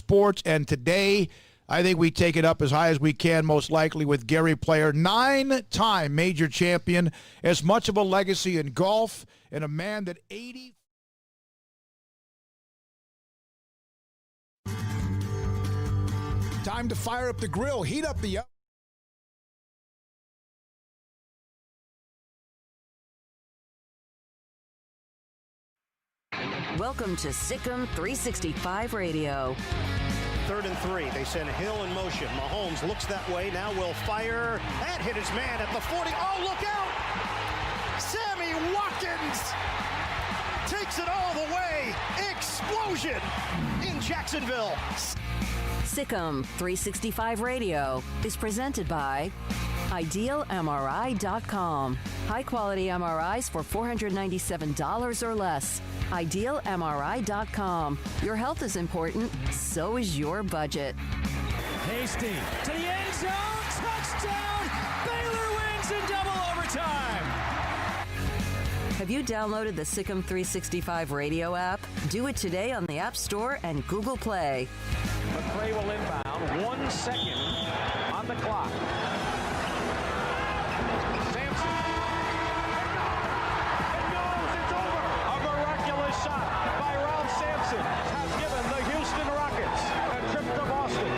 sports. And today, I think we take it up as high as we can, most likely, with Gary Player, 9-time major champion, as much of a legacy in golf, and a man that 80. Time to fire up the grill, heat up the oven. Welcome to SicEm365 Radio. 3rd and 3. They send Hill in motion. Mahomes looks that way. Now will fire and hit his man at the 40. Oh, look out! Sammy Watkins takes it all the way. Explosion in Jacksonville. SicEm365 Radio is presented by IdealMRI.com. High-quality MRIs for $497 or less. IdealMRI.com. Your health is important, so is your budget. Hasty to the end zone. Touchdown. Baylor wins in double overtime. Have you downloaded the SicEm365 Radio app? Do it today on the App Store and Google Play. McCray will inbound. 1 second on the clock. Sampson. It goes. It's over. A miraculous shot by Ralph Sampson has given the Houston Rockets a trip to Boston.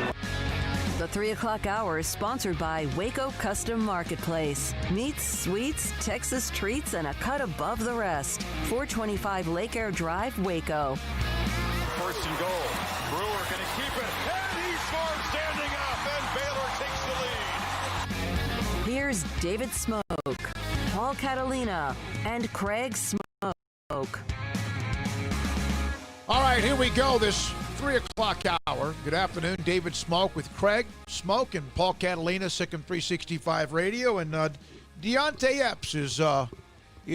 The 3 o'clock hour is sponsored by Waco Custom Marketplace. Meats, sweets, Texas treats, and a cut above the rest. 425 Lake Air Drive, Waco. 1st and goal. Brewer going to keep it, and he scores standing up, and Baylor takes the lead. Here's David Smoke, Paul Catalina, and Craig Smoke. All right, here we go, this 3 o'clock hour. Good afternoon, David Smoke with Craig Smoke and Paul Catalina, SicEm365 Radio. And Deontay Epps is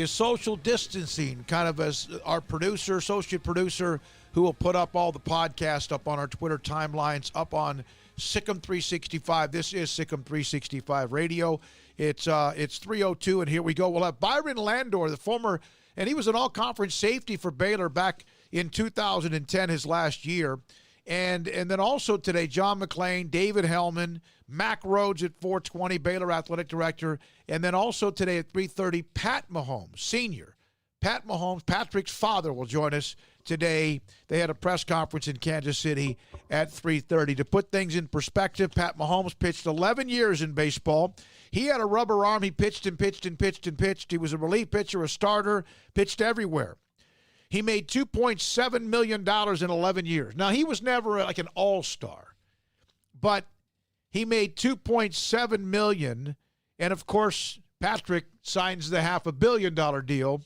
social distancing, kind of as our producer, associate producer, who will put up all the podcasts up on our Twitter timelines, up on SicEm365. This is SicEm365 Radio. It's 3:02, and here we go. We'll have Byron Landor, the former, and he was an all-conference safety for Baylor back in 2010, his last year. And then also today, John McClain, David Hellman, Mack Rhoades at 4:20, Baylor Athletic Director. And then also today at 3:30, Pat Mahomes, senior. Pat Mahomes, Patrick's father, will join us today. They had a press conference in Kansas City at 3:30. To put things in perspective, Pat Mahomes pitched 11 years in baseball. He had a rubber arm. He pitched and pitched and pitched and pitched. He was a relief pitcher, a starter, pitched everywhere. He made $2.7 million in 11 years. Now, he was never like an all-star, but he made $2.7 million. And, of course, Patrick signs the $500 million deal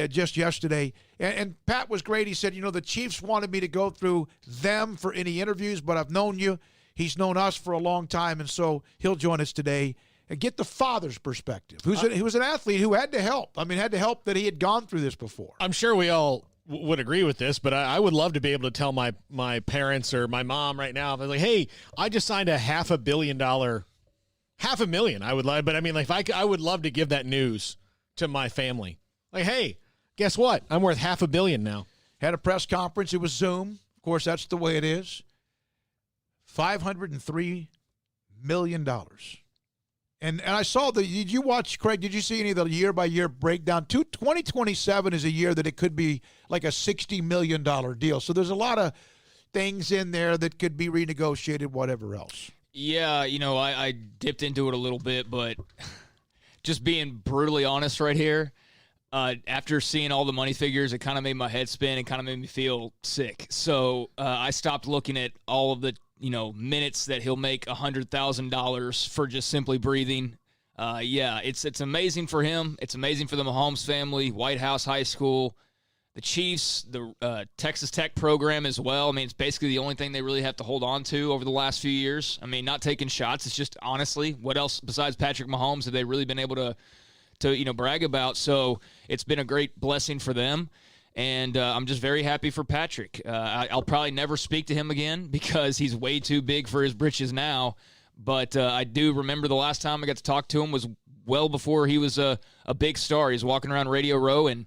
just yesterday. And Pat was great. He said, the Chiefs wanted me to go through them for any interviews, but I've known you. He's known us for a long time, and so he'll join us today and get the father's perspective, who was an athlete who had to help. I mean, had to help that he had gone through this before. I'm sure we all would agree with this, but I would love to be able to tell my parents or my mom right now, if I was like, hey, I just signed a $500 million, $500,000. I would love, but I mean, like, I would love to give that news to my family. Like, hey, guess what? I'm worth $500 million now. Had a press conference. It was Zoom. Of course, that's the way it is. $503 million. And I saw did you watch, Craig, did you see any of the year-by-year breakdown? 2027 is a year that it could be like a $60 million deal. So there's a lot of things in there that could be renegotiated, whatever else. Yeah, I dipped into it a little bit, but just being brutally honest right here, after seeing all the money figures, it kind of made my head spin and kind of made me feel sick. So I stopped looking at all of the minutes that he'll make $100,000 for just simply breathing. It's amazing for him. It's amazing for the Mahomes family, White House High School, the Chiefs, the Texas Tech program as well. I mean, it's basically the only thing they really have to hold on to over the last few years. I mean, not taking shots. It's just, honestly, what else besides Patrick Mahomes have they really been able to brag about? So it's been a great blessing for them. And I'm just very happy for Patrick. I'll probably never speak to him again because he's way too big for his britches now. But I do remember the last time I got to talk to him was well before he was a big star. He was walking around Radio Row, and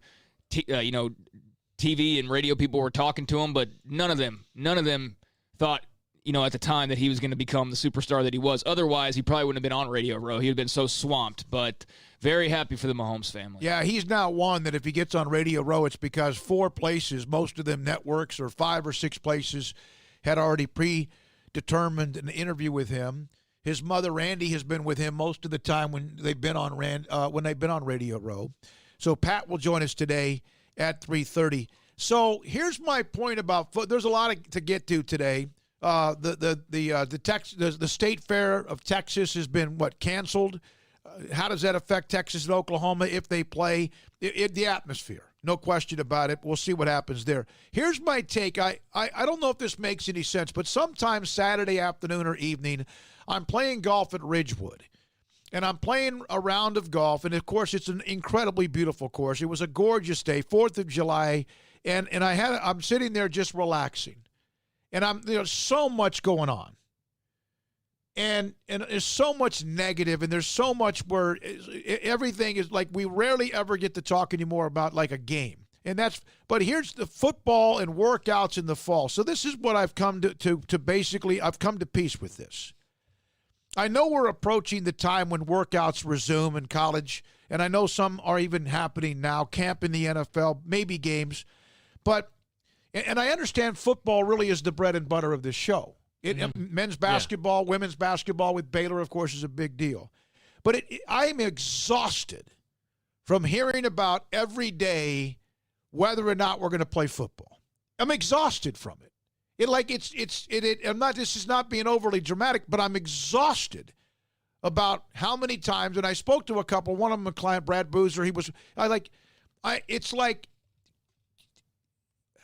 TV and radio people were talking to him, but none of them thought, at the time that he was going to become the superstar that he was. Otherwise, he probably wouldn't have been on Radio Row. He would have been so swamped, but very happy for the Mahomes family. Yeah, he's now one that if he gets on Radio Row, it's because 4 places, most of them networks, or 5 or 6 places, had already predetermined an interview with him. His mother, Randy, has been with him most of the time when they've been on Radio Row. So Pat will join us today at 3:30. So here's my point about there's a lot to get to today. The State Fair of Texas has been canceled. How does that affect Texas and Oklahoma if they play? The atmosphere, no question about it. We'll see what happens there. Here's my take. I don't know if this makes any sense, but sometimes Saturday afternoon or evening, I'm playing golf at Ridgewood, and I'm playing a round of golf, and of course it's an incredibly beautiful course. It was a gorgeous day, 4th of July, and I'm sitting there just relaxing. And there's so much going on, and there's so much negative, and there's so much where everything is like we rarely ever get to talk anymore about like a game, but here's the football and workouts in the fall. So this is what I've come to basically I've come to peace with this. I know we're approaching the time when workouts resume in college, and I know some are even happening now, camp in the NFL, maybe games, but. And I understand football really is the bread and butter of this show. Men's basketball, women's basketball with Baylor, of course, is a big deal. But I am exhausted from hearing about every day whether or not we're going to play football. I'm exhausted from it. This is not being overly dramatic, but I'm exhausted about how many times, and I spoke to a couple, one of them a client, Brad Boozer,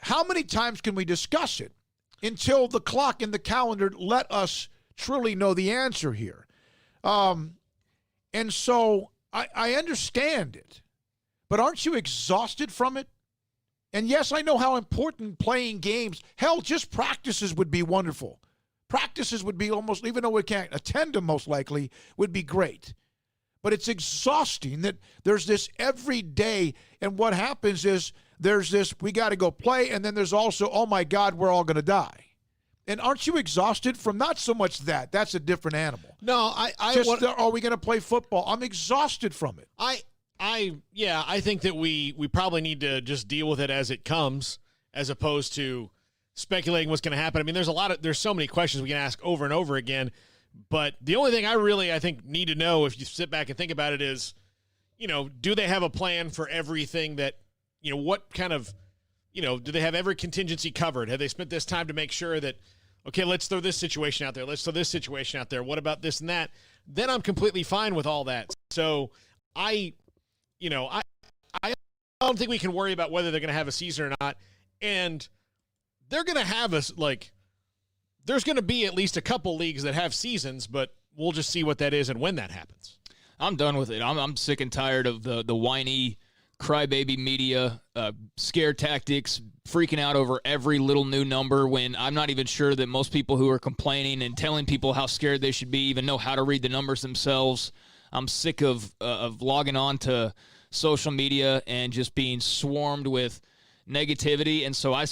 how many times can we discuss it until the clock in the calendar let us truly know the answer here? And so I understand it, but aren't you exhausted from it? And yes, I know how important playing games, hell, just practices would be wonderful. Practices would be almost, even though we can't attend them most likely, would be great. But it's exhausting that there's this every day, and what happens is there's this, we got to go play, and then there's also, oh my God, we're all going to die. And aren't you exhausted from not so much that? That's a different animal. No, are we going to play football? I'm exhausted from it. I think that we probably need to just deal with it as it comes, as opposed to speculating what's going to happen. I mean, there's so many questions we can ask over and over again. But the only thing I think need to know, if you sit back and think about it, is, do they have a plan for everything that, what kind of, do they have every contingency covered? Have they spent this time to make sure that, okay, let's throw this situation out there. Let's throw this situation out there. What about this and that? Then I'm completely fine with all that. So I don't think we can worry about whether they're going to have a season or not. And they're going to have us there's going to be at least a couple leagues that have seasons, but we'll just see what that is and when that happens. I'm done with it. I'm sick and tired of the whiny crybaby media, scare tactics, freaking out over every little new number when I'm not even sure that most people who are complaining and telling people how scared they should be even know how to read the numbers themselves. I'm sick of logging on to social media and just being swarmed with negativity, and so I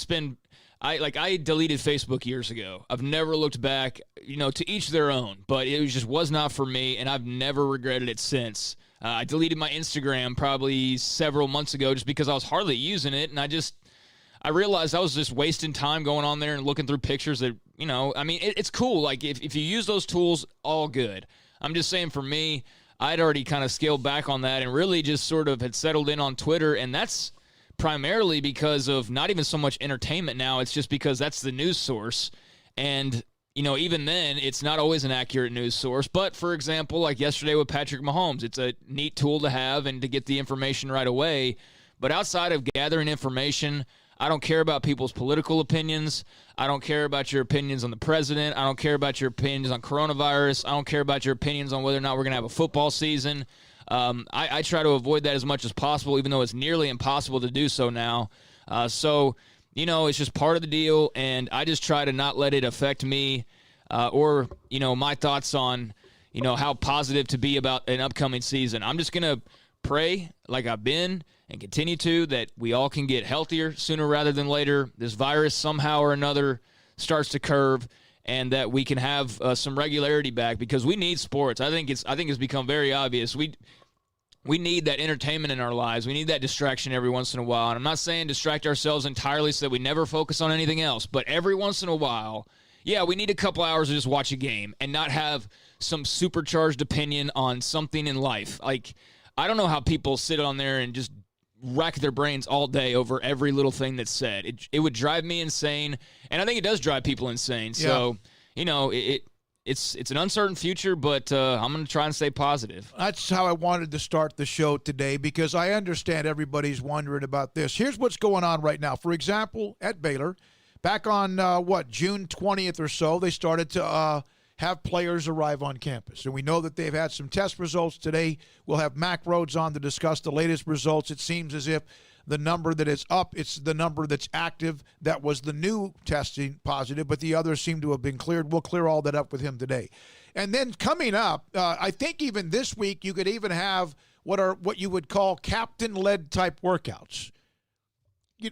deleted Facebook years ago. I've never looked back, to each their own, but it just was not for me, and I've never regretted it since. I deleted my Instagram probably several months ago just because I was hardly using it, and I realized I was just wasting time going on there and looking through pictures that, it's cool. Like, if you use those tools, all good. I'm just saying for me, I'd already kind of scaled back on that and really just sort of had settled in on Twitter, and that's primarily because of not even so much entertainment now. It's just because that's the news source. And, even then, it's not always an accurate news source. But, for example, like yesterday with Patrick Mahomes, it's a neat tool to have and to get the information right away. But outside of gathering information, I don't care about people's political opinions. I don't care about your opinions on the president. I don't care about your opinions on coronavirus. I don't care about your opinions on whether or not we're going to have a football season. I try to avoid that as much as possible, even though it's nearly impossible to do so now. It's just part of the deal, and I just try to not let it affect me or my thoughts on, how positive to be about an upcoming season. I'm just going to pray like I've been and continue to, that we all can get healthier sooner rather than later. This virus somehow or another starts to curve and that we can have some regularity back, because we need sports. I think it's become very obvious. We need that entertainment in our lives. We need that distraction every once in a while. And I'm not saying distract ourselves entirely so that we never focus on anything else, but every once in a while, yeah, we need a couple hours to just watch a game and not have some supercharged opinion on something in life. Like, I don't know how people sit on there and just rack their brains all day over every little thing that's said. It would drive me insane, and I think it does drive people insane. Yeah. So, it's an uncertain future, but I'm going to try and stay positive. That's how I wanted to start the show today, because I understand everybody's wondering about this. Here's what's going on right now. For example, at Baylor, back on, June 20th or so, they started to have players arrive on campus. And we know that they've had some test results today. We'll have Mack Rhoades on to discuss the latest results. It seems as if the number that is up, it's the number that's active. That was the new testing positive, but the others seem to have been cleared. We'll clear all that up with him today. And then coming up, I think even this week, you could even have what you would call captain-led type workouts.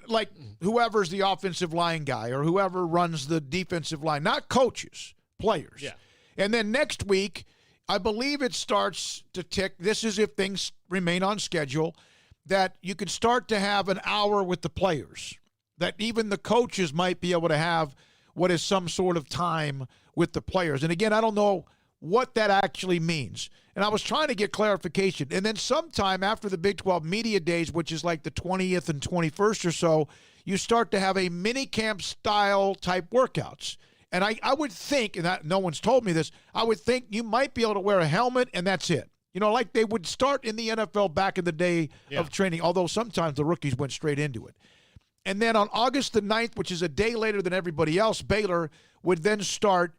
Like whoever's the offensive line guy or whoever runs the defensive line, not coaches, players. Yeah. And then next week, I believe it starts to tick. This is if things remain on schedule, that you could start to have an hour with the players, that even the coaches might be able to have what is some sort of time with the players. And again, I don't know what that actually means. And I was trying to get clarification. And then sometime after the Big 12 Media Days, which is like the 20th and 21st or so, you start to have a mini camp style type workouts. And I would think, and no one's told me this, I would think you might be able to wear a helmet and that's it. Like they would start in the NFL back in the day of training, although sometimes the rookies went straight into it. And then on August the 9th, which is a day later than everybody else, Baylor would then start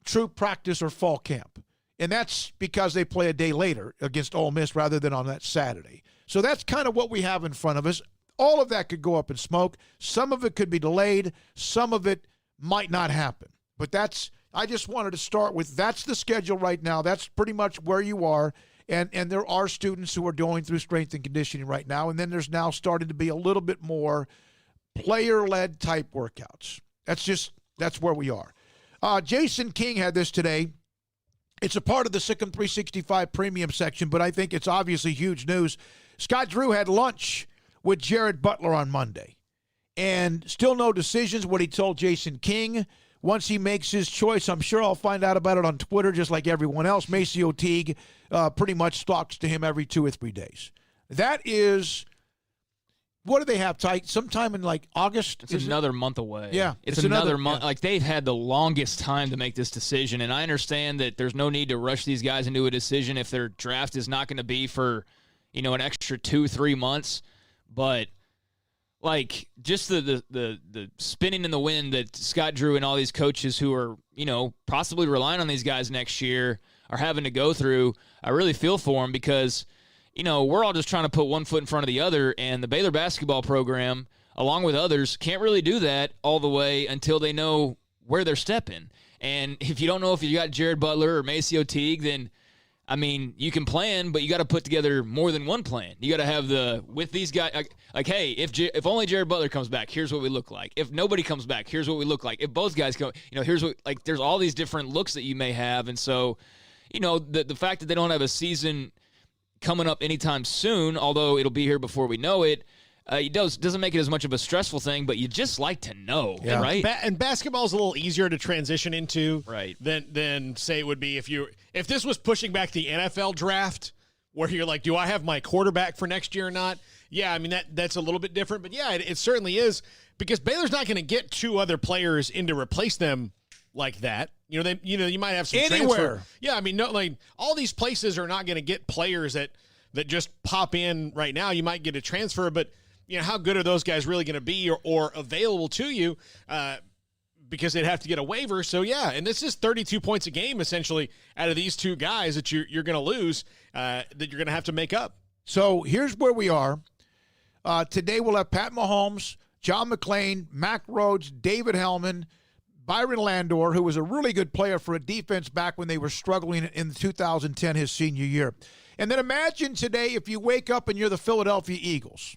true practice or fall camp. And that's because they play a day later against Ole Miss rather than on that Saturday. So that's kind of what we have in front of us. All of that could go up in smoke. Some of it could be delayed. Some of it might not happen. But I just wanted to start with, that's the schedule right now. That's pretty much where you are. And there are students who are going through strength and conditioning right now. And then there's now starting to be a little bit more player-led type workouts. That's where we are. Jason King had this today. It's a part of the SicEm365 premium section, but I think it's obviously huge news. Scott Drew had lunch with Jared Butler on Monday. And still no decisions, what he told Jason King. Once he makes his choice, I'm sure I'll find out about it on Twitter just like everyone else. MaCio Teague pretty much talks to him every 2 or 3 days. That is, what do they have, Ty? Sometime in like August? It's another month away. Yeah. It's another month. Yeah. Like, they've had the longest time to make this decision, and I understand that there's no need to rush these guys into a decision if their draft is not going to be for, an extra 2-3 months. But like, just the spinning in the wind that Scott Drew and all these coaches who are, possibly relying on these guys next year are having to go through, I really feel for them, because, we're all just trying to put one foot in front of the other, and the Baylor basketball program, along with others, can't really do that all the way until they know where they're stepping. And if you don't know if you got Jared Butler or MaCio Teague, then you can plan, but you got to put together more than one plan. You got to have with these guys, like, hey, if only Jared Butler comes back, here's what we look like. If nobody comes back, here's what we look like. If both guys come, here's what, like, there's all these different looks that you may have. And so, the fact that they don't have a season coming up anytime soon, although it'll be here before we know it, doesn't make it as much of a stressful thing, but you just like to know, right? And basketball is a little easier to transition into, right, than say it would be if this was pushing back the NFL draft, where you're like, do I have my quarterback for next year or not? Yeah, that's a little bit different, but yeah, it certainly is, because Baylor's not going to get 2 other players in to replace them like that. You might have some anywhere. Transfer. Yeah, all these places are not going to get players that just pop in right now. You might get a transfer, but how good are those guys really going to be or available to you, because they'd have to get a waiver. So, yeah, and this is 32 points a game, essentially, out of these 2 guys that you're going to lose, that you're going to have to make up. So here's where we are. Today we'll have Pat Mahomes, John McClain, Mack Rhoades, David Hellman, Byron Landor, who was a really good player for a defense back when they were struggling in 2010, his senior year. And then imagine today if you wake up and you're the Philadelphia Eagles.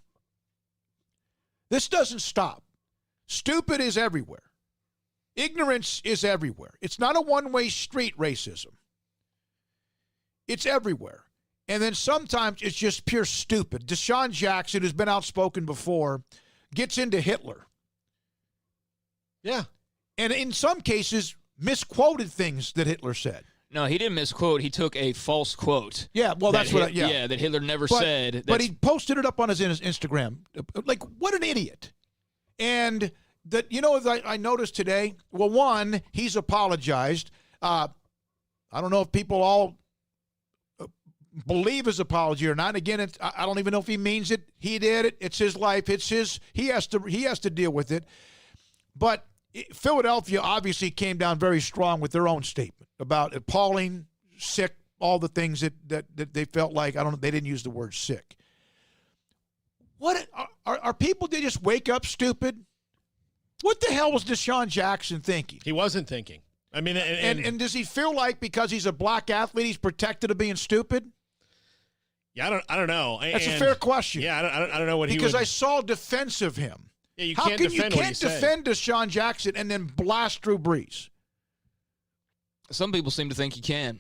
This doesn't stop. Stupid is everywhere. Ignorance is everywhere. It's not a one-way street, racism. It's everywhere. And then sometimes it's just pure stupid. Deshaun Jackson, who's been outspoken before, gets into Hitler. Yeah. And in some cases, misquoted things that Hitler said. No, he didn't misquote. He took a false quote. Yeah, well, that's what Yeah, that Hitler never said. But he posted it up on his Instagram. Like, what an idiot. And that, I noticed today, well, one, he's apologized. I don't know if people all believe his apology or not. And again, I don't even know if he means it. He did it. It's his life. He has to deal with it. But Philadelphia obviously came down very strong with their own statement about appalling, sick, all the things that they felt like. I don't know. They didn't use the word sick. What are people? They just wake up stupid? What the hell was Deshaun Jackson thinking? He wasn't thinking. I mean, and does he feel like because he's a black athlete, he's protected of being stupid? Yeah, I don't know. That's a fair question. Yeah, I don't know what because I saw defense of him. Yeah, you How can't can defend you what can't he said. defend Deshaun Jackson and then blast Drew Brees? Some people seem to think you can.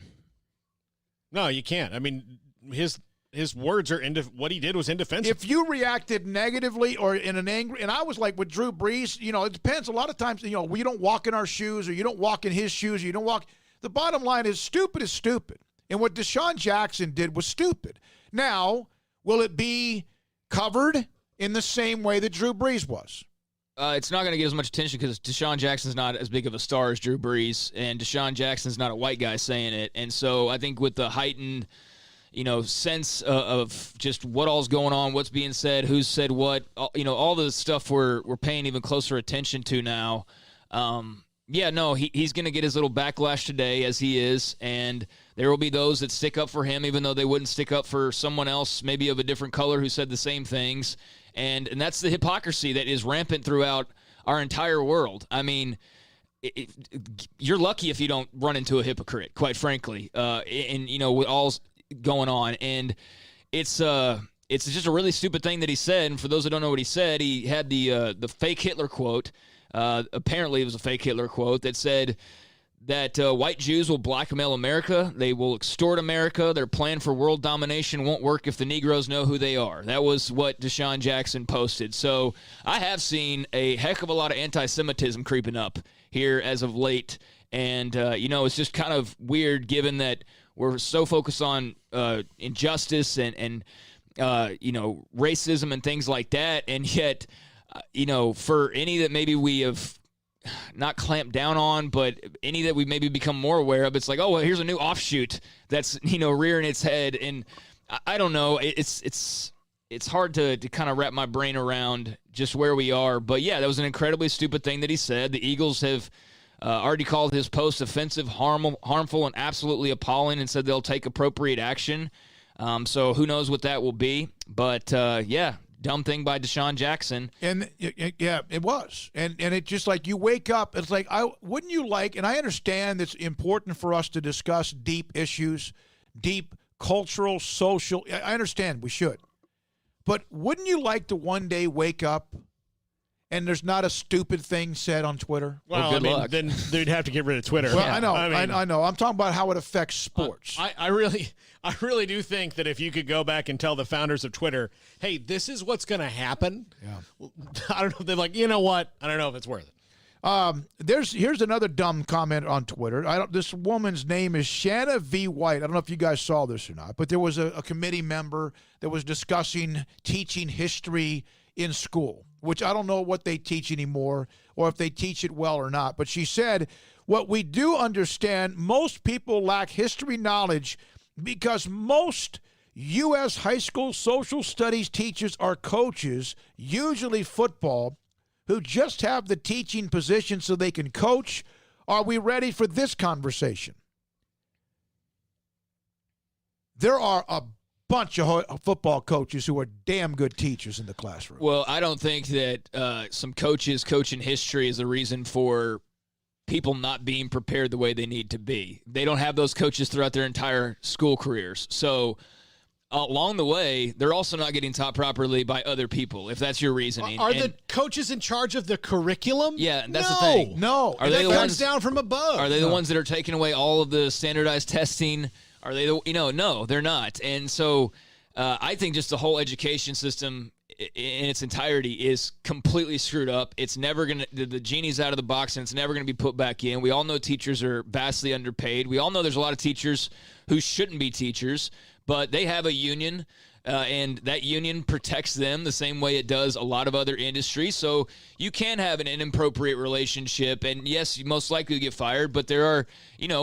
No, you can't. I mean, his words are what he did was indefensible. If you reacted negatively or in an angry, and I was like with Drew Brees, it depends. A lot of times, we don't walk in our shoes, or you don't walk in his shoes, or you don't walk. The bottom line is stupid. And what Deshaun Jackson did was stupid. Now, will it be covered in the same way that Drew Brees was? It's not going to get as much attention because Deshaun Jackson's not as big of a star as Drew Brees, and Deshaun Jackson's not a white guy saying it. And so I think with the heightened, sense of just what all's going on, what's being said, who's said what, all the stuff we're paying even closer attention to now. He's going to get his little backlash today as he is, and there will be those that stick up for him even though they wouldn't stick up for someone else maybe of a different color who said the same things. And that's the hypocrisy that is rampant throughout our entire world. I mean, you're lucky if you don't run into a hypocrite, quite frankly, with all's going on. And it's just a really stupid thing that he said. And for those that don't know what he said, he had the fake Hitler quote. Apparently it was a fake Hitler quote that said that white Jews will blackmail America. They will extort America. Their plan for world domination won't work if the Negroes know who they are. That was what Deshaun Jackson posted. So I have seen a heck of a lot of anti-Semitism creeping up here as of late. And, it's just kind of weird given that we're so focused on injustice and racism and things like that. And yet, for any that maybe we have not clamped down on, but any that we maybe become more aware of, it's like, oh, well, here's a new offshoot that's, rearing its head. And I don't know. It's hard to kind of wrap my brain around just where we are. But, yeah, that was an incredibly stupid thing that he said. The Eagles have already called his post offensive, harmful, and absolutely appalling and said they'll take appropriate action. So who knows what that will be. But, dumb thing by Deshaun Jackson. And yeah, it was. And it just like you wake up, it's like, wouldn't you like, and I understand it's important for us to discuss deep issues, deep cultural, social, I understand we should. But wouldn't you like to one day wake up and there's not a stupid thing said on Twitter? Well, good luck. Then they'd have to get rid of Twitter. Well, I know. I know. I'm talking about how it affects sports. I really do think that if you could go back and tell the founders of Twitter, hey, this is what's going to happen. Yeah. I don't know. They're like, you know what? I don't know if it's worth it. Here's another dumb comment on Twitter. This woman's name is Shanna V. White. I don't know if you guys saw this or not, but there was a committee member that was discussing teaching history in school, which I don't know what they teach anymore or if they teach it well or not. But she said, what we do understand, most people lack history knowledge because most U.S. high school social studies teachers are coaches, usually football, who just have the teaching position so they can coach. Are we ready for this conversation? There are a bunch of football coaches who are damn good teachers in the classroom. Well, I don't think that some coaches coaching history is the reason for people not being prepared the way they need to be. They don't have those coaches throughout their entire school careers. So along the way, they're also not getting taught properly by other people, if that's your reasoning. Are the coaches in charge of the curriculum? Yeah, that's the thing. No. Are they that the comes ones down from above? Are they the ones that are taking away all of the standardized testing? Are they no, they're not. And so I think just the whole education system in its entirety is completely screwed up. It's never going to, the genie's out of the box and it's never going to be put back in. We all know teachers are vastly underpaid. We all know there's a lot of teachers who shouldn't be teachers, but they have a union, and that union protects them the same way it does a lot of other industries. So you can have an inappropriate relationship, and yes, you most likely get fired, but there are,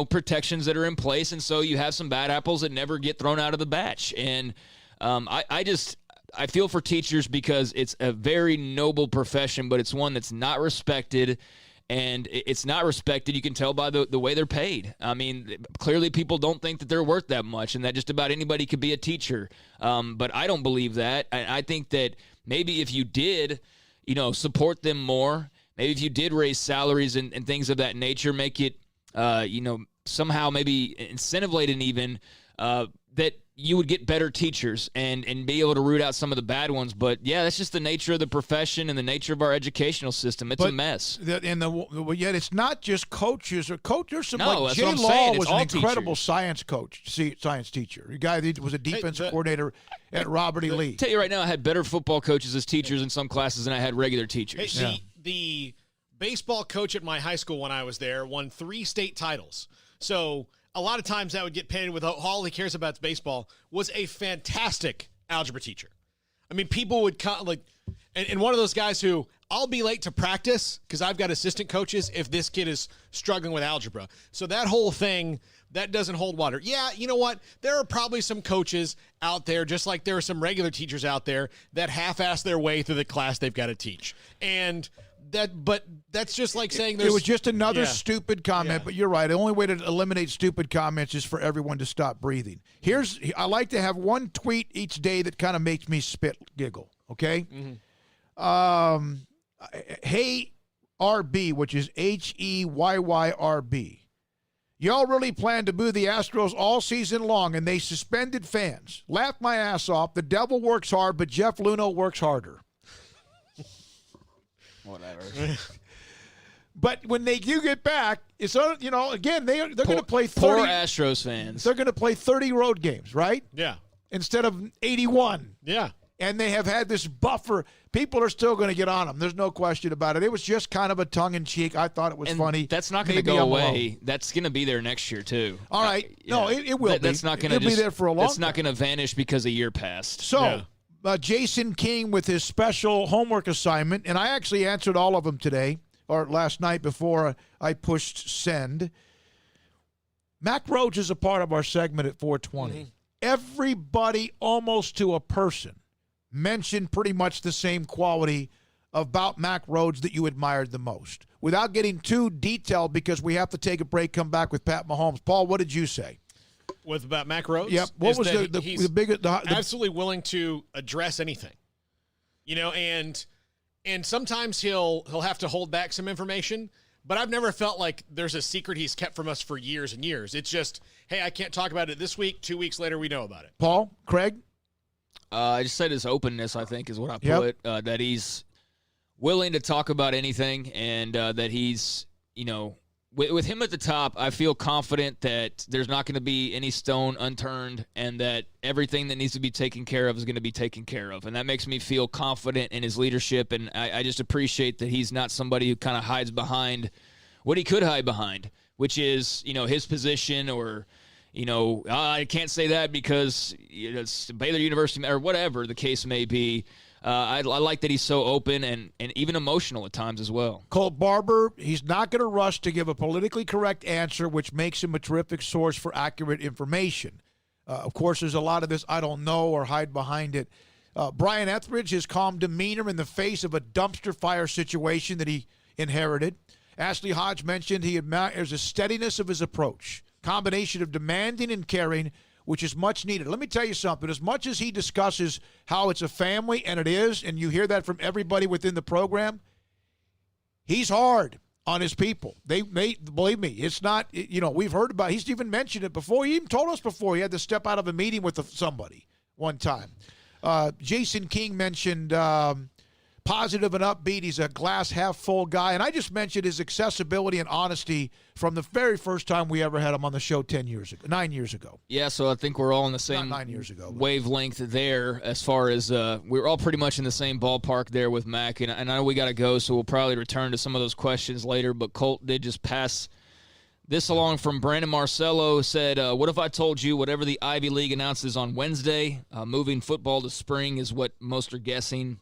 protections that are in place, and so you have some bad apples that never get thrown out of the batch. And I feel for teachers because it's a very noble profession, but it's one that's not respected. And it's not respected. You can tell by the way they're paid. I mean, clearly people don't think that they're worth that much and that just about anybody could be a teacher. But I don't believe that. I think that maybe if you did, support them more, maybe if you did raise salaries and things of that nature, make it, somehow maybe incentive-laden even, that you would get better teachers and be able to root out some of the bad ones. But, yeah, that's just the nature of the profession and the nature of our educational system. It's a mess. Yet it's not just coaches. There's some, no, like Jay Law was an incredible teachers. science teacher. A guy that was a defensive coordinator at Robert E. Lee. I'll tell you right now, I had better football coaches as teachers in some classes than I had regular teachers. Hey, the baseball coach at my high school when I was there won 3 state titles. So a lot of times that would get painted with all he cares about is baseball, was a fantastic algebra teacher. I mean, people would come, and one of those guys who, I'll be late to practice because I've got assistant coaches if this kid is struggling with algebra. So that whole thing, that doesn't hold water. Yeah, you know what? There are probably some coaches out there, just like there are some regular teachers out there, that half-ass their way through the class they've got to teach. But that's just like saying it was just another stupid comment, but you're right. The only way to eliminate stupid comments is for everyone to stop breathing. I like to have one tweet each day that kind of makes me giggle, okay? Mm-hmm. Hey, RB, which is HEYYRB. Y'all really plan to boo the Astros all season long, and they suspended fans. Laugh my ass off. The devil works hard, but Jeff Luhnow works harder. Whatever. But when you get back, it's again they're going to play 30. Poor Astros fans. They're going to play 30 road games, right? Yeah. Instead of 81. Yeah. And they have had this buffer. People are still going to get on them. There's no question about it. It was just kind of a tongue-in-cheek. I thought it was funny. That's not going to go away. That's going to be there next year, too. All right. No, it will be. That's not going to be there for a long time. That's not going to vanish because a year passed. So, Jason King with his special homework assignment, and I actually answered all of them today, or last night before I pushed send. Mack Rhoades is a part of our segment at 420. Mm-hmm. Everybody, almost to a person, mentioned pretty much the same quality about Mack Rhoades that you admired the most. Without getting too detailed, because we have to take a break, come back with Pat Mahomes. Paul, what did you say? About Mack Rhoades? Yep. What was the biggest? Absolutely willing to address anything. And sometimes he'll have to hold back some information, but I've never felt like there's a secret he's kept from us for years and years. It's just, hey, I can't talk about it this week. 2 weeks later, we know about it. Paul, Craig? I just said his openness, I think, is what I put. That he's willing to talk about anything, and that he's, with him at the top, I feel confident that there's not going to be any stone unturned, and that everything that needs to be taken care of is going to be taken care of. And that makes me feel confident in his leadership, and I just appreciate that he's not somebody who kind of hides behind what he could hide behind, which is, his position, or, I can't say that because it's Baylor University or whatever the case may be. I like that he's so open and even emotional at times as well. Colt Barber, he's not going to rush to give a politically correct answer, which makes him a terrific source for accurate information. Of course, there's a lot of this I don't know or hide behind it. Brian Etheridge, his calm demeanor in the face of a dumpster fire situation that he inherited. Ashley Hodge mentioned he admires the steadiness of his approach, combination of demanding and caring, which is much needed. Let me tell you something. As much as he discusses how it's a family, and it is, and you hear that from everybody within the program, he's hard on his people. They believe me, it's not, we've heard about, he's even mentioned it before. He even told us before he had to step out of a meeting with somebody one time. Jason King mentioned positive and upbeat. He's a glass half full guy. And I just mentioned his accessibility and honesty from the very first time we ever had him on the show 9 years ago. Yeah, so I think we're all in the same Not 9 years ago, wavelength there as far as we're all pretty much in the same ballpark there with Mack. And I know we got to go, so we'll probably return to some of those questions later. But Colt did just pass this along from Brandon Marcello. Said, what if I told you whatever the Ivy League announces on Wednesday, moving football to spring is what most are guessing,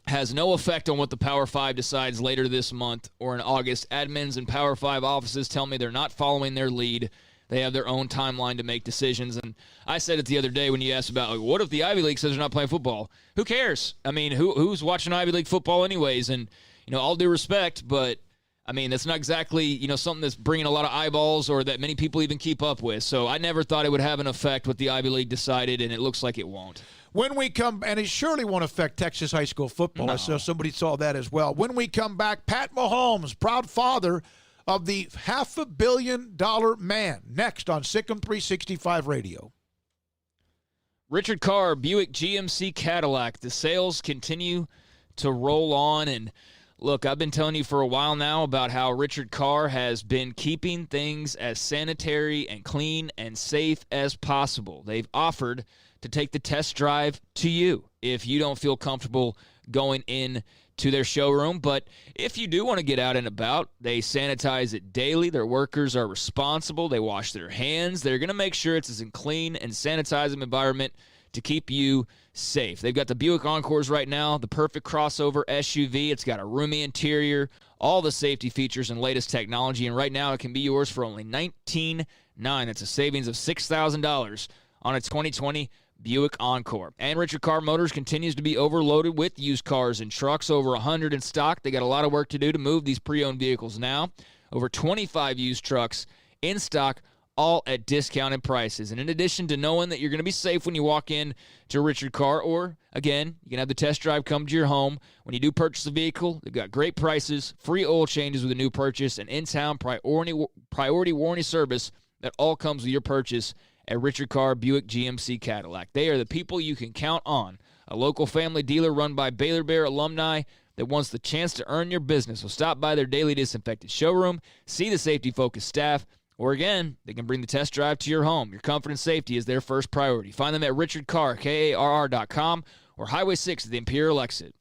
has no effect on what the Power 5 decides later this month or in August. Admins and Power 5 offices tell me they're not following their lead. They have their own timeline to make decisions. And I said it the other day when you asked about, like, what if the Ivy League says they're not playing football? Who cares? I mean, who's watching Ivy League football anyways? And, all due respect, but, I mean, that's not exactly, something that's bringing a lot of eyeballs or that many people even keep up with. So I never thought it would have an effect what the Ivy League decided, and it looks like it won't. When we come, and it surely won't affect Texas high school football. No. So somebody saw that as well. When we come back, Pat Mahomes, proud father of the $500 million man. Next on SicEm365 Radio. Richard Carr, Buick GMC Cadillac. The sales continue to roll on. And look, I've been telling you for a while now about how Richard Carr has been keeping things as sanitary and clean and safe as possible. They've offered to take the test drive to you if you don't feel comfortable going in to their showroom. But if you do want to get out and about, they sanitize it daily. Their workers are responsible. They wash their hands. They're going to make sure it's as clean and sanitized an environment to keep you safe. They've got the Buick Encores right now, the perfect crossover SUV. It's got a roomy interior, all the safety features and latest technology. And right now it can be yours for only $19,900. That's a savings of $6,000 on a 2020 Buick Encore. And Richard Carr Motors continues to be overloaded with used cars and trucks, over 100 in stock. They got a lot of work to do to move these pre-owned vehicles now. Over 25 used trucks in stock, all at discounted prices. And in addition to knowing that you're going to be safe when you walk in to Richard Carr, or, again, you can have the test drive come to your home. When you do purchase a vehicle, they've got great prices, free oil changes with a new purchase, and in-town priority warranty service that all comes with your purchase at Richard Carr Buick GMC Cadillac. They are the people you can count on. A local family dealer run by Baylor Bear alumni that wants the chance to earn your business. So stop by their daily disinfected showroom, see the safety-focused staff, or again, they can bring the test drive to your home. Your comfort and safety is their first priority. Find them at richardcarr.com or Highway 6 at the Imperial Exit.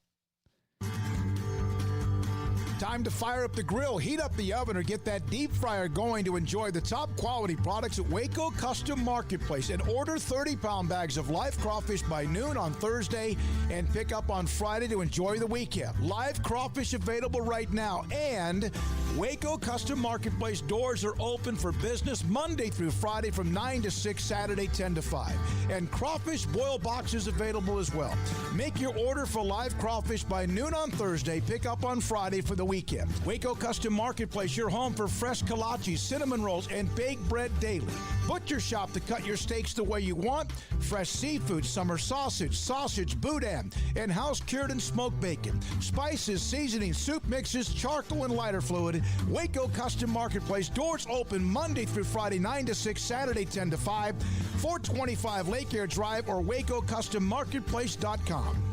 Time to fire up the grill, heat up the oven, or get that deep fryer going to enjoy the top quality products at Waco Custom Marketplace. And order 30-pound bags of live crawfish by noon on Thursday and pick up on Friday to enjoy the weekend. Live crawfish available right now. And Waco Custom Marketplace doors are open for business Monday through Friday from 9 to 6, Saturday 10 to 5. And crawfish boil boxes available as well. Make your order for live crawfish by noon on Thursday. Pick up on Friday for the weekend. Waco Custom Marketplace, your home for fresh kolaches, cinnamon rolls, and baked bread daily. Butcher shop to cut your steaks the way you want. Fresh seafood, summer sausage, boudin, and house-cured and smoked bacon. Spices, seasonings, soup mixes, charcoal, and lighter fluid. Waco Custom Marketplace, doors open Monday through Friday, 9 to 6, Saturday 10 to 5, 425 Lake Air Drive or WacoCustomMarketplace.com.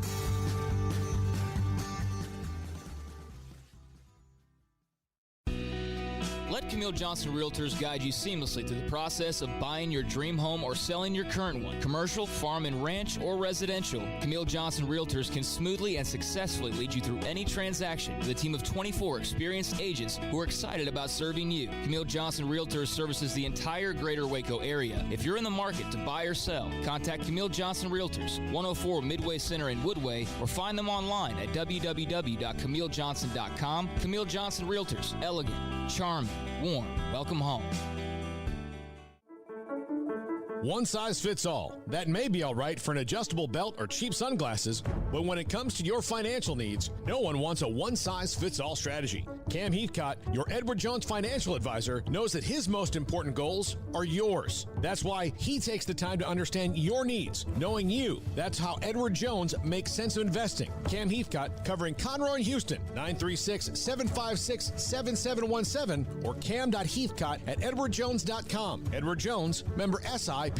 Let Camille Johnson Realtors guide you seamlessly through the process of buying your dream home or selling your current one. Commercial, farm and ranch, or residential, Camille Johnson Realtors can smoothly and successfully lead you through any transaction with a team of 24 experienced agents who are excited about serving you. Camille Johnson Realtors services the entire greater Waco area. If you're in the market to buy or sell, contact Camille Johnson Realtors, 104 Midway Center in Woodway, or find them online at www.camillejohnson.com. Camille Johnson Realtors, elegant, charming, warm. Welcome home. One size fits all. That may be all right for an adjustable belt or cheap sunglasses, but when it comes to your financial needs, no one wants a one-size-fits-all strategy. Cam Heathcott, your Edward Jones financial advisor, knows that his most important goals are yours. That's why he takes the time to understand your needs, knowing you. That's how Edward Jones makes sense of investing. Cam Heathcott, covering Conroe and Houston, 936-756-7717 or cam.heathcott@edwardjones.com. Edward Jones, member SIPC.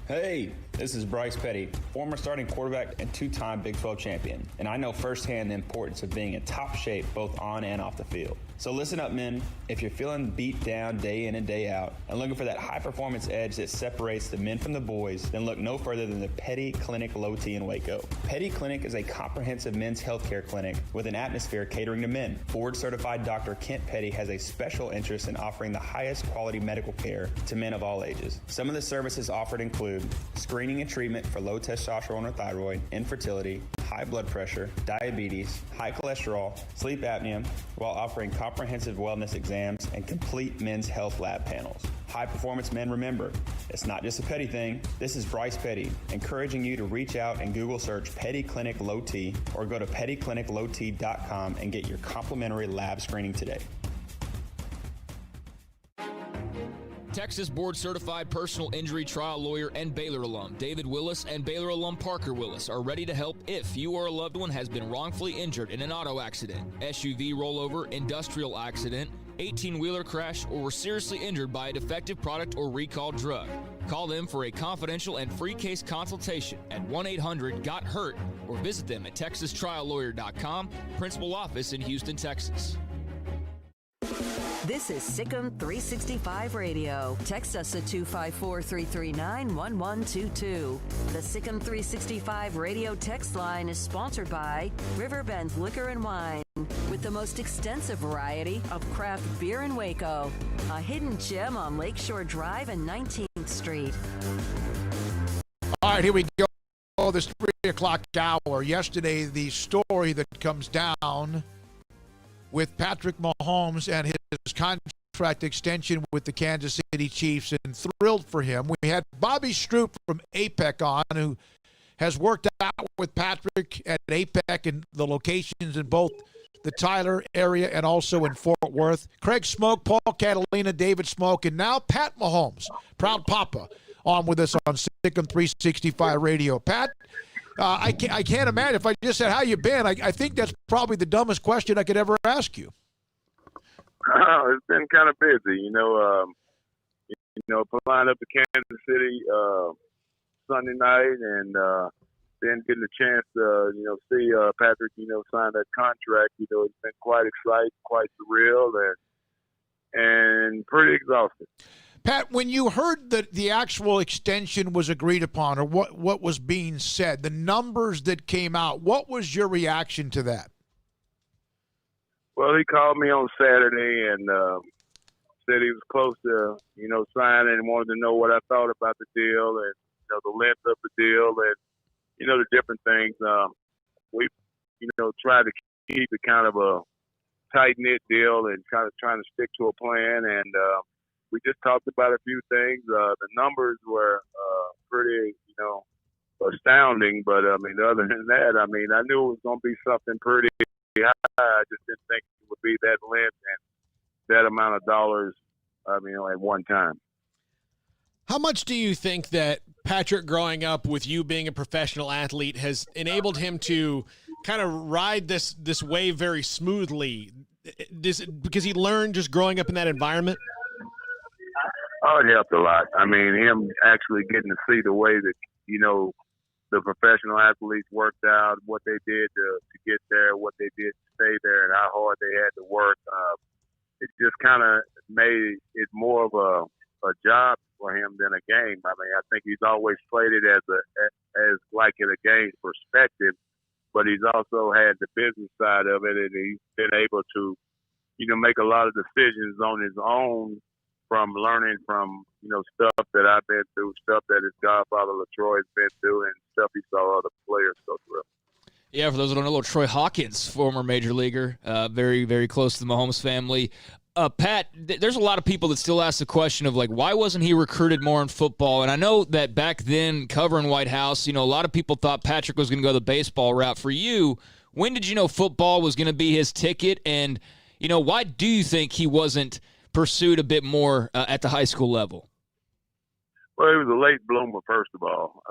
Hey, this is Bryce Petty, former starting quarterback and two-time Big 12 champion, and I know firsthand the importance of being in top shape both on and off the field. So listen up, men. If you're feeling beat down day in and day out and looking for that high-performance edge that separates the men from the boys, then look no further than the Petty Clinic Low T in Waco. Petty Clinic is a comprehensive men's healthcare clinic with an atmosphere catering to men. Board-certified Dr. Kent Petty has a special interest in offering the highest quality medical care to men of all ages. Some of the services offered include screening and treatment for low testosterone or thyroid, infertility, high blood pressure, diabetes, high cholesterol, sleep apnea, while offering comprehensive wellness exams and complete men's health lab panels. High performance men, remember, it's not just a Petty thing. This is Bryce Petty, encouraging you to reach out and Google search Petty Clinic Low T or go to pettycliniclowt.com and get your complimentary lab screening today. Texas board-certified personal injury trial lawyer and Baylor alum David Willis and Baylor alum Parker Willis are ready to help if you or a loved one has been wrongfully injured in an auto accident, SUV rollover, industrial accident, 18-wheeler crash, or were seriously injured by a defective product or recalled drug. Call them for a confidential and free case consultation at 1-800-GOT-HURT or visit them at texastriallawyer.com, principal office in Houston, Texas. This is SicEm365 Radio. Text us at 254-339-1122. The SicEm365 Radio text line is sponsored by Riverbend Liquor and Wine, with the most extensive variety of craft beer in Waco. A hidden gem on Lakeshore Drive and 19th Street. All right, here we go. This 3 o'clock hour. Yesterday, the story that comes down with Patrick Mahomes and his contract extension with the Kansas City Chiefs, and thrilled for him. We had Bobby Stroop from APEC on, who has worked out with Patrick at APEC and the locations in both the Tyler area and also in Fort Worth. Craig Smoke, Paul Catalina, David Smoke, and now Pat Mahomes, proud papa, on with us on SicEm365 Radio. Pat, I can't imagine if I just said how you been. I think that's probably the dumbest question I could ever ask you. It's been kind of busy, flying up to Kansas City Sunday night, and then getting a chance to see Patrick sign that contract. It's been quite exciting, quite surreal, and pretty exhausting. Pat, when you heard that the actual extension was agreed upon, or what was being said, the numbers that came out, what was your reaction to that? Well, he called me on Saturday and said he was close to, signing, and wanted to know what I thought about the deal and, the length of the deal and, the different things. We, tried to keep it kind of a tight-knit deal and kind of trying to stick to a plan, and we just talked about a few things. The numbers were pretty, astounding. But, other than that, I knew it was going to be something pretty high. I just didn't think it would be that length and that amount of dollars, at one time. How much do you think that Patrick growing up with you being a professional athlete has enabled him to kind of ride this wave very smoothly? Because he learned just growing up in that environment? Oh, it helped a lot. Him actually getting to see the way that, the professional athletes worked out, what they did to get there, what they did to stay there, and how hard they had to work. It just kind of made it more of a job for him than a game. I think he's always played it as like in a game perspective, but he's also had the business side of it, and he's been able to, make a lot of decisions on his own from learning from, stuff that I've been through, stuff that his godfather LaTroy has been through, and stuff he saw other players go through. Yeah, for those who don't know, Troy Hawkins, former major leaguer, very, very close to the Mahomes family. Pat, there's a lot of people that still ask the question of, why wasn't he recruited more in football? And I know that back then, covering White House, a lot of people thought Patrick was going to go the baseball route. For you, when did you know football was going to be his ticket? And, why do you think he wasn't pursued a bit more at the high school level? Well, he was a late bloomer, first of all.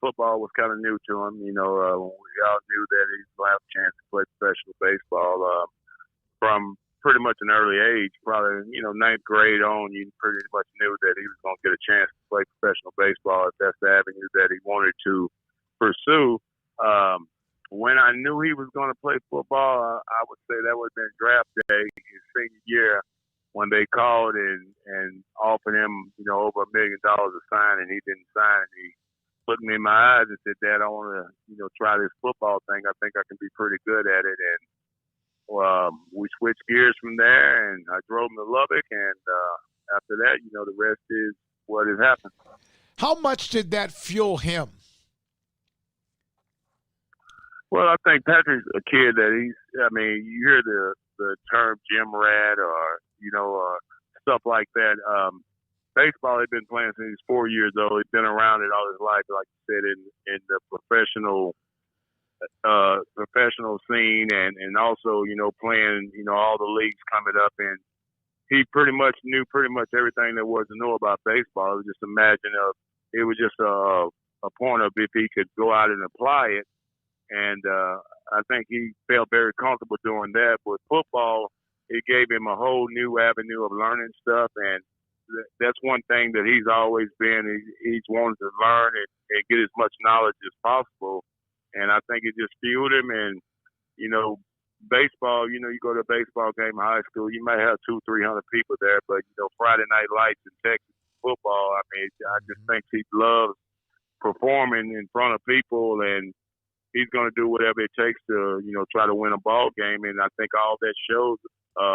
Football was kind of new to him. We all knew that he was going to have a chance to play professional baseball. From pretty much an early age, probably, ninth grade on, you pretty much knew that he was going to get a chance to play professional baseball if that's the avenue that he wanted to pursue. When I knew he was going to play football, I would say that would have been draft day his senior year when they called and offered him, over $1 million to sign, and he didn't sign. And he looked me in my eyes and said, "Dad, I want to, try this football thing. I think I can be pretty good at it." And we switched gears from there, and I drove him to Lubbock, and after that, the rest is what has happened. How much did that fuel him? Well, I think Patrick's a kid that you hear the term gym rat or, stuff like that. Baseball, he's been playing since he's 4 years old. He's been around it all his life, like you said, in the professional scene and also, playing, all the leagues coming up. And he pretty much knew everything there was to know about baseball. It was just it was just a point of if he could go out and apply it. And I think he felt very comfortable doing that. With football, it gave him a whole new avenue of learning stuff. And that's one thing that he's always been. He's wanted to learn and get as much knowledge as possible. And I think it just fueled him. And, baseball, you go to a baseball game in high school, you may have 200-300 people there. But, Friday night lights in Texas football, I just think he loves performing in front of people, and he's going to do whatever it takes to, try to win a ball game. And I think all that shows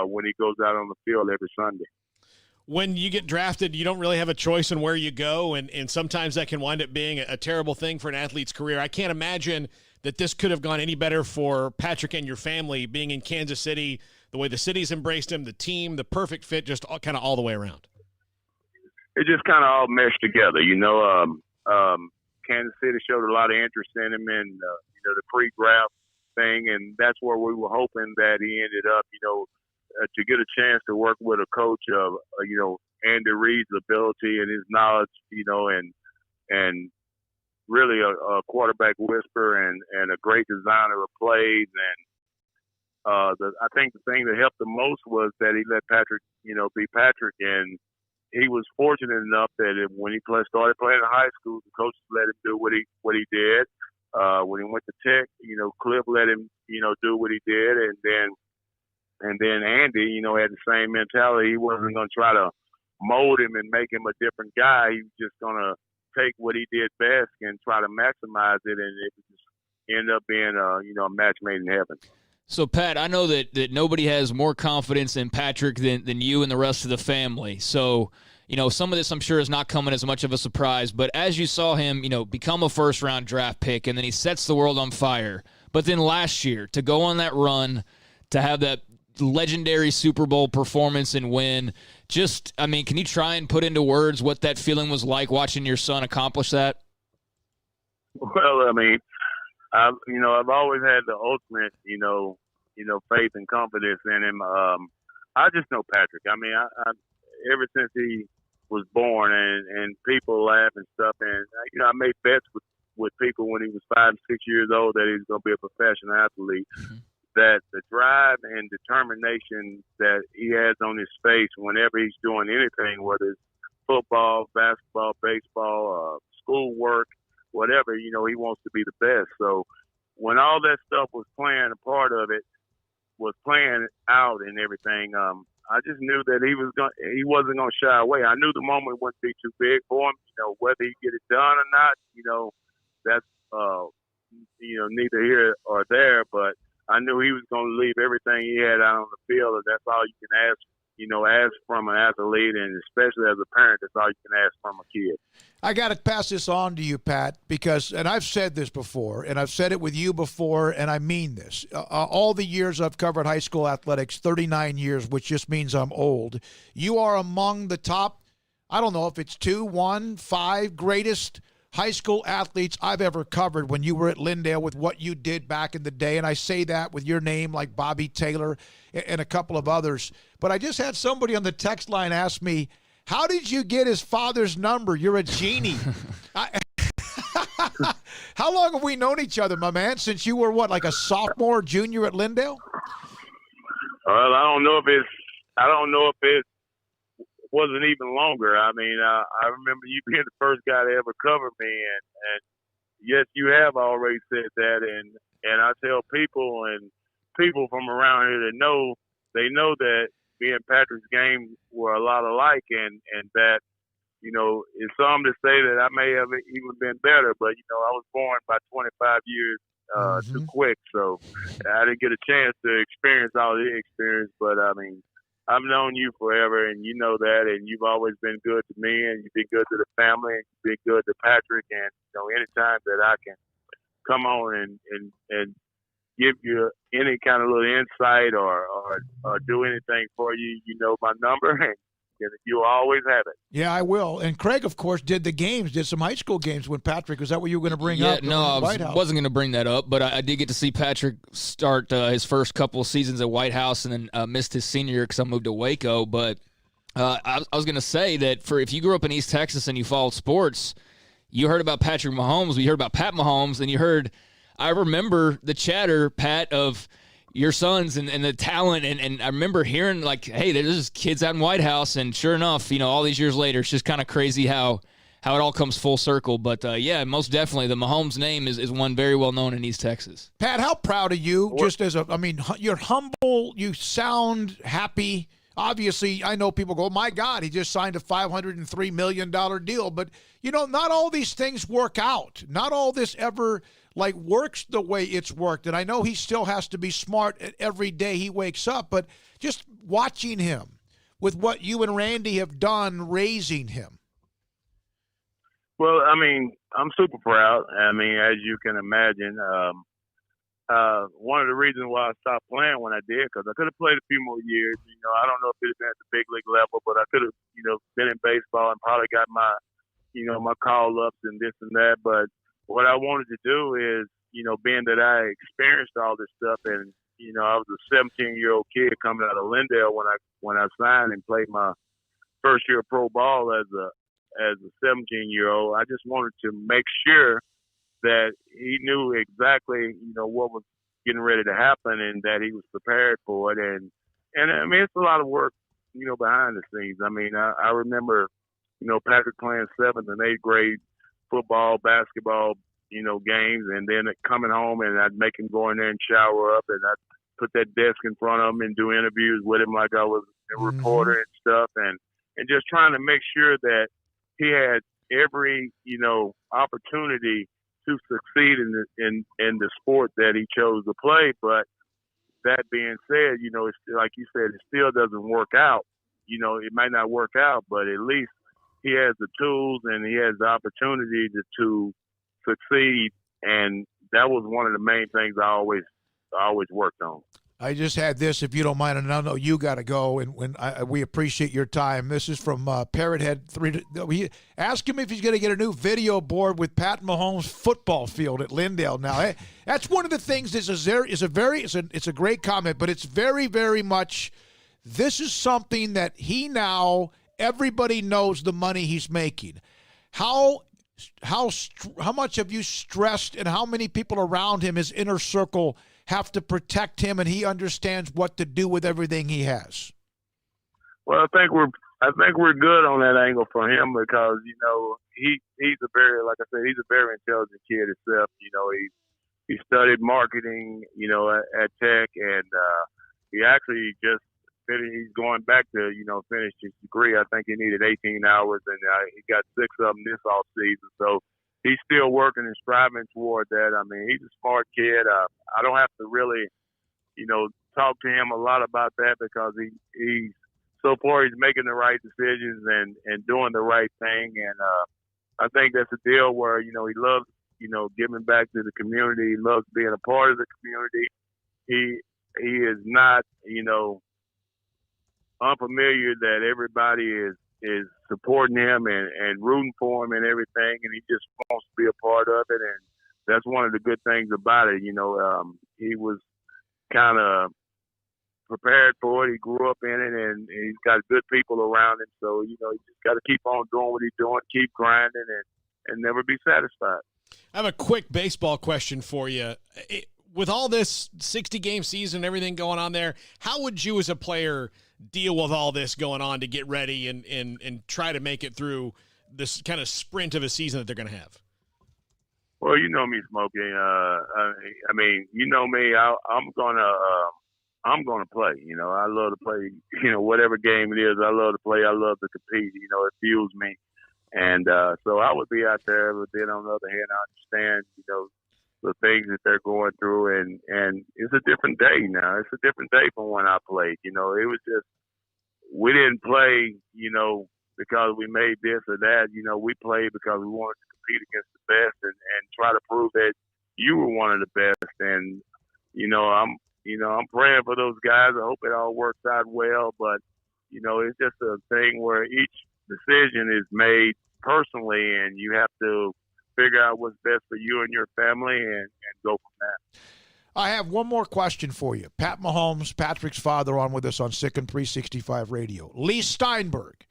when he goes out on the field every Sunday. When you get drafted, you don't really have a choice in where you go, and sometimes that can wind up being a terrible thing for an athlete's career. I can't imagine that this could have gone any better for Patrick and your family, being in Kansas City, the way the city's embraced him, the team, the perfect fit, just kind of all the way around. It just kind of all meshed together, Kansas City showed a lot of interest in him in, the pre-draft thing, and that's where we were hoping that he ended up, to get a chance to work with a coach of, Andy Reid's ability and his knowledge, and really a quarterback whisperer and a great designer of plays. And I think the thing that helped the most was that he let Patrick, be Patrick, and he was fortunate enough that when he started playing in high school, the coaches let him do what he did. When he went to Tech, Cliff let him, do what he did, and then Andy, had the same mentality. He wasn't going to try to mold him and make him a different guy. He was just going to take what he did best and try to maximize it, and it just ended up being a match made in heaven. So, Pat, I know that nobody has more confidence in Patrick than you and the rest of the family. So, some of this I'm sure is not coming as much of a surprise. But as you saw him, become a first-round draft pick, and then he sets the world on fire. But then last year, to go on that run, to have that legendary Super Bowl performance and win, can you try and put into words what that feeling was like watching your son accomplish that? Well, I've always had the ultimate, faith and confidence in him. I just know Patrick. I ever since he was born, and people laugh and stuff, and I made bets with people when he was 5, 6 years old that he was going to be a professional athlete. Mm-hmm. That the drive and determination that he has on his face whenever he's doing anything, whether it's football, basketball, baseball, schoolwork, whatever, he wants to be the best. So when all that stuff was playing, a part of it was playing out and everything, I just knew that he wasn't going to shy away. I knew the moment wouldn't be too big for him. Whether he get it done or not, that's neither here or there. But I knew he was going to leave everything he had out on the field, and that's all you can ask. Ask from an athlete, and especially as a parent, that's all you can ask from a kid. I got to pass this on to you, Pat, because, and I've said this before, and I've said it with you before, and I mean this. All the years I've covered high school athletics, 39 years, which just means I'm old, you are among the top, I don't know if it's 2, 1, 5 greatest high school athletes I've ever covered when you were at Lindale with what you did back in the day. And I say that with your name, like Bobby Taylor and a couple of others. But I just had somebody on the text line ask me, how did you get his father's number? You're a genie. How long have we known each other, my man? Since you were, like a sophomore, junior at Lindale? Well, I don't know if it wasn't even longer. I mean, I remember you being the first guy to ever cover me, and yes, you have already said that, and I tell people from around here that they know that me and Patrick's game were a lot alike, and that, it's some to say that I may have even been better, but I was born by 25 years too quick, so I didn't get a chance to experience all the experience. But I mean, I've known you forever, and you know that, and you've always been good to me, and you've been good to the family, and you've been good to Patrick, and anytime that I can come on and give you any kind of little insight or do anything for you, my number, and you'll always have it. Yeah, I will. And Craig, of course, did some high school games when Patrick. Was that what you were going to bring up? No, I wasn't going to bring that up, but I did get to see Patrick start his first couple of seasons at White House and then missed his senior year because I moved to Waco. But I was going to say that if you grew up in East Texas and you followed sports, you heard about Patrick Mahomes, you heard about Pat Mahomes, and I remember the chatter, Pat, of your sons and the talent, and I remember hearing like, hey, there's kids out in White House, and sure enough, all these years later, it's just kind of crazy how it all comes full circle. But yeah, most definitely, the Mahomes name is one very well known in East Texas. Pat, how proud of you? You're humble, you sound happy. Obviously, I know people go, my God, he just signed a $503 million deal. But, not all these things work out. Not all this ever works the way it's worked. And I know he still has to be smart every day he wakes up, but just watching him with what you and Randy have done raising him. Well, I mean, I'm super proud. I mean, as you can imagine, one of the reasons why I stopped playing when I did, because I could have played a few more years. I don't know if it had been at the big league level, but I could have, been in baseball and probably got my, my call-ups and this and that. But what I wanted to do is, being that I experienced all this stuff, and I was a 17-year-old kid coming out of Lindale when I signed and played my first year of pro ball as a 17-year-old. I just wanted to make sure that he knew exactly, what was getting ready to happen, and that he was prepared for it. And I mean, it's a lot of work, behind the scenes. I mean, I remember, Patrick playing 7th and 8th grade football, basketball, games, and then coming home, and I'd make him go in there and shower up, and I'd put that desk in front of him and do interviews with him like I was a reporter and stuff, and just trying to make sure that he had every, opportunity to succeed in the sport that he chose to play. But that being said, it's like you said, it still doesn't work out. It might not work out, but at least he has the tools and he has the opportunity to succeed, and that was one of the main things I always worked on. I just had this, if you don't mind, and I know you got to go, and we appreciate your time. This is from Parrothead 3. Ask him if he's going to get a new video board with Pat Mahomes' football field at Lindale. Now, that's one of the things. It's a great comment, but it's very, very much. This is something that everybody knows the money he's making. How much have you stressed, and how many people around him, his inner circle, have to protect him, and he understands what to do with everything he has? Well, I think we're good on that angle for him, because he's a very, like I said, he's a very intelligent kid himself. He studied marketing, at Tech, and he actually just finished. He's going back to finish his degree. I think he needed 18 hours, and he got 6 of them this off season. So he's still working and striving toward that. I mean, he's a smart kid. I don't have to really, talk to him a lot about that, because he's so far he's making the right decisions and doing the right thing. And I think that's a deal where, he loves, giving back to the community. He loves being a part of the community. He is not, unfamiliar that everybody is supporting him and rooting for him and everything, and he just wants to be a part of it. And that's one of the good things about it. He was kind of prepared for it. He grew up in it, and he's got good people around him. So, you just got to keep on doing what he's doing, keep grinding, and never be satisfied. I have a quick baseball question for you. with all this 60-game season and everything going on there, how would you as a player deal with all this going on to get ready and try to make it through this kind of sprint of a season that they're going to have? Well, you know me, Smokey. I mean, you know me. I'm gonna play. You know, I love to play. You know, whatever game it is, I love to play. I love to compete. You know, it fuels me. And so I would be out there, but then on the other hand, I understand, you know, the things that they're going through, and it's a different day now. It's a different day from when I played. You know, it was just we didn't play, you know, because we made this or that. You know, we played because we wanted to compete against the best and try to prove that you were one of the best. And I'm praying for those guys. I hope it all works out well. But you know, it's just a thing where each decision is made personally, and you have to figure out what's best for you and your family and go from that. I have one more question for you. Pat Mahomes, Patrick's father, on with us on SicEm365 Radio. Lee Steinberg.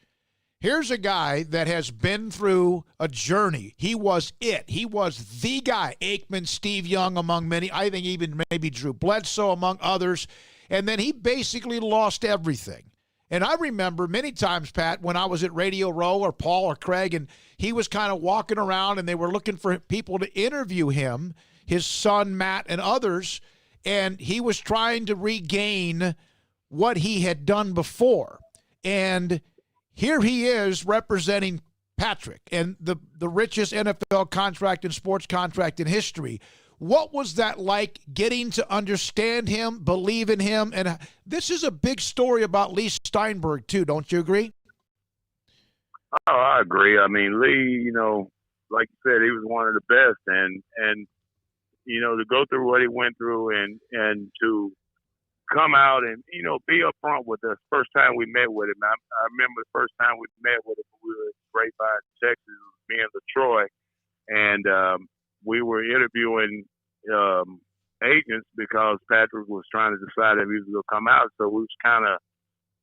Here's a guy that has been through a journey. He was it. He was the guy. Aikman, Steve Young, among many. I think even maybe Drew Bledsoe, among others. And then he basically lost everything. And I remember many times, Pat, when I was at Radio Row or Paul or Craig, and he was kind of walking around and they were looking for people to interview him, his son, Matt, and others, and he was trying to regain what he had done before. And here he is representing Patrick and the richest NFL contract and sports contract in history. What was that like, getting to understand him, believe in him? And this is a big story about Lee Steinberg, too. Don't you agree? Oh, I agree. I mean, Lee, you know, like you said, he was one of the best. And you know, to go through what he went through and to come out and, you know, be up front with us. First time we met with him. I remember the first time we met with him, we were at Grapevine, Texas, me and LaTroy. And we were interviewing agents because Patrick was trying to decide if he was going to come out. So we was kind of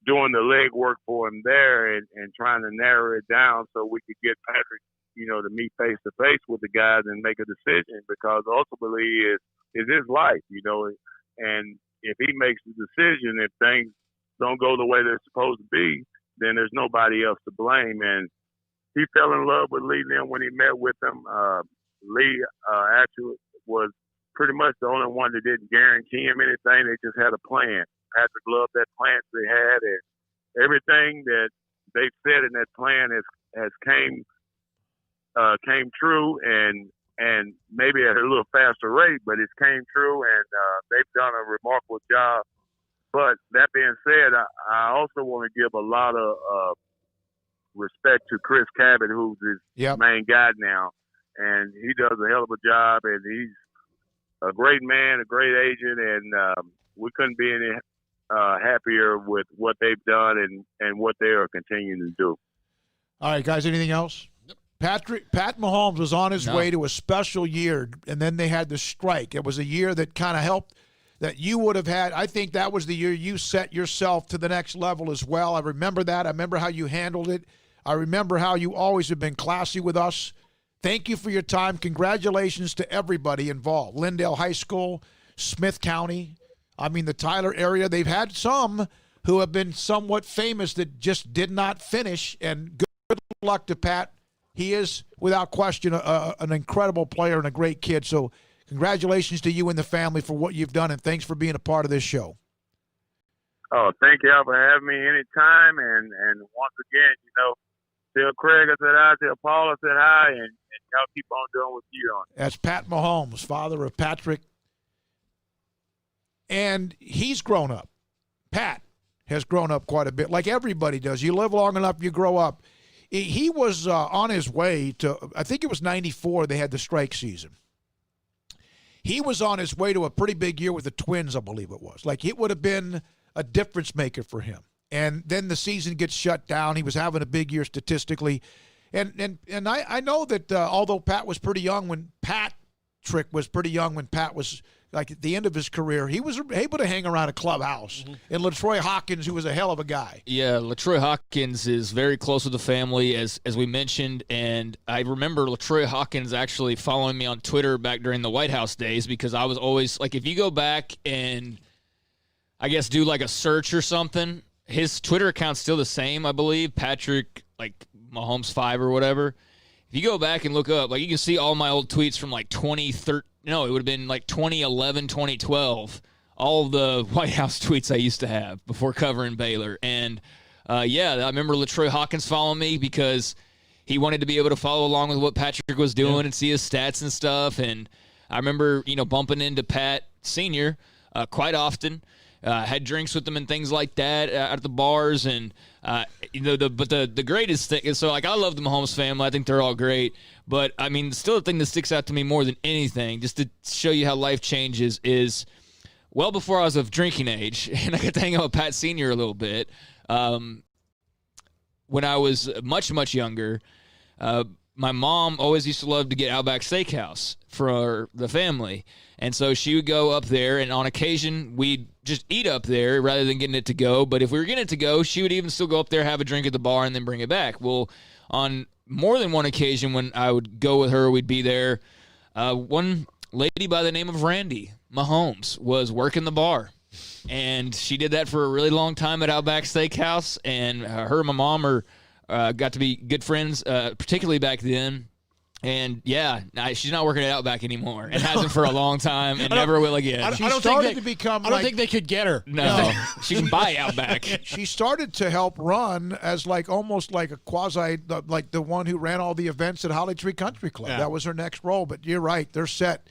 doing the legwork for him there and trying to narrow it down so we could get Patrick, you know, to meet face to face with the guys and make a decision, because ultimately it's his life, you know. And if he makes the decision, if things don't go the way they're supposed to be, then there's nobody else to blame. And he fell in love with Lee then when he met with him. Lee actually was pretty much the only one that didn't guarantee him anything. They just had a plan. Patrick loved that plan they had, and everything that they said in that plan has came true, and maybe at a little faster rate, but it came true, and they've done a remarkable job. But that being said, I also want to give a lot of respect to Chris Cabot, who's his main guy now, and he does a hell of a job, and he's a great man, a great agent, and we couldn't be any happier with what they've done and what they are continuing to do. All right, guys, anything else? Pat Mahomes was on his way to a special year, and then they had the strike. It was a year that kind of helped, that you would have had. I think that was the year you set yourself to the next level as well. I remember that. I remember how you handled it. I remember how you always have been classy with us. Thank you for your time. Congratulations to everybody involved. Lindale High School, Smith County, I mean the Tyler area. They've had some who have been somewhat famous that just did not finish, and good luck to Pat. He is, without question, an incredible player and a great kid. So congratulations to you and the family for what you've done, and thanks for being a part of this show. Oh, thank y'all for having me anytime. And once again, you know, tell Craig I said hi, tell Paul I said hi, and y'all keep on doing what you're doing. That's Pat Mahomes, father of Patrick. And he's grown up. Pat has grown up quite a bit, like everybody does. You live long enough, you grow up. He was on his way to, I think it was 94, they had the strike season. He was on his way to a pretty big year with the Twins, I believe it was. Like, it would have been a difference maker for him. And then the season gets shut down. He was having a big year statistically. And I know that although Patrick was pretty young when Pat was like at the end of his career, he was able to hang around a clubhouse. And LaTroy Hawkins, who was a hell of a guy. Yeah, LaTroy Hawkins is very close with the family, as we mentioned, and I remember LaTroy Hawkins actually following me on Twitter back during the White House days, because I was always, like, if you go back and I guess do like a search or something, his Twitter account's still the same, I believe, Patrick, like, Mahomes 5 or whatever. If you go back and look up, like, you can see all my old tweets from like 2013. No, it would have been like 2011, 2012. All of the White House tweets I used to have before covering Baylor. And, yeah, I remember LaTroy Hawkins following me because he wanted to be able to follow along with what Patrick was doing and see his stats and stuff. And I remember, bumping into Pat Sr. Quite often. Had drinks with them and things like that at the bars. And, the greatest thing is, so, like, I love the Mahomes family. I think they're all great. But, I mean, still the thing that sticks out to me more than anything, just to show you how life changes, is well before I was of drinking age, and I got to hang out with Pat Sr. a little bit, when I was much, much younger, my mom always used to love to get Outback Steakhouse for the family. And so she would go up there, and on occasion, we'd just eat up there rather than getting it to go. But if we were getting it to go, she would even still go up there, have a drink at the bar, and then bring it back. Well, on more than one occasion when I would go with her, we'd be there. One lady by the name of Randy Mahomes was working the bar. And she did that for a really long time at Outback Steakhouse. And her and my mom got to be good friends, particularly back then. And, yeah, she's not working at Outback anymore and hasn't for a long time and never will again. I don't think they could get her. No. She can buy Outback. She started to help run as almost like a quasi, like the one who ran all the events at Holly Tree Country Club. Yeah. That was her next role. But you're right. They're set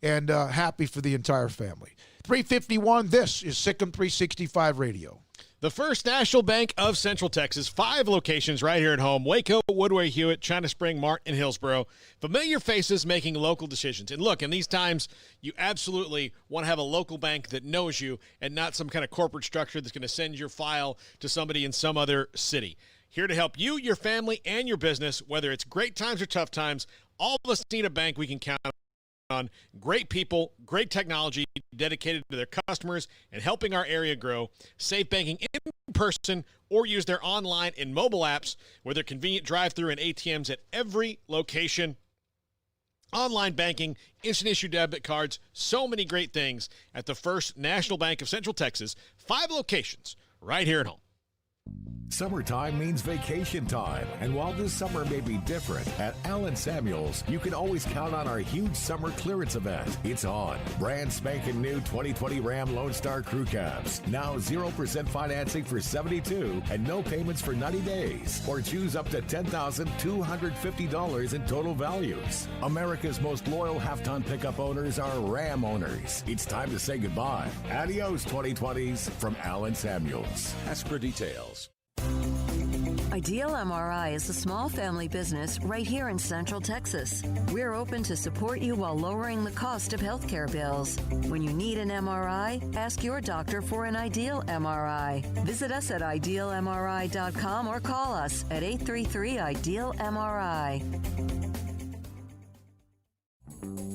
and happy for the entire family. 3:51, this is SicEm365 Radio. The First National Bank of Central Texas, 5 locations right here at home: Waco, Woodway, Hewitt, China Spring, Martin, and Hillsboro. Familiar faces making local decisions. And look, in these times, you absolutely want to have a local bank that knows you and not some kind of corporate structure that's going to send your file to somebody in some other city. Here to help you, your family, and your business, whether it's great times or tough times, all of us need a bank we can count on. Great people, great technology, dedicated to their customers and helping our area grow. Safe banking in person, or use their online and mobile apps with their convenient drive-through and ATMs at every location. Online banking, instant issue debit cards, so many great things at the First National Bank of Central Texas. 5 locations right here at home. Summertime means vacation time, and while this summer may be different, at Allen Samuels, you can always count on our huge summer clearance event. It's on. Brand spanking new 2020 Ram Lone Star Crew Cabs. Now 0% financing for 72 and no payments for 90 days. Or choose up to $10,250 in total values. America's most loyal half-ton pickup owners are Ram owners. It's time to say goodbye. Adios, 2020s, from Allen Samuels. Ask for details. Ideal MRI is a small family business right here in Central Texas. We're open to support you while lowering the cost of healthcare bills. When you need an MRI, ask your doctor for an Ideal MRI. Visit us at idealmri.com or call us at 833-IDEAL-MRI.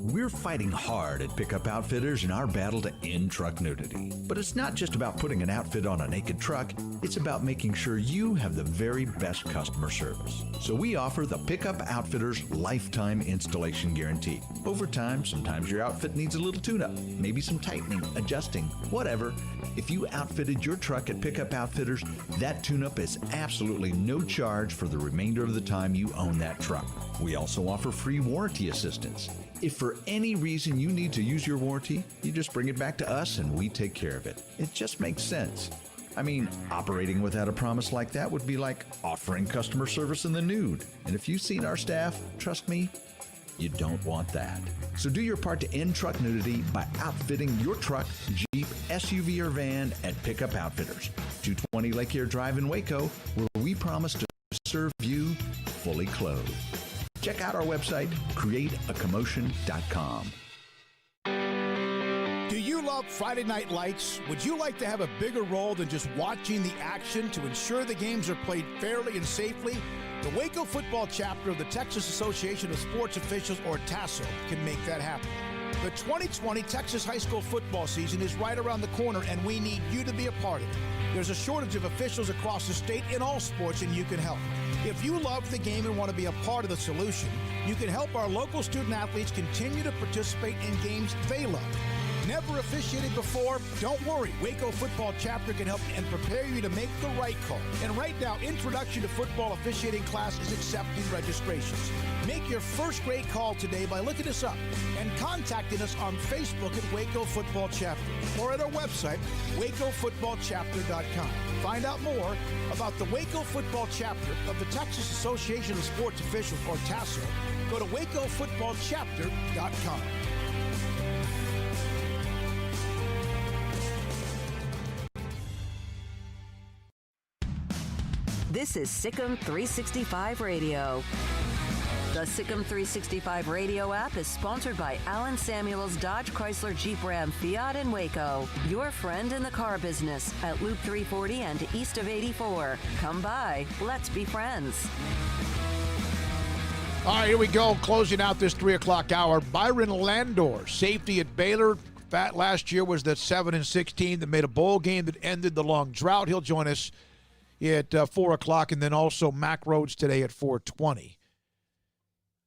We're fighting hard at Pickup Outfitters in our battle to end truck nudity. But it's not just about putting an outfit on a naked truck, it's about making sure you have the very best customer service. So we offer the Pickup Outfitters Lifetime Installation Guarantee. Over time, sometimes your outfit needs a little tune-up, maybe some tightening, adjusting, whatever. If you outfitted your truck at Pickup Outfitters, that tune-up is absolutely no charge for the remainder of the time you own that truck. We also offer free warranty assistance. If for any reason you need to use your warranty, you just bring it back to us and we take care of it. It just makes sense. I mean, operating without a promise like that would be like offering customer service in the nude. And if you've seen our staff, trust me, you don't want that. So do your part to end truck nudity by outfitting your truck, Jeep, SUV, or van at Pickup Outfitters, 220 Lake Air Drive in Waco, where we promise to serve you fully clothed. Check out our website, createacommotion.com. Do you love Friday Night Lights? Would you like to have a bigger role than just watching the action to ensure the games are played fairly and safely? The Waco football chapter of the Texas Association of Sports Officials, or TASO, can make that happen. The 2020 Texas high school football season is right around the corner, and we need you to be a part of it. There's a shortage of officials across the state in all sports, and you can help. If you love the game and want to be a part of the solution, you can help our local student athletes continue to participate in games they love. Never officiated before? Don't worry. Waco Football Chapter can help and prepare you to make the right call. And right now, Introduction to Football Officiating class is accepting registrations. Make your first grade call today by looking us up and contacting us on Facebook at Waco Football Chapter or at our website, wacofootballchapter.com. Find out more about the Waco Football Chapter of the Texas Association of Sports Officials, or TASO. Go to wacofootballchapter.com. This is SicEm365 Radio. The SicEm365 Radio app is sponsored by Alan Samuels Dodge Chrysler Jeep Ram Fiat in Waco. Your friend in the car business at Loop 340 and east of 84. Come by. Let's be friends. All right, here we go. Closing out this 3 o'clock hour. Byron Landor, safety at Baylor. Last year was that 7-16 that made a bowl game that ended the long drought. He'll join us at 4 o'clock, and then also Mack Rhoades today at 4:20.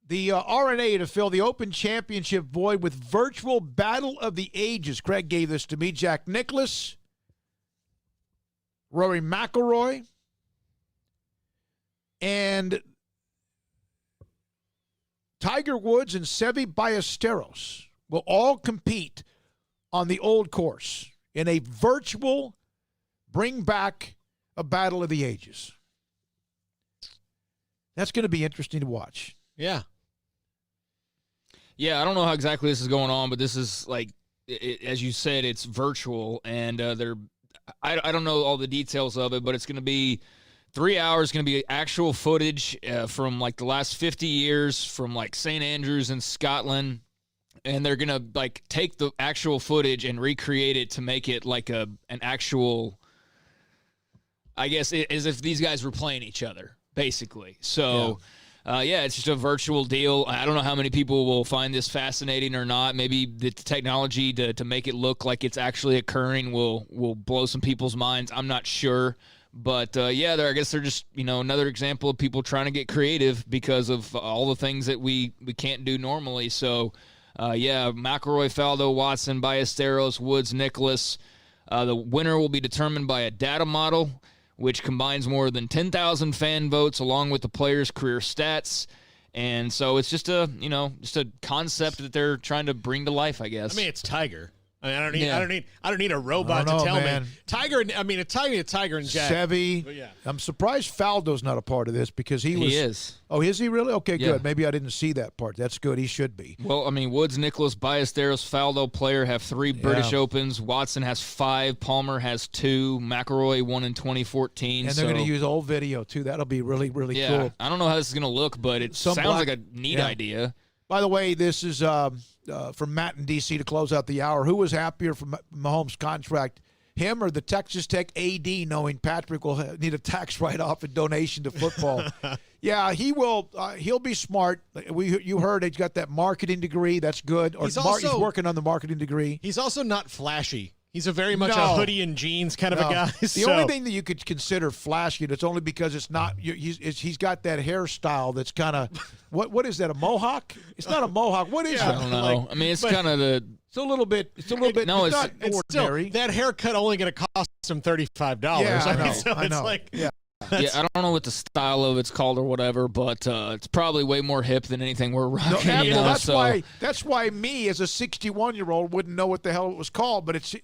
The RNA to fill the Open Championship void with virtual Battle of the Ages. Craig gave this to me. Jack Nicklaus, Rory McIlroy, and Tiger Woods and Seve Ballesteros will all compete on the old course in a virtual bring back a Battle of the Ages. That's going to be interesting to watch. Yeah. Yeah, I don't know how exactly this is going on, but this is like, as you said, it's virtual, and I don't know all the details of it, but it's going to be 3 hours, going to be actual footage from like the last 50 years from like St. Andrews in Scotland, and they're going to like take the actual footage and recreate it to make it like an actual, I guess, as if these guys were playing each other, basically. So, it's just a virtual deal. I don't know how many people will find this fascinating or not. Maybe the technology to make it look like it's actually occurring will blow some people's minds. I'm not sure. But, I guess they're just, another example of people trying to get creative because of all the things that we can't do normally. So, McIlroy, Faldo, Watson, Ballesteros, Woods, Nicklaus. The winner will be determined by a data model, which combines more than 10,000 fan votes along with the players' career stats. And so it's just a concept that they're trying to bring to life, I guess. I mean, it's Tiger. I mean, I don't need a robot to tell me. Tiger. I mean, it's Tiger and Jack. Seve. Yeah. I'm surprised Faldo's not a part of this because he is. Oh, is he really? Okay, Yeah. good. Maybe I didn't see that part. That's good. He should be. Well, I mean, Woods, Nicklaus, Ballesteros, Faldo player have 3 British Opens. Watson has 5. Palmer has 2. McIlroy won in 2014. And they're going to use old video too. That'll be really, really cool. I don't know how this is going to look, but it sounds like a neat idea. By the way, this is from Matt in D.C. to close out the hour. Who was happier for Mahomes' contract, him or the Texas Tech AD, knowing Patrick will need a tax write-off and donation to football? Yeah, he will. He'll be smart. You heard he's got that marketing degree. That's good. Or he's working on the marketing degree. He's also not flashy. He's a very much a hoodie and jeans kind of a guy. The only thing that you could consider flashy, it's only because it's not. He's got that hairstyle that's kind of what is that, a mohawk? It's not a mohawk. What is it? I don't know. I mean, it's kind of the. It's a little bit. No, it's not ordinary. Still, that haircut only going to cost him $35. Yeah, I know. So I know. It's like, Yeah, I don't know what the style of it's called or whatever, but it's probably way more hip than anything we're rocking. That's why me as a 61-year-old wouldn't know what the hell it was called. But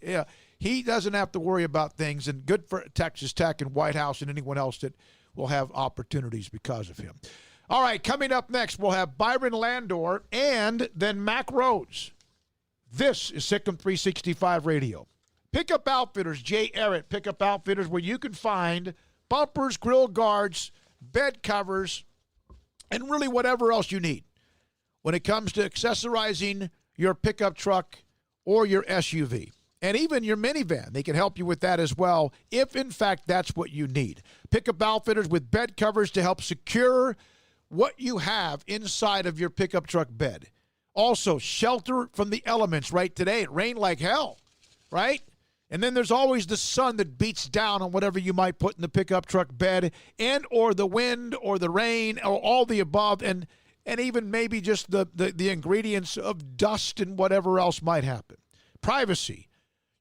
he doesn't have to worry about things, and good for Texas Tech and White House and anyone else that will have opportunities because of him. All right, coming up next, we'll have Byron Landor and then Mack Rhoades. This is SicEm365 Radio. Pickup Outfitters, Jay Errett, Pickup Outfitters, where you can find bumpers, grill guards, bed covers, and really whatever else you need when it comes to accessorizing your pickup truck or your SUV. And even your minivan, they can help you with that as well, if in fact that's what you need. Pickup Outfitters with bed covers to help secure what you have inside of your pickup truck bed. Also, shelter from the elements, right? Today it rained like hell, right? And then there's always the sun that beats down on whatever you might put in the pickup truck bed, and or the wind or the rain or all the above, and even maybe just the ingredients of dust and whatever else might happen. Privacy.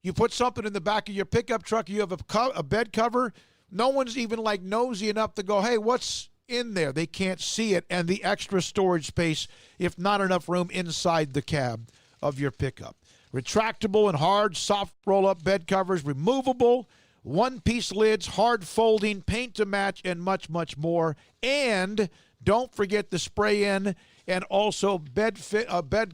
You put something in the back of your pickup truck, you have a bed cover, no one's even like nosy enough to go, hey, what's in there? They can't see it. And the extra storage space, if not enough room inside the cab of your pickup. Retractable and hard, soft roll-up bed covers, removable, one-piece lids, hard folding, paint to match, and much, much more. And don't forget the spray-in and also bed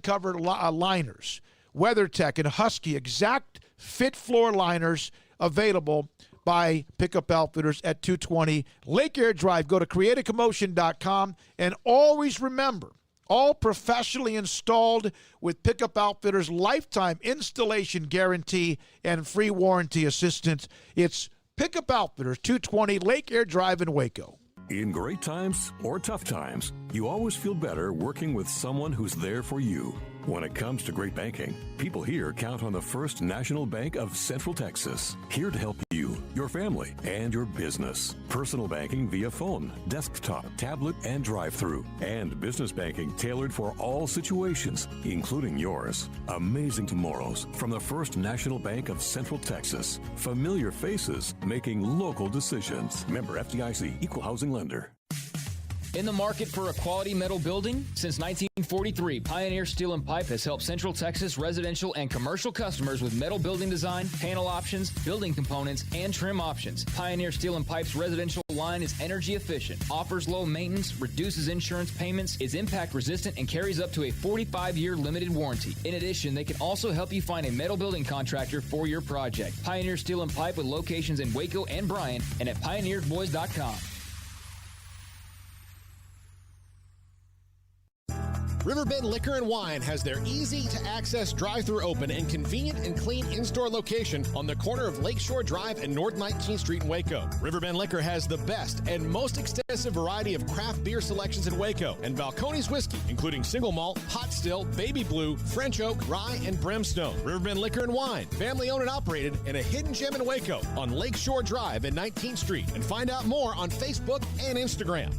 cover liners. WeatherTech and Husky exact fit floor liners available by Pickup Outfitters at 220 Lake Air Drive. Go to createacommotion.com, and always remember, all professionally installed with Pickup Outfitters lifetime installation guarantee and free warranty assistance. It's Pickup Outfitters, 220 Lake Air Drive in Waco. In great times or tough times, you always feel better working with someone who's there for you. When it comes to great banking, people here count on the First National Bank of Central Texas, here to help you, your family, and your business. Personal banking via phone, desktop, tablet, and drive-through, and business banking tailored for all situations, including yours. Amazing tomorrows from the First National Bank of Central Texas. Familiar faces making local decisions. Member FDIC, Equal Housing Lender. In the market for a quality metal building? Since 1943, Pioneer Steel and Pipe has helped Central Texas residential and commercial customers with metal building design, panel options, building components, and trim options. Pioneer Steel and Pipe's residential line is energy efficient, offers low maintenance, reduces insurance payments, is impact resistant, and carries up to a 45-year limited warranty. In addition, they can also help you find a metal building contractor for your project. Pioneer Steel and Pipe with locations in Waco and Bryan and at pioneersboys.com. Riverbend Liquor and Wine has their easy-to-access drive-thru open and convenient and clean in-store location on the corner of Lakeshore Drive and North 19th Street in Waco. Riverbend Liquor has the best and most extensive variety of craft beer selections in Waco, and Balcones whiskey, including single malt, hot still, baby blue, French oak, rye, and brimstone. Riverbend Liquor and Wine, family-owned and operated, and a hidden gem in Waco on Lakeshore Drive and 19th Street. And find out more on Facebook and Instagram.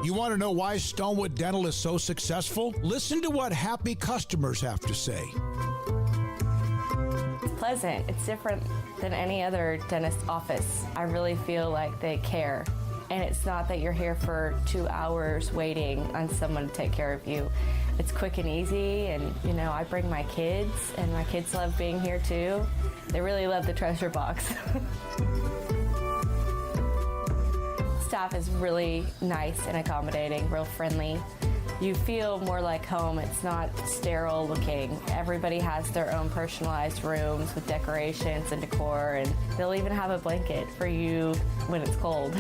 You want to know why Stonewood Dental is so successful? Listen to what happy customers have to say. It's pleasant. It's different than any other dentist office. I really feel like they care. And it's not that you're here for 2 hours waiting on someone to take care of you. It's quick and easy, and I bring my kids, and my kids love being here too. They really love the treasure box. Staff is really nice and accommodating, real friendly. You feel more like home. It's not sterile looking. Everybody has their own personalized rooms with decorations and decor, and they'll even have a blanket for you when it's cold.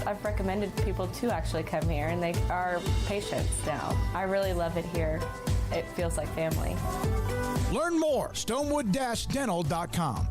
I've recommended people to actually come here, and they are patients now. I really love it here. It feels like family. Learn more, stonewood-dental.com.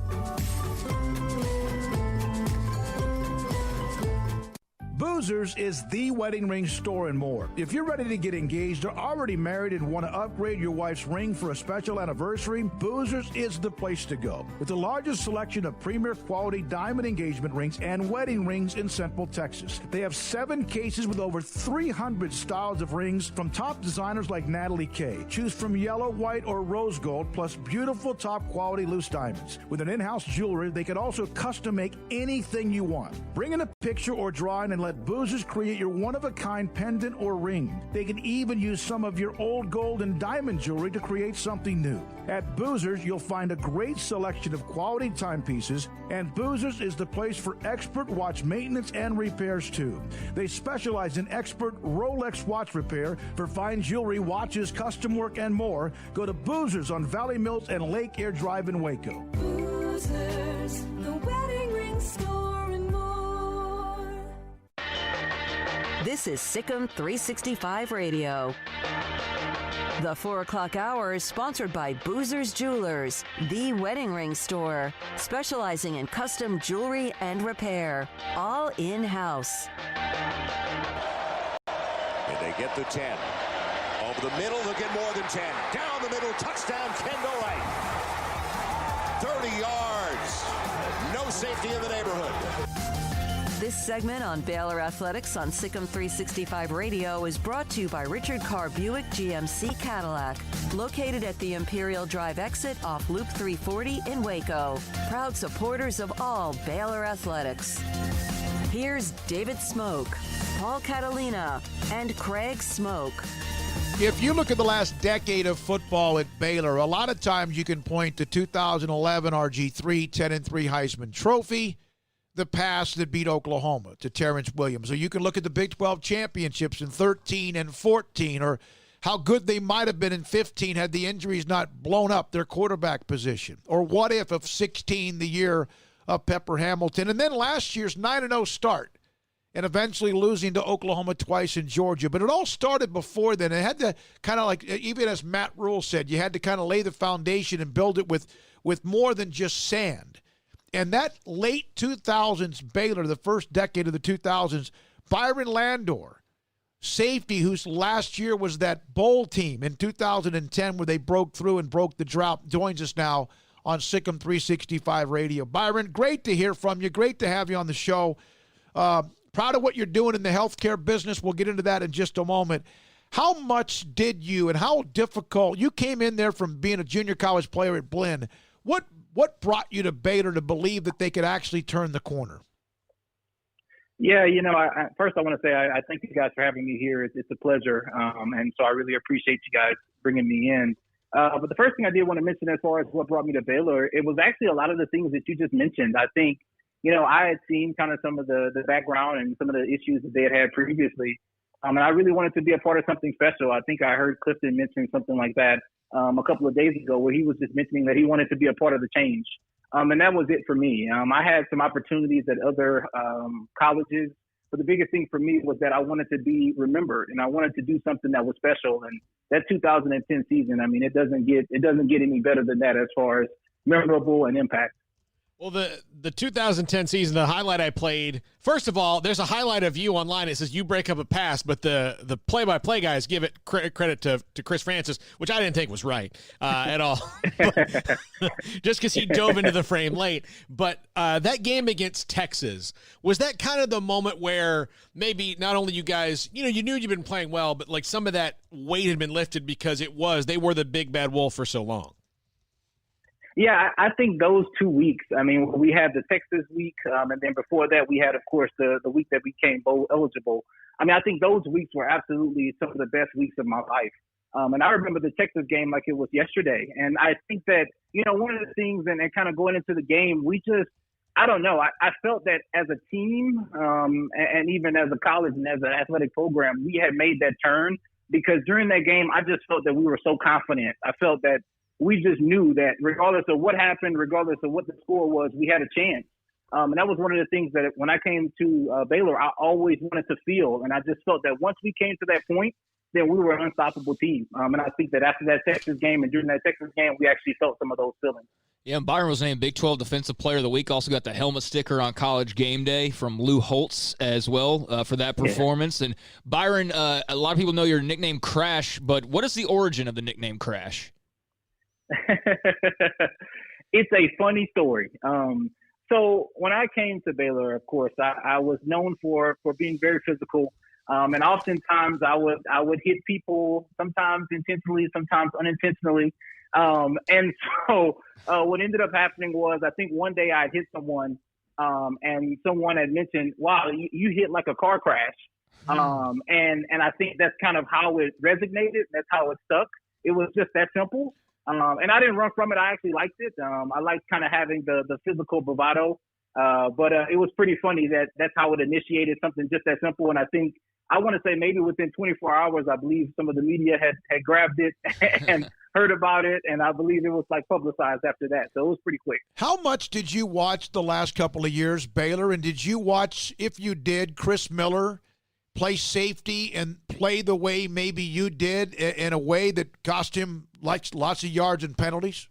Boozers is the wedding ring store and more. If you're ready to get engaged or already married and want to upgrade your wife's ring for a special anniversary, Boozers is the place to go. With the largest selection of premier quality diamond engagement rings and wedding rings in Central Texas. They have 7 cases with over 300 styles of rings from top designers like Natalie Kay. Choose from yellow, white, or rose gold, plus beautiful top quality loose diamonds. With an in-house jewelry, they can also custom make anything you want. Bring in a picture or drawing and let Boozers create your one-of-a-kind pendant or ring. They can even use some of your old gold and diamond jewelry to create something new. At Boozers, you'll find a great selection of quality timepieces, and Boozers is the place for expert watch maintenance and repairs too. They specialize in expert Rolex watch repair for fine jewelry, watches, custom work, and more. Go to Boozers on Valley Mills and Lake Air Drive in Waco. Boozers, the wedding ring store and more. This is SicEm365 Radio. The 4 o'clock hour is sponsored by Boozers Jewelers, the wedding ring store, specializing in custom jewelry and repair, all in-house. They get the 10. Over the middle, they'll get more than 10. Down the middle, touchdown, Kendall Wright. 30 yards. No safety in the neighborhood. This segment on Baylor Athletics on SicEm365 Radio is brought to you by Richard Carr Buick GMC Cadillac, located at the Imperial Drive exit off Loop 340 in Waco. Proud supporters of all Baylor Athletics. Here's David Smoke, Paul Catalina, and Craig Smoke. If you look at the last decade of football at Baylor, a lot of times you can point to 2011 RG3 10-3 Heisman Trophy, the pass that beat Oklahoma to Terrence Williams. Or you can look at the Big 12 championships in 13 and 14, or how good they might have been in 15 had the injuries not blown up their quarterback position. Or what if of 16, the year of Pepper Hamilton. And then last year's 9-0 start, and eventually losing to Oklahoma twice in Georgia. But it all started before then. It had to kind of like, even as Matt Rule said, you had to kind of lay the foundation and build it with more than just sand. And that late 2000s Baylor, the first decade of the 2000s, Byron Landor, safety, whose last year was that bowl team in 2010 where they broke through and broke the drought, joins us now on SicEm365 Radio. Byron, great to hear from you. Great to have you on the show. Proud of what you're doing in the healthcare business. We'll get into that in just a moment. How much did you and how difficult, you came in there from being a junior college player at Blinn. What brought you to Baylor to believe that they could actually turn the corner? Yeah, first I want to say I thank you guys for having me here. It's a pleasure, and so I really appreciate you guys bringing me in. But the first thing I did want to mention as far as what brought me to Baylor, it was actually a lot of the things that you just mentioned. I think, I had seen kind of some of the background and some of the issues that they had previously, and I really wanted to be a part of something special. I think I heard Clifton mention something like that a couple of days ago, where he was just mentioning that he wanted to be a part of the change. And that was it for me. I had some opportunities at other colleges, but the biggest thing for me was that I wanted to be remembered, and I wanted to do something that was special. And that 2010 season, it doesn't get any better than that as far as memorable and impact. Well, the 2010 season, the highlight I played, first of all, there's a highlight of you online. It says you break up a pass, but the play-by-play guys give it credit to Chris Francis, which I didn't think was right at all. Just because he dove into the frame late. But that game against Texas, was that kind of the moment where maybe not only you guys, you knew you'd been playing well, but like some of that weight had been lifted because they were the big bad wolf for so long? Yeah, I think those 2 weeks, we had the Texas week, and then before that we had, of course, the week that we became bowl eligible. I think those weeks were absolutely some of the best weeks of my life. And I remember the Texas game like it was yesterday. And I think that, one of the things, and kind of going into the game, I don't know, I felt that as a team, and even as a college and as an athletic program, we had made that turn, because during that game, I just felt that we were so confident. I felt that we just knew that regardless of what happened, regardless of what the score was, we had a chance. And that was one of the things that when I came to Baylor, I always wanted to feel. And I just felt that once we came to that point, then we were an unstoppable team. And I think that after that Texas game and during that Texas game, we actually felt some of those feelings. Yeah, and Byron was named Big 12 Defensive Player of the Week. Also got the helmet sticker on College Game Day from Lou Holtz as well for that performance. Yeah. And Byron, a lot of people know your nickname Crash, but what is the origin of the nickname Crash? It's a funny story. So when I came to Baylor, of course, I was known for being very physical. And oftentimes I would hit people, sometimes intentionally, sometimes unintentionally. And so what ended up happening was, I think one day I hit someone, and someone had mentioned, wow, you hit like a car crash. And I think that's kind of how it resonated. That's how it stuck. It was just that simple. And I didn't run from it. I actually liked it. I liked kind of having the physical bravado. But it was pretty funny that's how it initiated, something just that simple. And I want to say maybe within 24 hours, I believe some of the media had grabbed it and heard about it. And I believe it was like publicized after that. So it was pretty quick. How much did you watch the last couple of years, Baylor? And did you watch, if you did, Chris Miller play safety and play the way maybe you did, in a way that cost him lots of yards and penalties?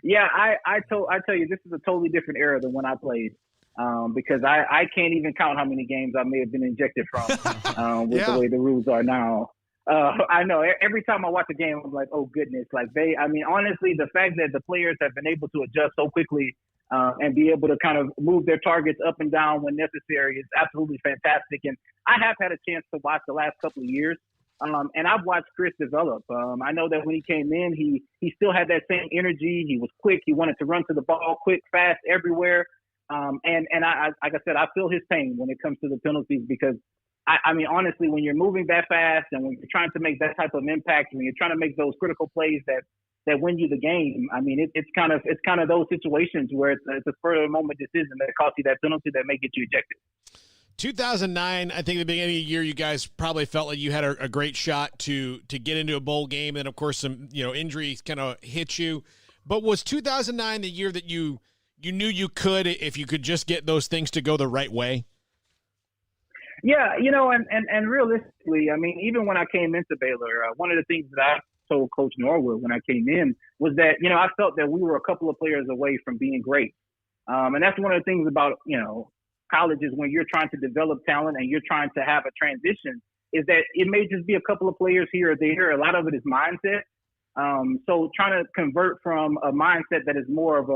Yeah, I tell you, this is a totally different era than when I played. because I can't even count how many games I may have been ejected from with the way the rules are now. I know every time I watch a game, I'm like, oh goodness, like honestly, the fact that the players have been able to adjust so quickly and be able to kind of move their targets up and down when necessary is absolutely fantastic. And I have had a chance to watch the last couple of years. And I've watched Chris develop. I know that when he came in, he still had that same energy. He was quick. He wanted to run to the ball quick, fast, everywhere. And I, like I said, I feel his pain when it comes to the penalties because I mean, honestly, when you're moving that fast and when you're trying to make that type of impact, when you're trying to make those critical plays that win you the game, I mean, it's kind of those situations where it's a spur of the moment decision that costs you that penalty that may get you ejected. 2009, I think at the beginning of the year, you guys probably felt like you had a great shot to get into a bowl game, and of course, some injuries kind of hit you. But was 2009 the year that you knew you could if you could just get those things to go the right way? Yeah, and realistically, I mean, even when I came into Baylor, one of the things that I told Coach Norwood when I came in was that, I felt that we were a couple of players away from being great. And that's one of the things about, colleges when you're trying to develop talent and you're trying to have a transition is that it may just be a couple of players here or there. A lot of it is mindset. So trying to convert from a mindset that is more of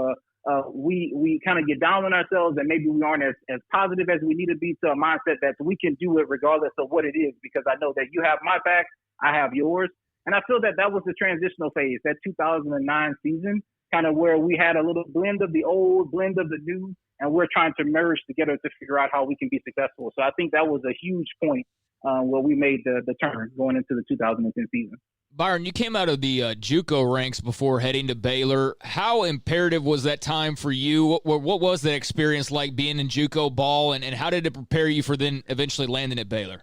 we kind of get down on ourselves and maybe we aren't as positive as we need to be to a mindset that we can do it regardless of what it is, because I know that you have my back, I have yours. And I feel that was the transitional phase, that 2009 season, kind of where we had a little blend of the old, blend of the new, and we're trying to merge together to figure out how we can be successful. So I think that was a huge point where we made the turn going into the 2010 season. Byron, you came out of the JUCO ranks before heading to Baylor. How imperative was that time for you? What was that experience like being in JUCO ball, and how did it prepare you for then eventually landing at Baylor?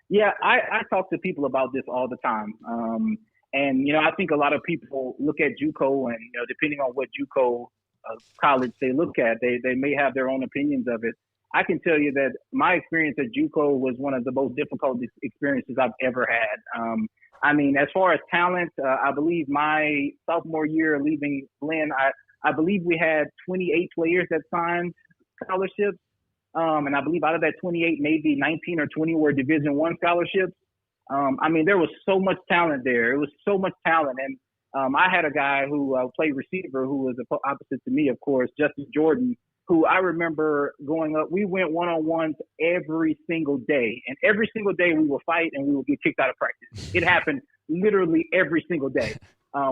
Yeah, I talk to people about this all the time. And I think a lot of people look at JUCO and, depending on what JUCO college they look at, they may have their own opinions of it. I can tell you that my experience at JUCO was one of the most difficult experiences I've ever had. I mean, as far as talent, I believe my sophomore year leaving Glenn, I believe we had 28 players that signed scholarships. And I believe out of that 28, maybe 19 or 20 were Division I scholarships. I mean, there was so much talent there. It was so much talent. And I had a guy who played receiver who was opposite to me, of course, Justin Jordan, who I remember growing up, we went one-on-ones every single day. And every single day we would fight and we would get kicked out of practice. It happened literally every single day,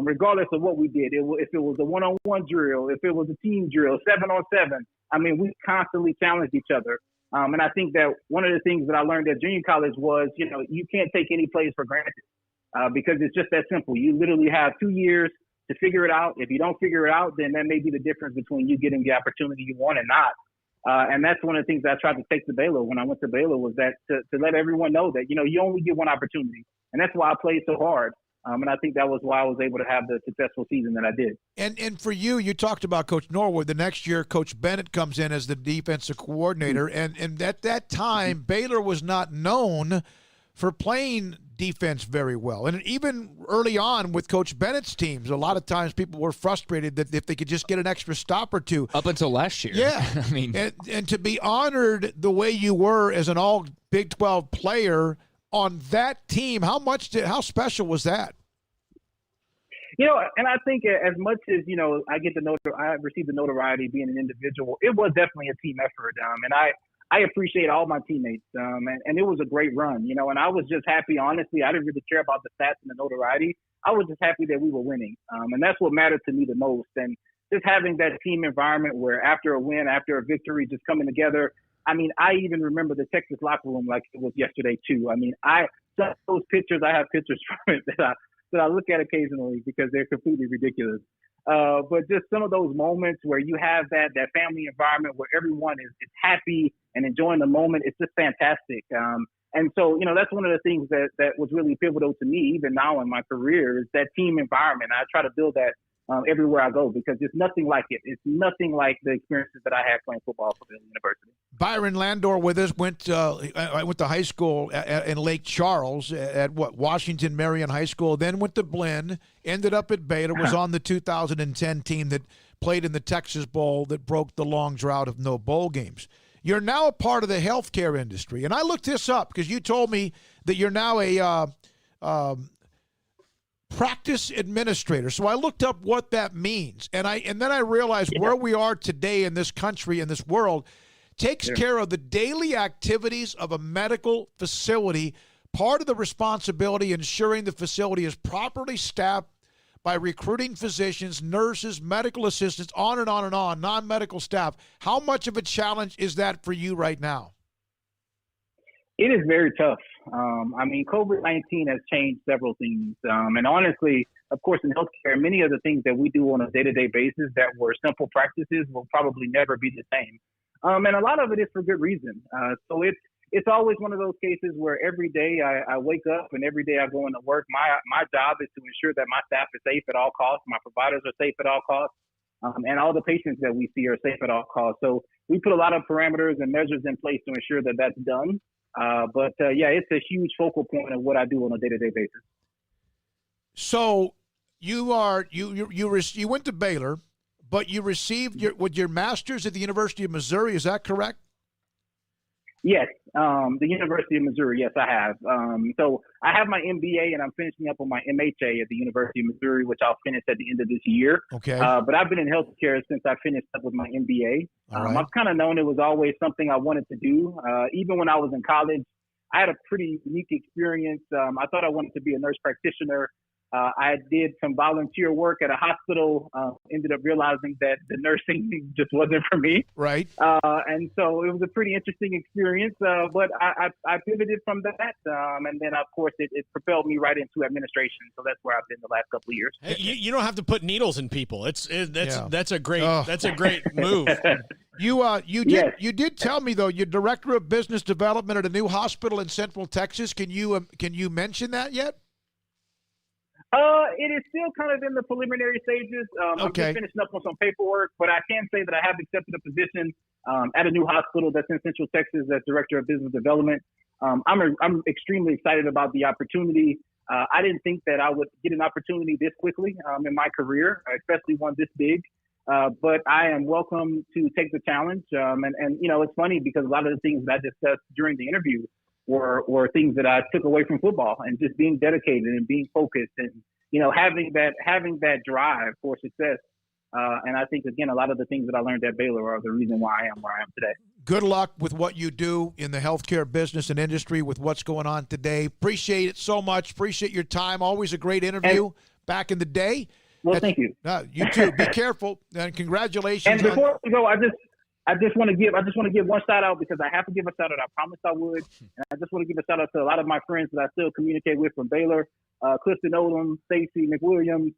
regardless of what we did. If it was a one-on-one drill, if it was a team drill, 7-on-7, I mean, we constantly challenged each other. And I think that one of the things that I learned at junior college was, you can't take any plays for granted because it's just that simple. You literally have 2 years to figure it out. If you don't figure it out, then that may be the difference between you getting the opportunity you want and not. And that's one of the things that I tried to take to Baylor when I went to Baylor was that to let everyone know that, you only get one opportunity. And that's why I played so hard. And I think that was why I was able to have the successful season that I did. And for you talked about Coach Norwood. The next year, Coach Bennett comes in as the defensive coordinator. And at that time, Baylor was not known for playing defense very well. And even early on with Coach Bennett's teams, a lot of times people were frustrated that if they could just get an extra stop or two. Up until last year. Yeah. I mean, and to be honored the way you were as an all Big 12 player on that team, how special was that? And I think as much as, I received the notoriety being an individual, it was definitely a team effort. And I appreciate all my teammates. And it was a great run, and I was just happy, honestly. I didn't really care about the stats and the notoriety. I was just happy that we were winning. And that's what mattered to me the most. And just having that team environment where after a win, after a victory, just coming together. I mean, I even remember the Texas locker room like it was yesterday too. I mean, some of those pictures, I have pictures from it that I look at occasionally because they're completely ridiculous. But just some of those moments where you have that family environment where everyone is happy and enjoying the moment, it's just fantastic. And so, that's one of the things that was really pivotal to me, even now in my career, is that team environment. I try to build that everywhere I go because it's nothing like it. It's nothing like the experiences that I had playing football for the university. Byron Landor with us I went to high school in Lake Charles at Washington Marion High School, then went to Blinn, ended up at Baylor, was on the 2010 team that played in the Texas Bowl that broke the long drought of no bowl games. You're now a part of the healthcare industry, and I looked this up because you told me that you're now a practice administrator. So I looked up what that means, and then I realized where we are today in this country, in this world, takes care of the daily activities of a medical facility. Part of the responsibility ensuring the facility is properly staffed by recruiting physicians, nurses, medical assistants, on and on and on, non-medical staff. How much of a challenge is that for you right now? It is very tough. COVID-19 has changed several things. And honestly, of course, in healthcare, many of the things that we do on a day-to-day basis that were simple practices will probably never be the same. And a lot of it is for good reason. So it's always one of those cases where every day I wake up and every day I go into work. My job is to ensure that my staff is safe at all costs, my providers are safe at all costs, and all the patients that we see are safe at all costs. So we put a lot of parameters and measures in place to ensure that that's done. It's a huge focal point of what I do on a day-to-day basis. So you went to Baylor, but you received your master's at the University of Missouri. Is that correct? Yes, the University of Missouri. Yes, I have. So I have my MBA and I'm finishing up on my MHA at the University of Missouri, which I'll finish at the end of this year. Okay. But I've been in healthcare since I finished up with my MBA. Right. I've kind of known it was always something I wanted to do. Even when I was in college, I had a pretty unique experience. I thought I wanted to be a nurse practitioner. I did some volunteer work at a hospital, ended up realizing that the nursing just wasn't for me. Right. And so it was a pretty interesting experience, but I pivoted from that. And then, of course, it propelled me right into administration. So that's where I've been the last couple of years. Hey, you don't have to put needles in people. That's a great move. You did tell me, though, you're director of business development at a new hospital in Central Texas. Can you mention that yet? It is still kind of in the preliminary stages. Okay. I'm just finishing up on some paperwork, but I can say that I have accepted a position at a new hospital that's in Central Texas as director of business development. I'm extremely excited about the opportunity. I didn't think that I would get an opportunity this quickly in my career, especially one this big. But I am welcome to take the challenge. And it's funny because a lot of the things that I discussed during the interview were things that I took away from football, and just being dedicated and being focused and, having that drive for success. And I think, again, a lot of the things that I learned at Baylor are the reason why I am where I am today. Good luck with what you do in the healthcare business and industry with what's going on today. Appreciate it so much. Appreciate your time. Always a great interview back in the day. Well, thank you. You too. Be careful, and congratulations. And before we go, I just want to give one shout out, because I have to give a shout out. I promised I would. And I just want to give a shout out to a lot of my friends that I still communicate with from Baylor, Clifton Odom, Stacy McWilliams,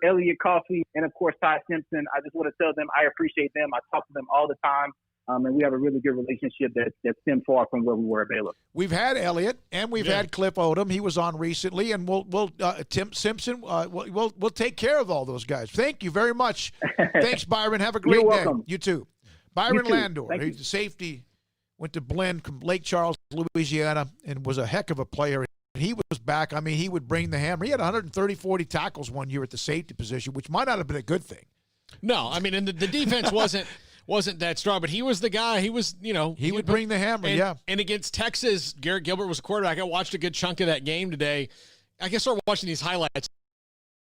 Elliot Coffey, and of course Ty Simpson. I just want to tell them I appreciate them. I talk to them all the time. And we have a really good relationship that stemmed far from where we were at Baylor. We've had Elliott and we've had Cliff Odom. He was on recently, and we'll Tim Simpson. We'll take care of all those guys. Thank you very much. Thanks, Byron. Have a great day. You too. Byron Landor, he's a safety, went to Blinn, Lake Charles, Louisiana, and was a heck of a player. He was back. I mean, he would bring the hammer. He had 140 tackles one year at the safety position, which might not have been a good thing. No, I mean, and the defense wasn't that strong, but he was the guy. He was, he would bring the hammer, And against Texas, Garrett Gilbert was a quarterback. I watched a good chunk of that game today. I guess I started watching these highlights,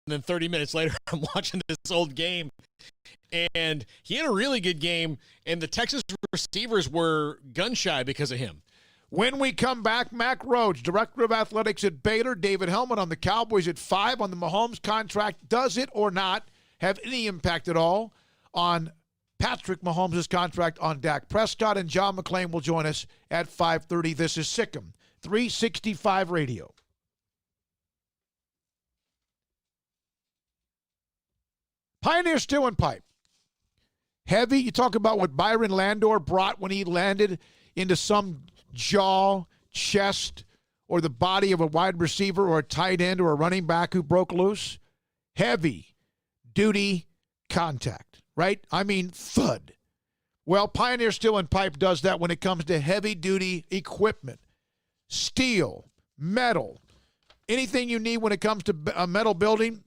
and then 30 minutes later, I'm watching this old game. And he had a really good game, and the Texas receivers were gun-shy because of him. When we come back, Mack Rhoades, Director of Athletics at Baylor, David Hellman on the Cowboys at 5 on the Mahomes contract. Does it or not have any impact at all on Patrick Mahomes' contract on Dak Prescott? And John McClain will join us at 5:30. This is SicEm365 Radio. Pioneer Steel and Pipe. Heavy. You talk about what Byron Landor brought when he landed into some jaw, chest, or the body of a wide receiver or a tight end or a running back who broke loose. Heavy. duty contact, right? I mean, thud. Well, Pioneer Steel and Pipe does that when it comes to heavy-duty equipment, steel, metal, anything you need when it comes to metal building.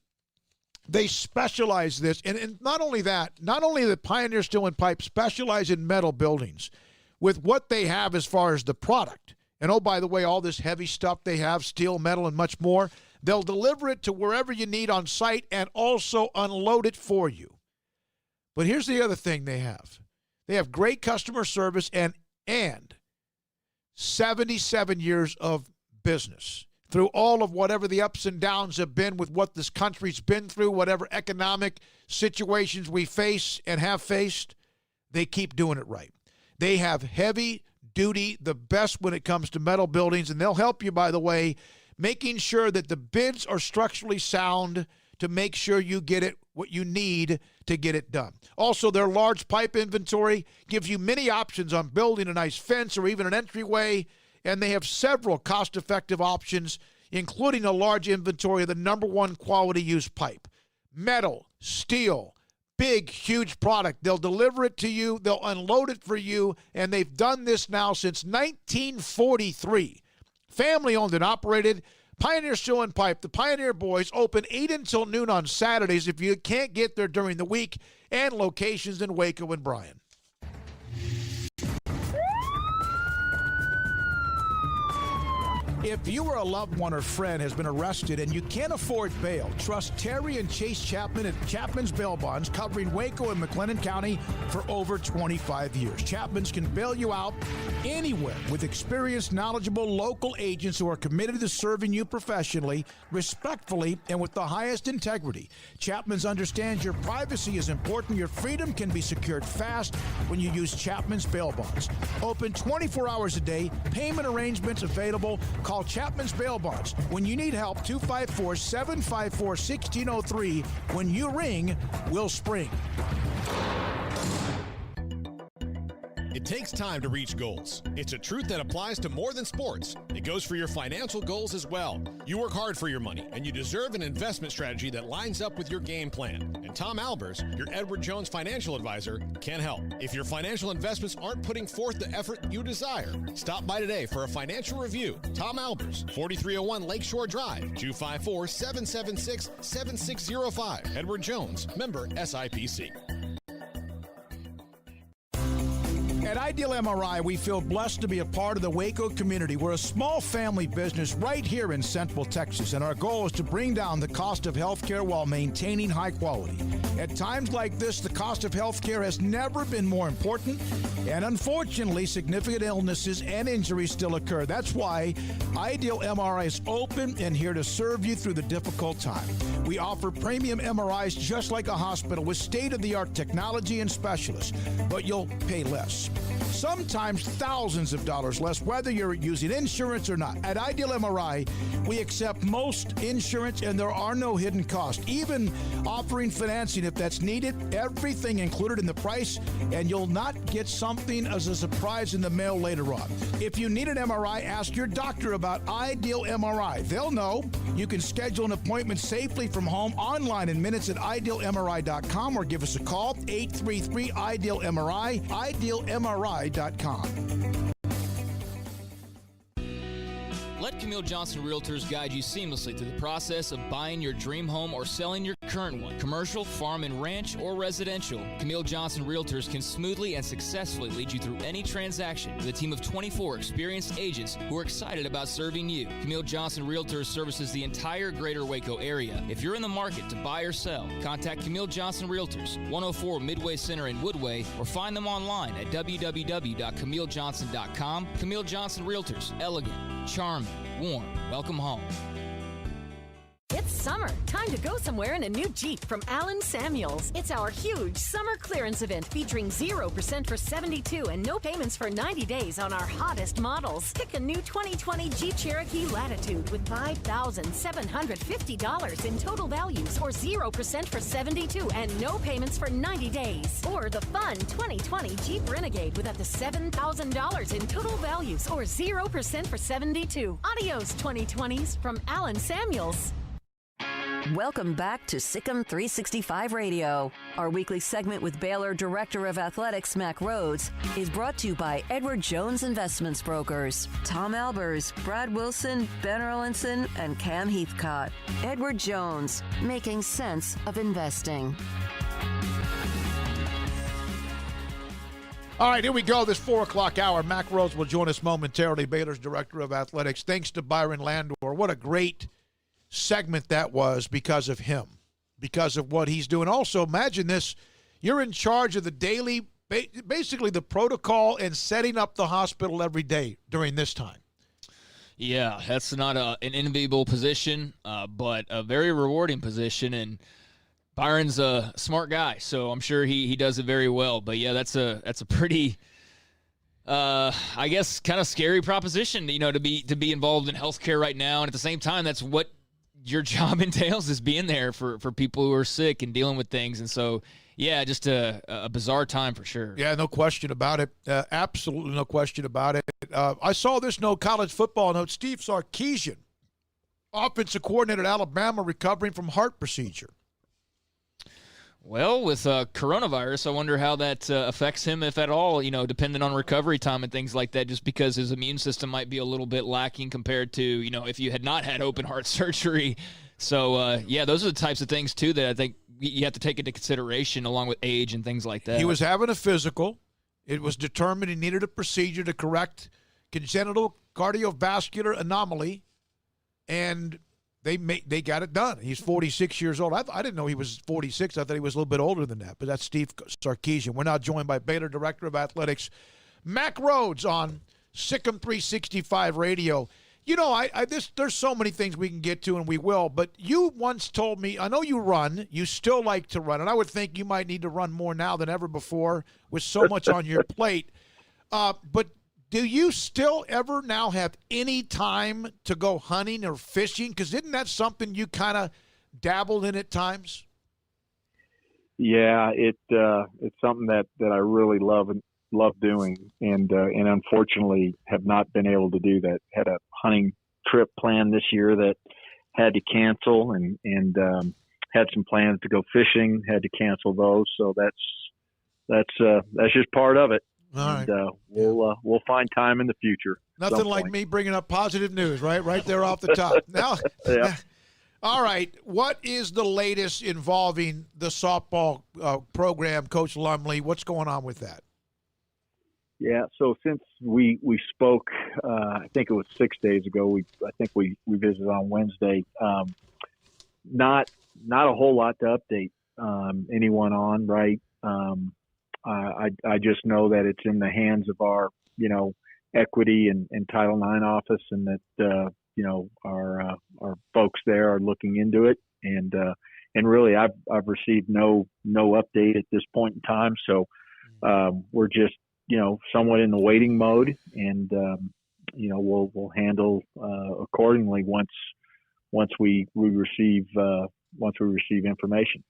They specialize this. And not only that, not only that Pioneer Steel and Pipe specialize in metal buildings with what they have as far as the product. And, oh, by the way, all this heavy stuff they have, steel, metal, and much more, they'll deliver it to wherever you need on site and also unload it for you. But here's the other thing they have. They have great customer service and 77 years of business. Through all of whatever the ups and downs have been with what this country's been through, whatever economic situations we face and have faced, they keep doing it right. They have heavy duty, the best when it comes to metal buildings, and they'll help you, by the way, making sure that the bids are structurally sound to make sure you get it what you need to get it done. Also, their large pipe inventory gives you many options on building a nice fence or even an entryway, and they have several cost-effective options, including a large inventory of the number one quality used pipe. Metal, steel, big, huge product. They'll deliver it to you. They'll unload it for you, and they've done this now since 1943. Family-owned and operated. Pioneer Steel and Pipe, the Pioneer Boys, open 8 until noon on Saturdays if you can't get there during the week, and locations in Waco and Bryan. If you or a loved one or friend has been arrested and you can't afford bail, trust Terry and Chase Chapman at Chapman's Bail Bonds, covering Waco and McLennan County for over 25 years. Chapman's can bail you out anywhere with experienced, knowledgeable local agents who are committed to serving you professionally, respectfully, and with the highest integrity. Chapman's understands your privacy is important. Your freedom can be secured fast when you use Chapman's Bail Bonds. Open 24 hours a day. Payment arrangements available. Call Chapman's Bail Bonds. When you need help, 254-754-1603. When you ring, we'll spring. It takes time to reach goals. It's a truth that applies to more than sports. It goes for your financial goals as well. You work hard for your money, and you deserve an investment strategy that lines up with your game plan. And Tom Albers, your Edward Jones financial advisor, can help. If your financial investments aren't putting forth the effort you desire, stop by today for a financial review. Tom Albers, 4301 Lakeshore Drive, 254-776-7605. Edward Jones, member SIPC. At Ideal MRI, we feel blessed to be a part of the Waco community. We're a small family business right here in Central Texas, and our goal is to bring down the cost of health care while maintaining high quality. At times like this, the cost of health care has never been more important, and unfortunately, significant illnesses and injuries still occur. That's why Ideal MRI is open and here to serve you through the difficult time. We offer premium MRIs just like a hospital with state-of-the-art technology and specialists, but you'll pay less. Sometimes thousands of dollars less, whether you're using insurance or not. At Ideal MRI, we accept most insurance and there are no hidden costs, even offering financing if that's needed. Everything included in the price, and you'll not get something as a surprise in the mail later on. If you need an MRI, ask your doctor about Ideal MRI. They'll know. You can schedule an appointment safely from home online in minutes at idealmri.com or give us a call, 833-IDEAL-MRI, idealmri.com. Let Camille Johnson Realtors guide you seamlessly through the process of buying your dream home or selling your current one. Commercial, farm and ranch, or residential, Camille Johnson Realtors can smoothly and successfully lead you through any transaction with a team of 24 experienced agents who are excited about serving you. Camille Johnson Realtors services the entire greater Waco area. If you're in the market to buy or sell, contact Camille Johnson Realtors, 104 Midway Center in Woodway, or find them online at www.camillejohnson.com. Camille Johnson Realtors, elegant, charming, warm. Welcome home. It's summer. Time to go somewhere in a new Jeep from Allen Samuels. It's our huge summer clearance event featuring 0% for 72 and no payments for 90 days on our hottest models. Pick a new 2020 Jeep Cherokee Latitude with $5,750 in total values, or 0% for 72 and no payments for 90 days. Or the fun 2020 Jeep Renegade with up to $7,000 in total values, or 0% for 72. Adios 2020s from Allen Samuels. Welcome back to SicEm365 Radio. Our weekly segment with Baylor Director of Athletics Mack Rhoades is brought to you by Edward Jones Investments Brokers, Tom Albers, Brad Wilson, Ben Erlinson, and Cam Heathcott. Edward Jones, making sense of investing. All right, here we go. This 4 o'clock hour. Mack Rhoades will join us momentarily, Baylor's Director of Athletics. Thanks to Byron Landor. What a great segment that was because of him, because of what he's doing. Also, imagine this. You're in charge of the daily, basically the protocol and setting up the hospital every day during this time. Yeah, that's not an enviable position, but a very rewarding position. And Byron's a smart guy, so I'm sure he does it very well. But, yeah, that's a pretty I guess kind of scary proposition, to be involved in healthcare right now. And at the same time, that's what your job entails, is being there for people who are sick and dealing with things. And so, yeah, just a bizarre time for sure. Yeah, no question about it. Absolutely no question about it. I saw this college football note. Steve Sarkisian, offensive coordinator at Alabama, recovering from heart procedure. Well, with coronavirus, I wonder how that affects him, if at all, depending on recovery time and things like that, just because his immune system might be a little bit lacking compared to, if you had not had open heart surgery. So, yeah, those are the types of things, too, that I think you have to take into consideration along with age and things like that. He was having a physical. It was determined he needed a procedure to correct congenital cardiovascular anomaly, and they got it done. He's 46 years old. I didn't know he was 46. I thought he was a little bit older than that. But that's Steve Sarkisian. We're now joined by Baylor Director of Athletics Mack Rhoades on SicEm365 Radio. There's so many things we can get to, and we will. But you once told me, I know you run. You still like to run, and I would think you might need to run more now than ever before with so much on your plate. But do you still ever now have any time to go hunting or fishing? Because isn't that something you kind of dabbled in at times? Yeah, it's something that I really love doing, and unfortunately have not been able to do that. Had a hunting trip planned this year that had to cancel, and had some plans to go fishing, had to cancel those. So that's just part of it. All right. We'll find time in the future. Nothing like me bringing up positive news, right there off the top. Now, yeah. All right. What is the latest involving the softball program, Coach Lumley? What's going on with that? Yeah. So since we spoke, I think it was 6 days ago. I think we visited on Wednesday. Not a whole lot to update anyone on, right? I just know that it's in the hands of our, equity and Title IX office, and that, our folks there are looking into it. And really I've received no update at this point in time. So, we're just, somewhat in the waiting mode, and, we'll handle, accordingly once we receive information.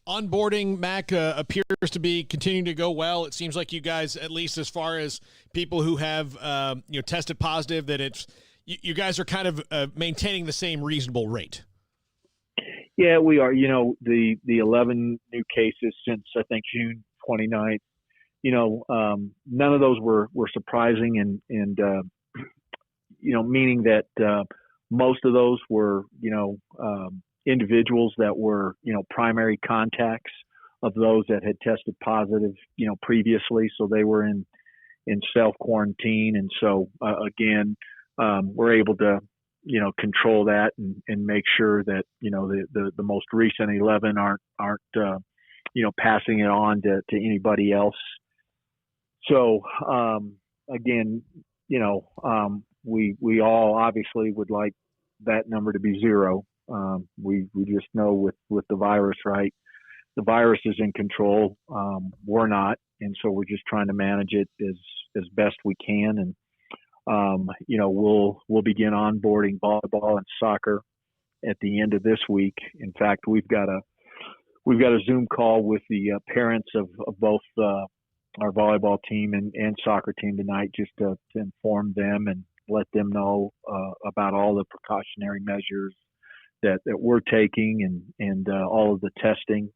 Onboarding, Mack, appears to be continuing to go well. It seems like you guys, at least as far as people who have tested positive, that you guys are kind of maintaining the same reasonable rate. Yeah, we are. The 11 new cases since I think June 29th. None of those were surprising, and meaning that most of those were individuals that were, primary contacts of those that had tested positive, previously. So they were in self-quarantine. And so, again, we're able to, control that and make sure that, the most recent 11 aren't passing it on to anybody else. So, again, we all obviously would like that number to be zero. We just know with the virus, right? The virus is in control. We're not. And so we're just trying to manage it as best we can. And, we'll begin onboarding volleyball and soccer at the end of this week. In fact, we've got a Zoom call with the parents of both, our volleyball team and soccer team tonight, just to inform them and let them know, about all the precautionary measures that we're taking and all of the testing.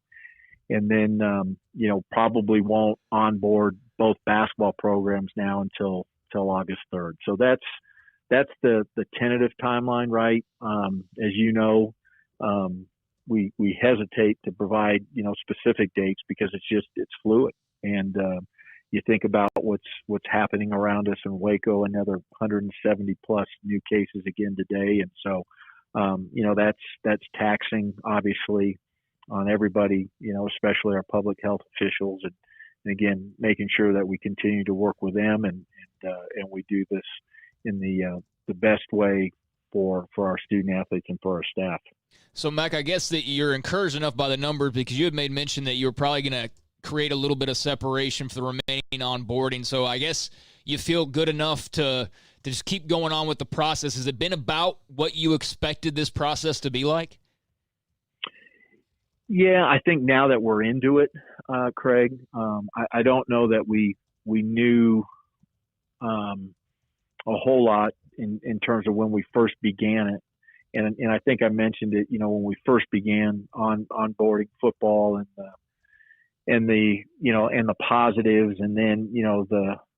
And then, probably won't onboard both basketball programs now until August 3rd. So that's the tentative timeline, right? As you know, we hesitate to provide, specific dates because it's fluid. And you think about what's happening around us in Waco, another 170 plus new cases again today. And so, that's taxing, obviously, on everybody, especially our public health officials, and again, making sure that we continue to work with them and we do this in the best way for our student athletes and for our staff. So, Mack, I guess that you're encouraged enough by the numbers because you had made mention that you were probably going to create a little bit of separation for the remaining onboarding. So I guess you feel good enough to just keep going on with the process. Has it been about what you expected this process to be like? Yeah, I think now that we're into it, Craig, I don't know that we knew a whole lot in terms of when we first began it. And I think I mentioned it, when we first began onboarding football and the positives, and then,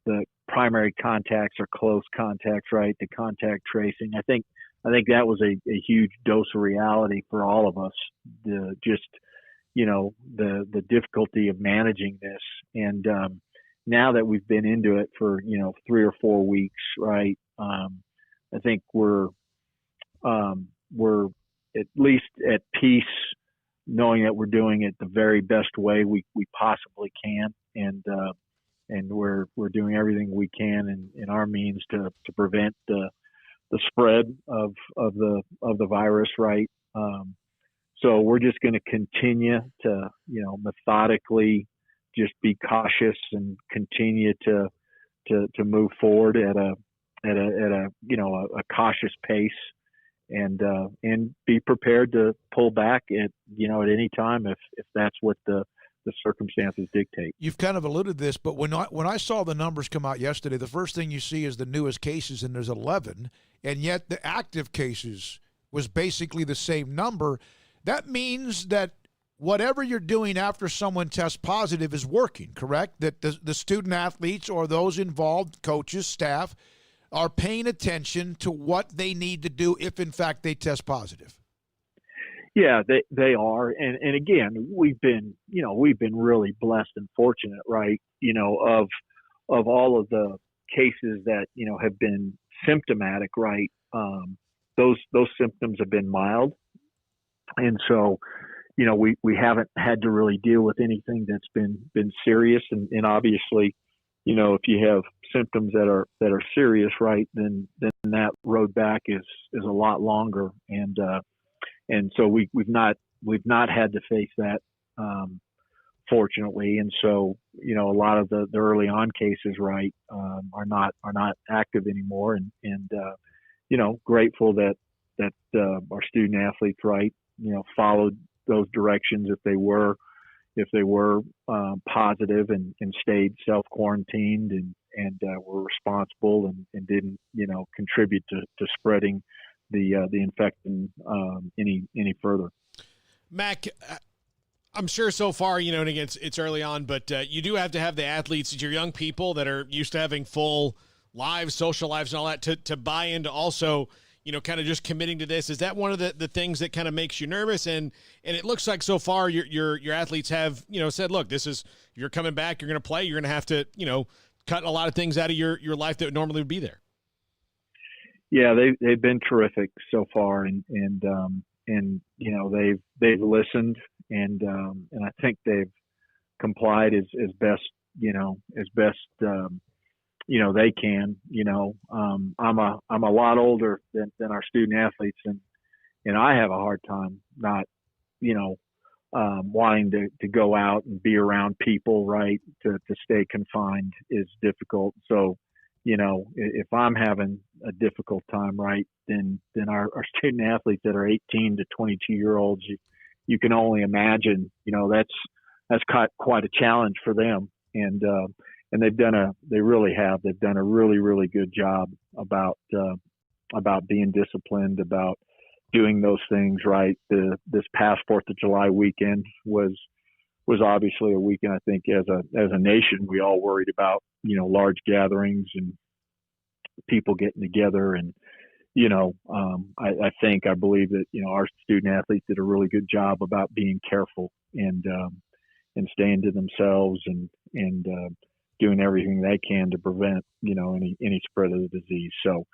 the primary contacts or close contacts, right? The contact tracing. I think that was a huge dose of reality for all of us. The difficulty of managing this. And now that we've been into it for, 3 or 4 weeks, right? I think we're at least at peace knowing that we're doing it the very best way we possibly can. And we're doing everything we can in our means to prevent the spread of the virus, right? So we're just going to continue to, methodically just be cautious and continue to move forward at a cautious pace, and be prepared to pull back at any time if that's what the circumstances dictate. You've kind of alluded to this, but when I saw the numbers come out yesterday, the first thing you see is the newest cases, and there's 11, and yet the active cases was basically the same number. That means that whatever you're doing after someone tests positive is working, correct? That the student athletes or those involved, coaches, staff, are paying attention to what they need to do if, in fact, they test positive. Yeah, they are. And again, we've been really blessed and fortunate, right? Of all of the cases that, have been symptomatic, right? Those symptoms have been mild. And so, we haven't had to really deal with anything that's been serious. And obviously, if you have symptoms that are serious, right, then that road back is a lot longer. And so we've not had to face that, fortunately. And so, a lot of the early on cases, right, are not active anymore. And grateful that our student athletes, right, followed those directions if they were positive and stayed self-quarantined and were responsible and didn't, contribute to spreading the infection any further. Mack, I'm sure so far, and again, it's early on, but you do have to have the athletes, your young people that are used to having full lives, social lives and all that to buy into also, kind of just committing to this. Is that one of the things that kind of makes you nervous? And it looks like so far your athletes have, said, look, you're coming back, you're going to play, you're going to have to, cut a lot of things out of your life that normally would be there. Yeah, they've been terrific so far, and they've listened, and I think they've complied as best they can. I'm a lot older than our student athletes, and I have a hard time not wanting to go out and be around people, right? To stay confined is difficult. So, if I'm having a difficult time, right, then our student athletes that are 18 to 22-year-olds, you can only imagine, that's quite a challenge for them. And they really have a really, really good job about being disciplined, about doing those things, right? This past 4th of July weekend was obviously a weekend. I think as a nation, we all worried about, large gatherings and people getting together. And, I believe that, our student athletes did a really good job about being careful and staying to themselves and doing everything they can to prevent, any spread of the disease. So,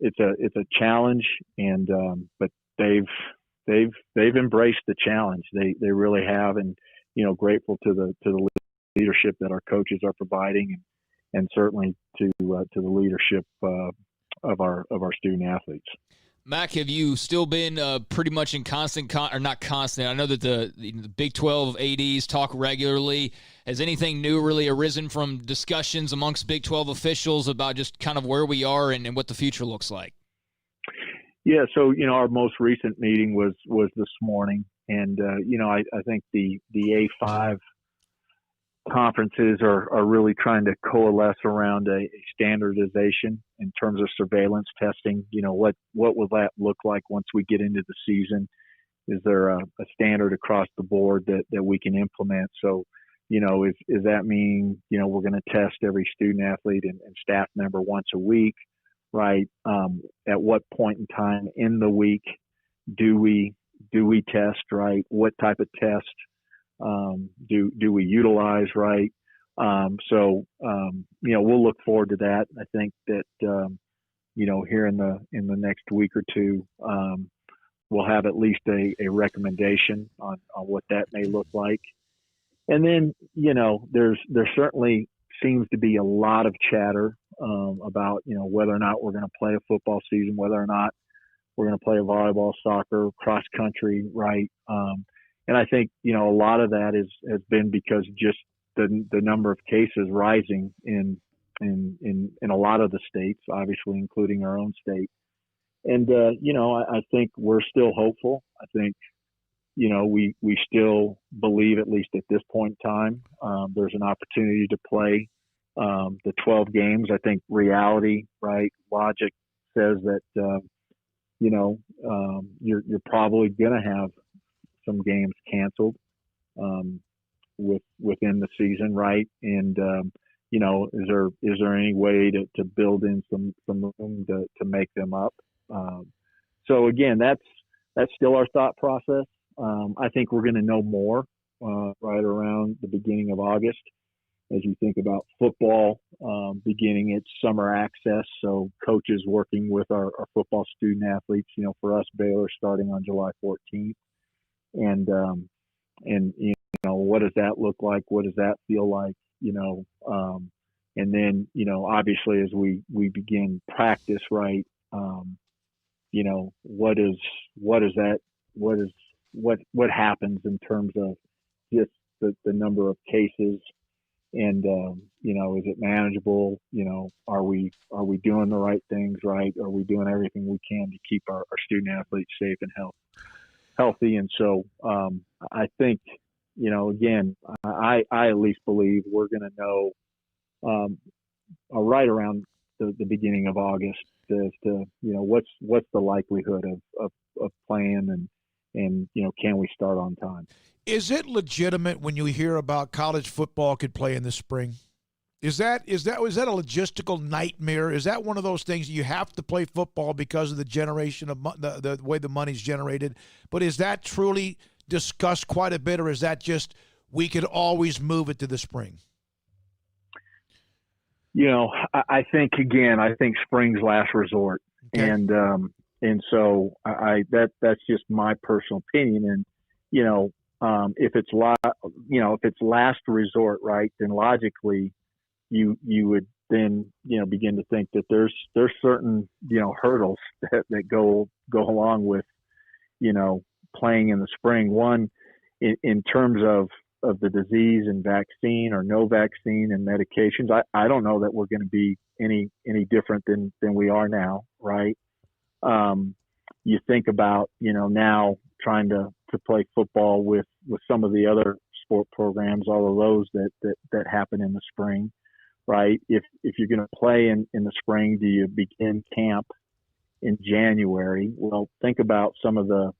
it's a challenge, and but they've embraced the challenge. They really have, and grateful to the leadership that our coaches are providing, and certainly to the leadership of our student athletes. Mack, have you still been pretty much in constant or not constant? I know that the Big 12 ADs talk regularly. Has anything new really arisen from discussions amongst Big 12 officials about just kind of where we are and what the future looks like? Yeah, so our most recent meeting was this morning, and I think the A5 conferences are really trying to coalesce around a standardization in terms of surveillance testing. What will that look like once we get into the season? Is there a standard across the board that we can implement? So, is that mean, we're going to test every student athlete and staff member once a week, right? At what point in time in the week do we test, right? What type of test do we utilize, right? We'll look forward to that. I think that here in the next week or two, we'll have at least a recommendation on what that may look like. And then there certainly seems to be a lot of chatter about whether or not we're going to play a football season, whether or not we're going to play volleyball, soccer, cross country, right? And I think, a lot of that has been because just the number of cases rising in a lot of the states, obviously including our own state. And, I think we're still hopeful. I think, we still believe, at least at this point in time, there's an opportunity to play the 12 games. I think reality, right, logic says that, you're probably going to have some games canceled within the season, right? And is there any way to build in some room to make them up? So again, that's still our thought process. I think we're going to know more right around the beginning of August, as you think about football beginning its summer access. So coaches working with our football student athletes. For us, Baylor starting on July 14th. And what does that look like? What does that feel like? And then obviously as we begin practice, right? What happens in terms of just the number of cases, and is it manageable? Are we doing the right things, right? Are we doing everything we can to keep our student athletes safe and healthy? And so I think, again, I at least believe we're going to know right around the beginning of August as to, what's the likelihood of playing and can we start on time? Is it legitimate when you hear about college football could play in the spring? Is that a logistical nightmare? Is that one of those things you have to play football because of the generation of the way the money's generated? But is that truly discussed quite a bit, or is that just we could always move it to the spring? I think spring's last resort, okay. And so that's just my personal opinion. And if it's last resort, right, then logically you would then begin to think that there's certain hurdles that go along with playing in the spring. One, in terms of the disease and vaccine or no vaccine and medications, I don't know that we're going to be any different than we are now, right? You think about now trying to play football with some of the other sport programs, all of those that happen in the spring, right? If you're going to play in the spring, do you begin camp in January. Well, think about some of the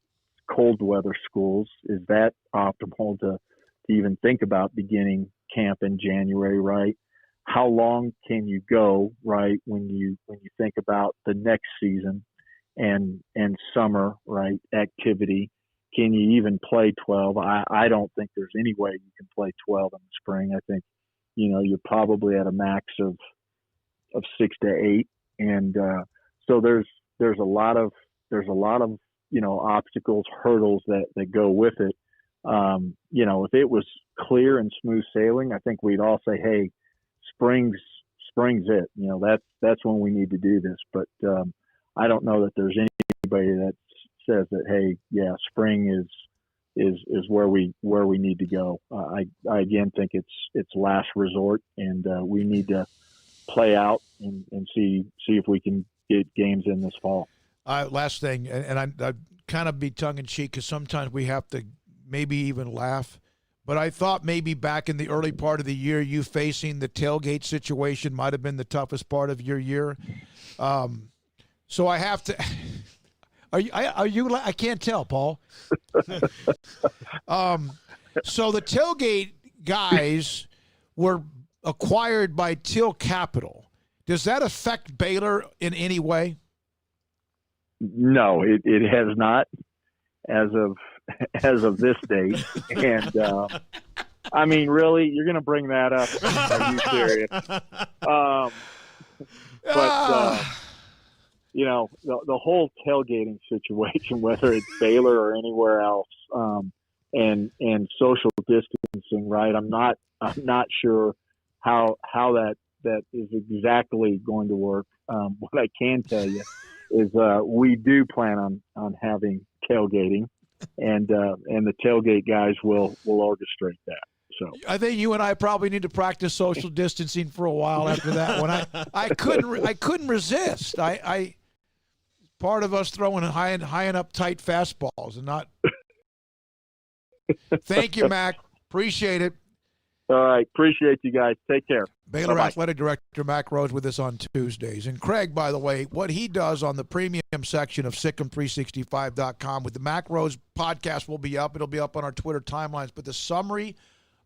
cold weather schools. Is that optimal to even think about beginning camp in January, right? How long can you go, right, when you think about the next season and summer, right, activity? Can you even play 12? I don't think there's any way you can play 12 in the spring. I think, you're probably at a max of 6 to 8. And so there's a lot of obstacles, hurdles that go with it. If it was clear and smooth sailing, I think we'd all say, hey, spring's it. That's when we need to do this. But I don't know that there's anybody that says that, hey, yeah, spring is where we need to go. I again think it's last resort, and we need to play out and see if we can get games in this fall. Last thing, and I kind of be tongue in cheek because sometimes we have to maybe even laugh. But I thought maybe back in the early part of the year, you facing the tailgate situation might have been the toughest part of your year. So I have to. Are you? I can't tell, Paul. So the tailgate guys were acquired by Till Capital. Does that affect Baylor in any way? No, it has not as of this date. And I mean, really, you're going to bring that up? Are you serious? The whole tailgating situation, whether it's Baylor or anywhere else, and social distancing, right? I'm not sure how that is exactly going to work. What I can tell you is we do plan on having tailgating, and the tailgate guys will orchestrate that. So I think you and I probably need to practice social distancing for a while after that one. I couldn't resist. I part of us throwing high and up tight fastballs and not. Thank you, Mack. Appreciate it. All right. Appreciate you guys. Take care. Baylor Bye-bye. Athletic Director Mack Rhoades with us on Tuesdays. And Craig, by the way, what he does on the premium section of SicEm365.com with the Mack Rhoades podcast will be up. It'll be up on our Twitter timelines. But the summary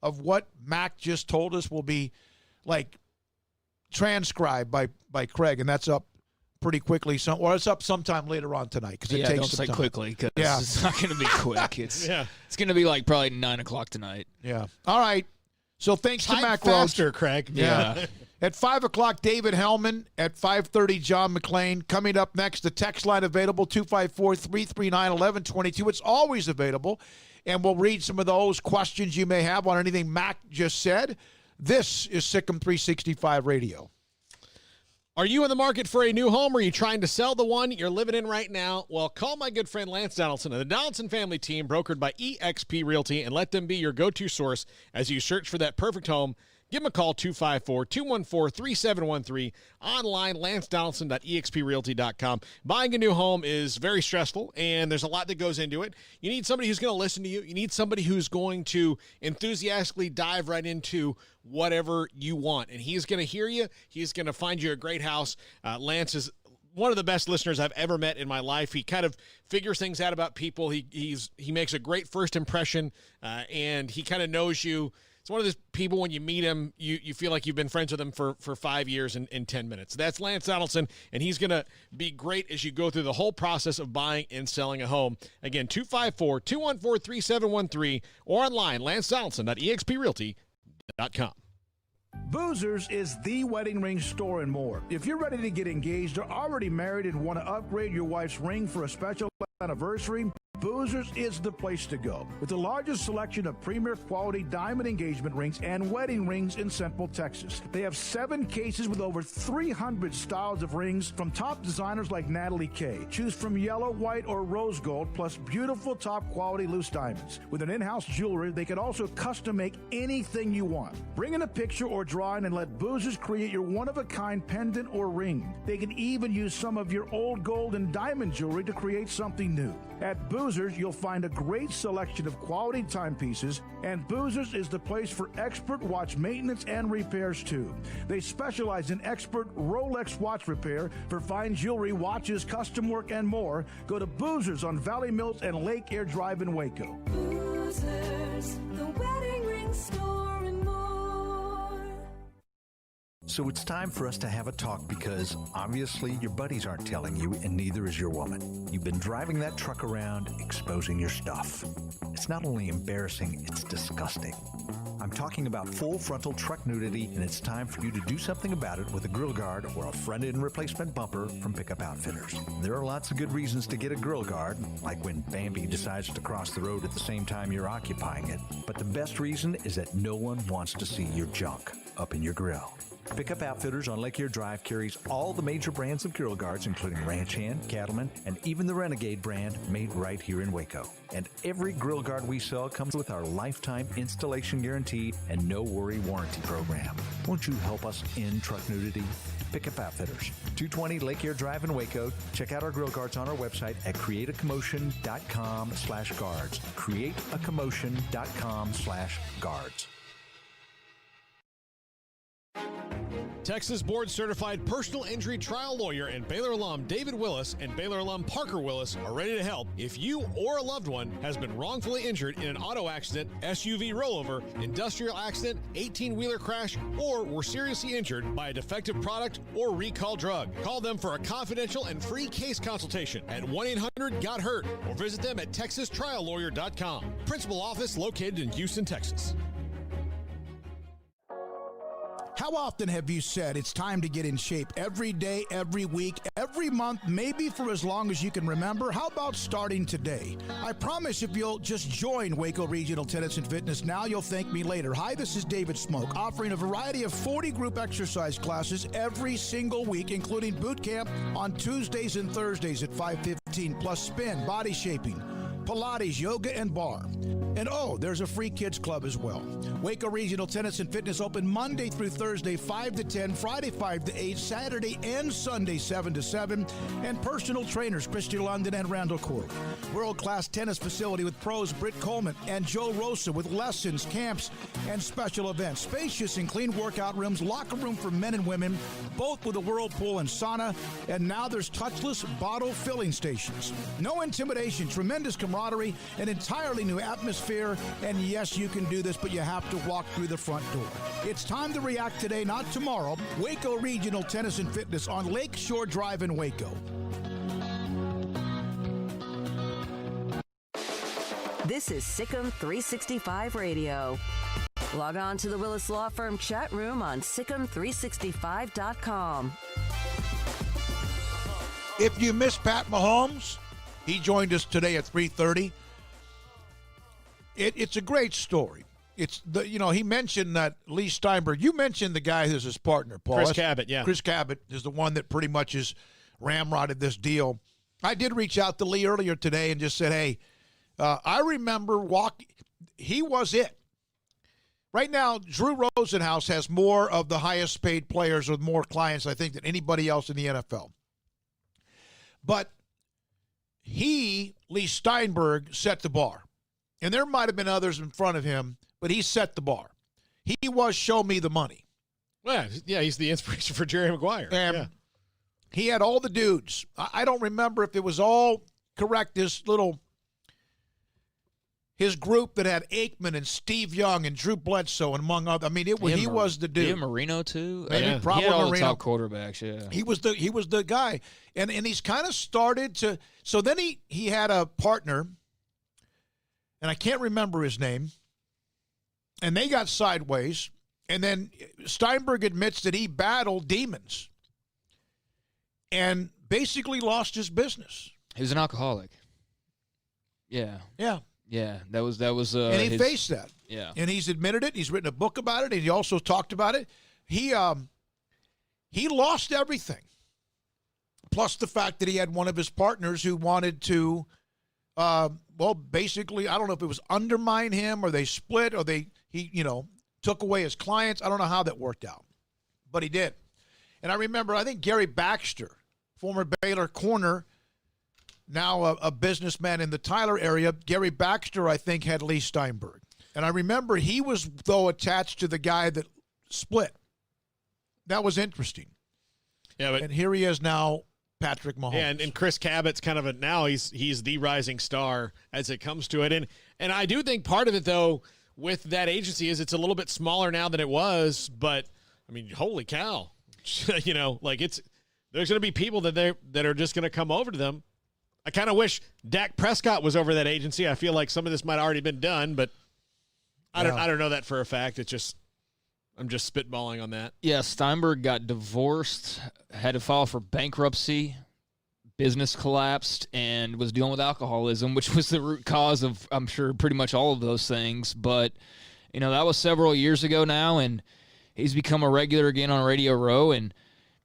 of what Mack just told us will be like transcribed by Craig, and that's up pretty quickly. It's up sometime later on tonight because it takes don't some say time. quickly because it's not going to be quick. It's going to be like probably 9 o'clock tonight. Yeah. All right. So thanks to Mack faster, Rhoades. Craig. Yeah. At 5 o'clock, David Hellman. At 5:30, John McClain. Coming up next, the text line available, 254-339-1122. It's always available, and we'll read some of those questions you may have on anything Mack just said. This is SicEm365 Radio. Are you in the market for a new home, or are you trying to sell the one you're living in right now? Well, call my good friend Lance Donaldson and the Donaldson family team, brokered by eXp Realty, and let them be your go-to source as you search for that perfect home. Give them a call, 254-214-3713. Online, lancedonaldson.exprealty.com. Buying a new home is very stressful, and there's a lot that goes into it. You need somebody who's going to listen to you. You need somebody who's going to enthusiastically dive right into whatever you want, and he's going to hear you. He's going to find you a great house. Lance is one of the best listeners I've ever met in my life. He kind of figures things out about people. He makes a great first impression, and he kind of knows you. It's one of those people, when you meet him, you feel like you've been friends with him for 5 years in 10 minutes. That's Lance Donaldson, and he's going to be great as you go through the whole process of buying and selling a home. Again, 254-214-3713 or online, lancedonaldson.exprealty.com. Boozers is the wedding ring store and more. If you're ready to get engaged or already married and want to upgrade your wife's ring for a special anniversary, Boozers is the place to go. With the largest selection of premier quality diamond engagement rings and wedding rings in Central Texas. They have 7 cases with over 300 styles of rings from top designers like Natalie Kay. Choose from yellow, white, or rose gold, plus beautiful top quality loose diamonds. With an in-house jeweler, they can also custom make anything you want. Bring in a picture or drawing and let Boozers create your one-of-a-kind pendant or ring. They can even use some of your old gold and diamond jewelry to create something new. At Boozers, Boozers, you'll find a great selection of quality timepieces, and Boozers is the place for expert watch maintenance and repairs, too. They specialize in expert Rolex watch repair for fine jewelry, watches, custom work, and more. Go to Boozers on Valley Mills and Lake Air Drive in Waco. Boozers, the wedding ring store and more. So it's time for us to have a talk because obviously your buddies aren't telling you, and neither is your woman. You've been driving that truck around, exposing your stuff. It's not only embarrassing, it's disgusting. I'm talking about full frontal truck nudity, and it's time for you to do something about it with a grill guard or a front-end replacement bumper from Pickup Outfitters. There are lots of good reasons to get a grill guard, like when Bambi decides to cross the road at the same time you're occupying it. But the best reason is that no one wants to see your junk up in your grill. Pickup Outfitters on Lake Erie Drive carries all the major brands of grill guards, including Ranch Hand, Cattleman, and even the Renegade brand, made right here in Waco. And every grill guard we sell comes with our lifetime installation guarantee and no-worry warranty program. Won't you help us end truck nudity? Pickup Outfitters, 220 Lake Erie Drive in Waco. Check out our grill guards on our website at createacommotion.com/guards. createacommotion.com/guards. Texas Board Certified Personal Injury Trial Lawyer and Baylor alum David Willis and Baylor alum Parker Willis are ready to help if you or a loved one has been wrongfully injured in an auto accident, SUV rollover, industrial accident, 18-wheeler crash, or were seriously injured by a defective product or recall drug. Call them for a confidential and free case consultation at 1-800-GOT-HURT or visit them at texastriallawyer.com. Principal office located in Houston, Texas. How often have you said it's time to get in shape? Every day, every week, every month, maybe for as long as you can remember? How about starting today? I promise if you'll just join Waco Regional Tennis and Fitness now, you'll thank me later. Hi, this is David Smoke, offering a variety of 40 group exercise classes every single week, including boot camp on Tuesdays and Thursdays at 5:15, plus spin, body shaping, Pilates, yoga, and bar. And oh, there's a free kids club as well. Waco Regional Tennis and Fitness open Monday through Thursday, 5 to 10, Friday, 5 to 8, Saturday and Sunday, 7 to 7. And personal trainers, Christy London and Randall Corley. World-class tennis facility with pros Britt Coleman and Joe Rosa with lessons, camps, and special events. Spacious and clean workout rooms, locker room for men and women, both with a whirlpool and sauna. And now there's touchless bottle filling stations. No intimidation, tremendous camaraderie, an entirely new atmosphere. And yes, you can do this, but you have to walk through the front door. It's time to react today, not tomorrow. Waco Regional Tennis and Fitness on Lakeshore Drive in Waco. This is SicEm365 Radio. Log on to the Willis Law Firm chat room on SicEm365.com. If you miss Pat Mahomes, he joined us today at 3:30. It's a great story. It's he mentioned that Lee Steinberg. You mentioned the guy who's his partner, Paul. Chris Cabot, yeah. Chris Cabot is the one that pretty much is ramrodded this deal. I did reach out to Lee earlier today and just said, hey, I remember he was it. Right now, Drew Rosenhaus has more of the highest paid players or more clients, I think, than anybody else in the NFL. But Lee Steinberg, set the bar. And there might have been others in front of him, but he set the bar. He was show me the money. Yeah, he's the inspiration for Jerry Maguire. And he had all the dudes. I don't remember if it was all correct, his group that had Aikman and Steve Young and Drew Bledsoe and among others. I mean, he was the dude. Yeah, Marino too. Maybe probably he had all Marino. the top quarterbacks. Yeah, he was the guy, and he's kind of started to. So then he had a partner, and I can't remember his name, and they got sideways, and then Steinberg admits that he battled demons, and basically lost his business. He was an alcoholic. Yeah. Yeah. Yeah, that was. And he faced that. Yeah, and he's admitted it. He's written a book about it, and he also talked about it. He lost everything, plus the fact that he had one of his partners who wanted to, basically, I don't know if it was undermine him or they split or he took away his clients. I don't know how that worked out, but he did. And I remember, I think Gary Baxter, former Baylor corner, now a businessman in the Tyler area. Gary Baxter, I think, had Lee Steinberg. And I remember he was, though, attached to the guy that split. That was interesting. Yeah, but and here he is now, Patrick Mahomes. Yeah, and Chris Cabot's kind of now he's the rising star as it comes to it. And I do think part of it, though, with that agency is it's a little bit smaller now than it was. But, I mean, holy cow. There's going to be people that are just going to come over to them. I kind of wish Dak Prescott was over that agency. I feel like some of this might have already been done, but I don't know that for a fact. It's just I'm just spitballing on that. Yeah, Steinberg got divorced, had to file for bankruptcy, business collapsed, and was dealing with alcoholism, which was the root cause of, I'm sure, pretty much all of those things. But, that was several years ago now, and he's become a regular again on Radio Row, and,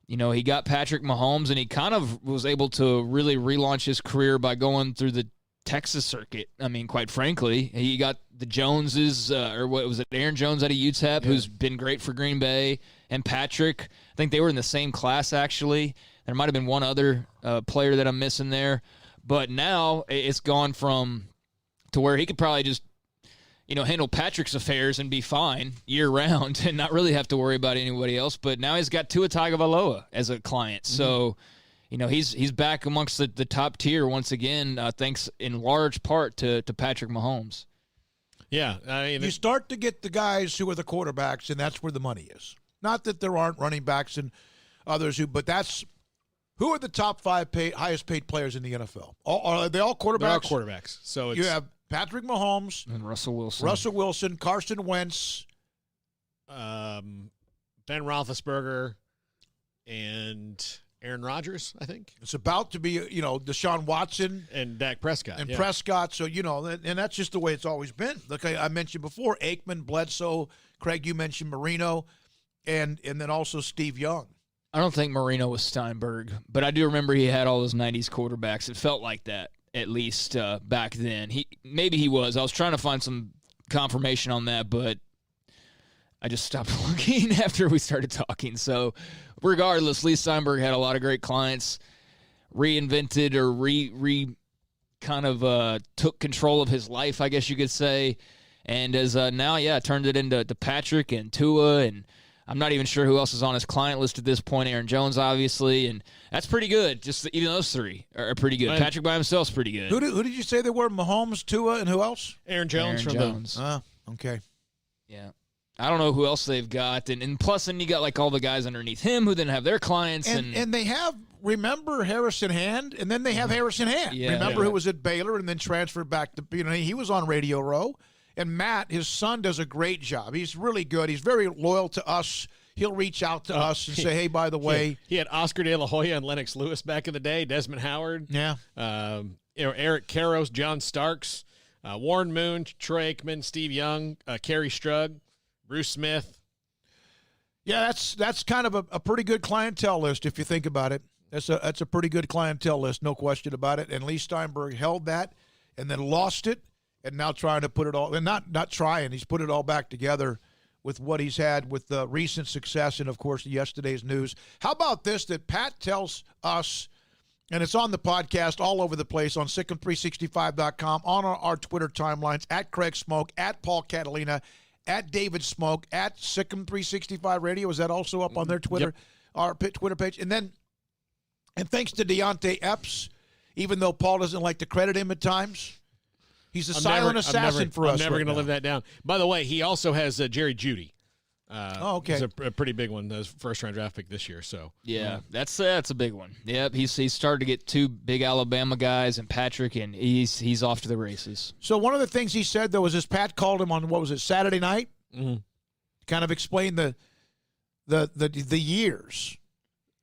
he got Patrick Mahomes, and he kind of was able to really relaunch his career by going through the Texas circuit. I mean, quite frankly, he got the Joneses, or what was it, Aaron Jones out of UTEP, who's been great for Green Bay, and Patrick. I think they were in the same class, actually. There might have been one other player that I'm missing there. But now it's gone to where he could probably just, handle Patrick's affairs and be fine year-round and not really have to worry about anybody else. But now he's got Tua Tagovailoa as a client. So, he's back amongst the top tier once again, thanks in large part to Patrick Mahomes. Yeah. I mean, you start to get the guys who are the quarterbacks, and that's where the money is. Not that there aren't running backs and others but that's who are the top 5 highest paid players in the NFL? Are they all quarterbacks? They're all quarterbacks. So you have Patrick Mahomes and Russell Wilson, Carson Wentz, Ben Roethlisberger, and Aaron Rodgers, I think. It's about to be, Deshaun Watson. And Dak Prescott. And Prescott. So, and that's just the way it's always been. Like I mentioned before, Aikman, Bledsoe, Craig, you mentioned Marino, and then also Steve Young. I don't think Marino was Steinberg, but I do remember he had all those 90s quarterbacks. It felt like that, at least back then. Maybe he was. I was trying to find some confirmation on that, but I just stopped looking after we started talking. So regardless, Lee Steinberg had a lot of great clients, reinvented or kind of took control of his life, I guess you could say. And as now, turned it into Patrick and Tua, and I'm not even sure who else is on his client list at this point. Aaron Jones, obviously, and that's pretty good. Just even those three are pretty good. Patrick by himself is pretty good. Who did you say they were? Mahomes, Tua, and who else? Aaron Jones. Okay. Yeah. I don't know who else they've got. And plus, then you got like all the guys underneath him who then have their clients. And they have, remember Harrison Hand? And then they have Harrison Hand. Yeah. Remember who was at Baylor and then transferred back to, he was on Radio Row. And Matt, his son, does a great job. He's really good. He's very loyal to us. He'll reach out to us and say, hey, by the way. He had Oscar De La Hoya and Lennox Lewis back in the day, Desmond Howard. Yeah. Eric Karros, John Starks, Warren Moon, Troy Aikman, Steve Young, Kerry Strug, Bruce Smith. Yeah, that's kind of a pretty good clientele list if you think about it. That's a pretty good clientele list, no question about it. And Lee Steinberg held that and then lost it. And now trying to put it all, and not trying, he's put it all back together with what he's had with the recent success and, of course, yesterday's news. How about this, that Pat tells us, and it's on the podcast all over the place on SicEm365.com, on our Twitter timelines, at Craig Smoke, at Paul Catalina, at David Smoke, at SicEm365 Radio. Is that also up on their Twitter, our Twitter page? And thanks to Deontay Epps, even though Paul doesn't like to credit him at times. He's a silent assassin for us. I'm never right going to live that down. By the way, he also has Jerry Jeudy. Okay. He's a pretty big one, his first-round draft pick this year. So yeah, that's a big one. Yep, he's started to get 2 big Alabama guys and Patrick, and he's off to the races. So one of the things he said, though, was this Pat called him on, what was it, Saturday night? Mm-hmm. Kind of explained the years,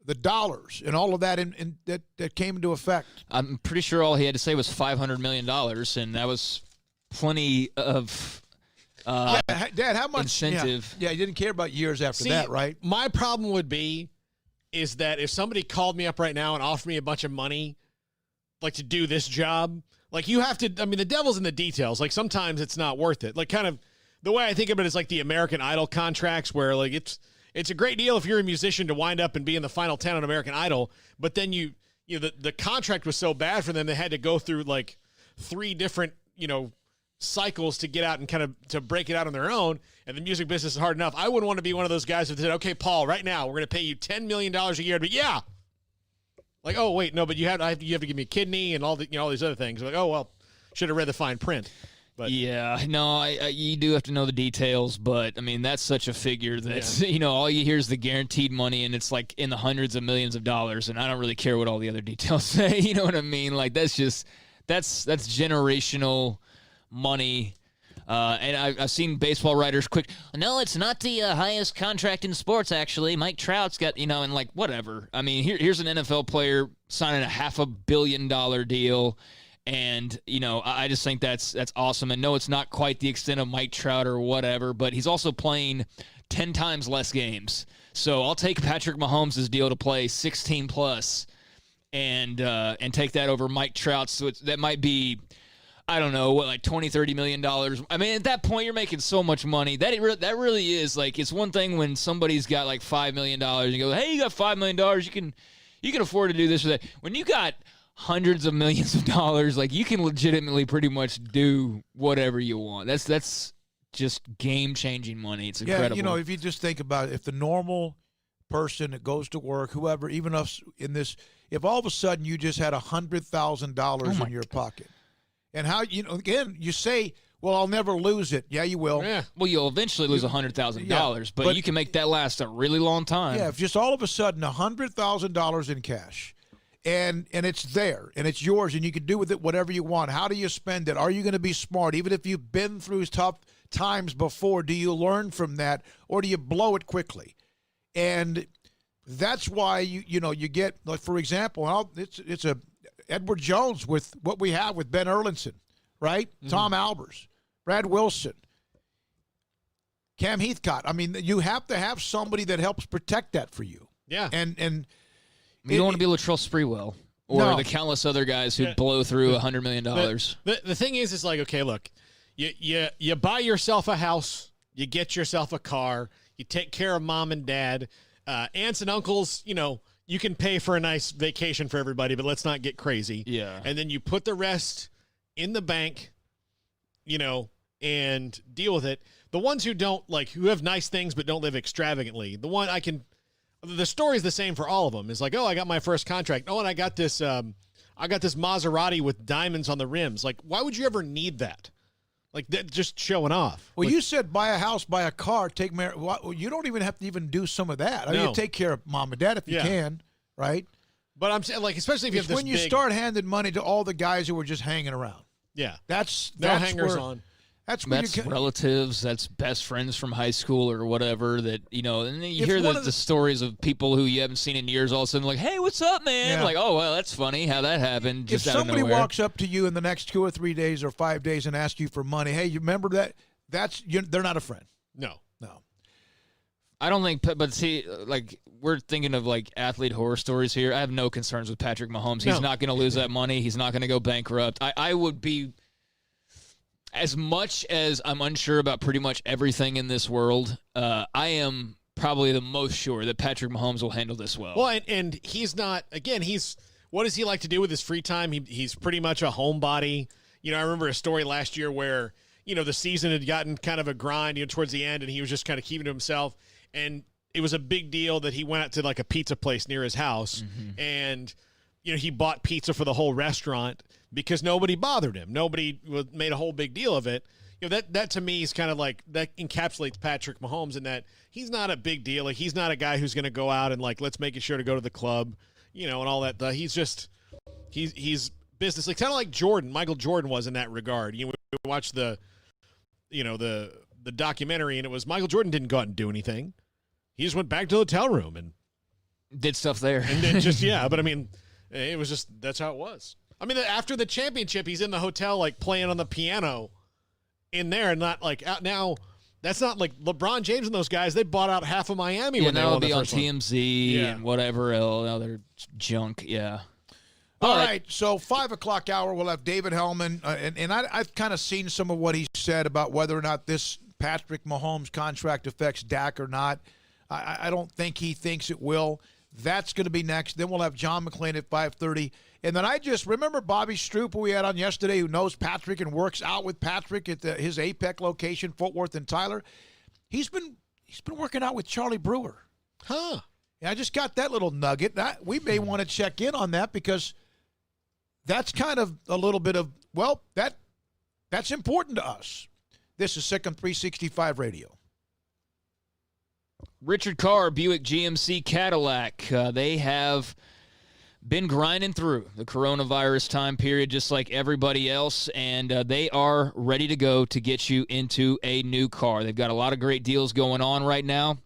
the dollars, and all of that that came into effect. I'm pretty sure all he had to say was $500 million, and that was plenty of Dad, how much incentive. Yeah, he didn't care about years after that, right? My problem would be is that if somebody called me up right now and offered me a bunch of money, like to do this job, like you have to, I mean, the devil's in the details. Like sometimes it's not worth it. Like kind of the way I think of it is like the American Idol contracts where like it's a great deal if you're a musician to wind up and be in the final 10 on American Idol, but then you the contract was so bad for them, they had to go through like 3 different, cycles to get out and kind of to break it out on their own. And the music business is hard enough. I wouldn't want to be one of those guys who said, okay, Paul, right now we're going to pay you $10 million a year. But yeah, like, oh wait, no, but you have to give me a kidney and all these other things. Like, oh, well, should have read the fine print. But yeah, no, you do have to know the details, but I mean, that's such a figure that, all you hear is the guaranteed money and it's like in the hundreds of millions of dollars. And I don't really care what all the other details say. You know what I mean? Like that's generational money. And I've seen baseball writers quick. No, it's not the highest contract in sports, actually. Mike Trout's got, and like whatever. I mean, here's an NFL player signing a $500 million deal. And, I just think that's awesome. And no, it's not quite the extent of Mike Trout or whatever, but he's also playing 10 times less games. So I'll take Patrick Mahomes' deal to play 16 plus and take that over Mike Trout. So that might be, I don't know, like $20-30 million. I mean, at that point, you're making so much money. That really is, like, it's one thing when somebody's got like $5 million and you go, hey, you got $5 million, you can afford to do this or that. When you got hundreds of millions of dollars, like, you can legitimately pretty much do whatever you want. That's just game-changing money. It's incredible. Yeah, if you just think about it, if the normal person that goes to work, whoever, even us in this, if all of a sudden you just had $100,000 in your pocket, and how, again, you say, well, I'll never lose it. Yeah, you will. Yeah. Well, you'll eventually lose $100,000, but you can make that last a really long time. Yeah, if just all of a sudden $100,000 in cash, and it's there, and it's yours, and you can do with it whatever you want. How do you spend it? Are you going to be smart? Even if you've been through tough times before, do you learn from that, or do you blow it quickly? And that's why you get, like, for example, it's a Edward Jones with what we have with Ben Erlinson, right? Mm-hmm. Tom Albers, Brad Wilson, Cam Heathcott. I mean, you have to have somebody that helps protect that for you. Yeah. And you don't want to be Latrell Sprewell or the countless other guys who blow through $100 million. The thing is like, okay, look, you buy yourself a house, you get yourself a car, you take care of mom and dad, aunts and uncles, you can pay for a nice vacation for everybody, but let's not get crazy. Yeah. And then you put the rest in the bank, and deal with it. The ones who don't, like, who have nice things but don't live extravagantly, the story's the same for all of them. It's like, oh, I got my first contract. Oh, and I got this Maserati with diamonds on the rims. Like, why would you ever need that? Like, just showing off. Well, you said buy a house, buy a car, take care. Well, you don't even have to even do some of that. I mean, you take care of mom and dad if you can, right? But I'm saying, like, especially if you have this when you start handing money to all the guys who were just hanging around. Yeah, that's hangers on. That's relatives. That's best friends from high school or whatever. That and then you hear the stories of people who you haven't seen in years. All of a sudden, like, hey, what's up, man? Yeah. Like, oh, well, that's funny how that happened. Just if out of somebody nowhere. walks up to you in the next 2 or 3 days or 5 days and asks you for money, hey, you remember that? They're not a friend. No. I don't think, but see, like, we're thinking of, like, athlete horror stories here. I have no concerns with Patrick Mahomes. He's not going to lose that money. He's not going to go bankrupt. I would be, as much as I'm unsure about pretty much everything in this world, I am probably the most sure that Patrick Mahomes will handle this well. Well, and he's not, again, what does he like to do with his free time? He's pretty much a homebody. I remember a story last year where, the season had gotten kind of a grind, towards the end, and he was just kind of keeping to himself. And it was a big deal that he went out to, like, a pizza place near his house, and, he bought pizza for the whole restaurant because nobody bothered him. Nobody made a whole big deal of it. That to me is kind of like, that encapsulates Patrick Mahomes in that he's not a big deal. Like, he's not a guy who's going to go out and, like, let's make sure to go to the club, and all that. He's just, he's business. Like, kind of like Jordan. Michael Jordan was in that regard. We watched the documentary, and it was Michael Jordan didn't go out and do anything. He just went back to the hotel room and did stuff there. And then just, but I mean, it was just, that's how it was. I mean, after the championship, he's in the hotel, like, playing on the piano in there, and not like out now. That's not like LeBron James and those guys. They bought out half of Miami when they won the first one. Now it'll be on TMZ and whatever other junk. Yeah. All right, so 5 o'clock hour, we'll have David Hellman, and I've kind of seen some of what he said about whether or not this Patrick Mahomes contract affects Dak or not. I don't think he thinks it will. That's going to be next. Then we'll have John McClain at 5:30. And then I just remember Bobby Stroop, who we had on yesterday, who knows Patrick and works out with Patrick at his APEC location, Fort Worth and Tyler. He's been working out with Charlie Brewer. Huh. Yeah, I just got that little nugget. We may want to check in on that because that's kind of a little bit of, well, that's important to us. This is SicEm365 Radio. Richard Carr, Buick GMC Cadillac. They have been grinding through the coronavirus time period just like everybody else, and they are ready to go to get you into a new car. They've got a lot of great deals going on right now,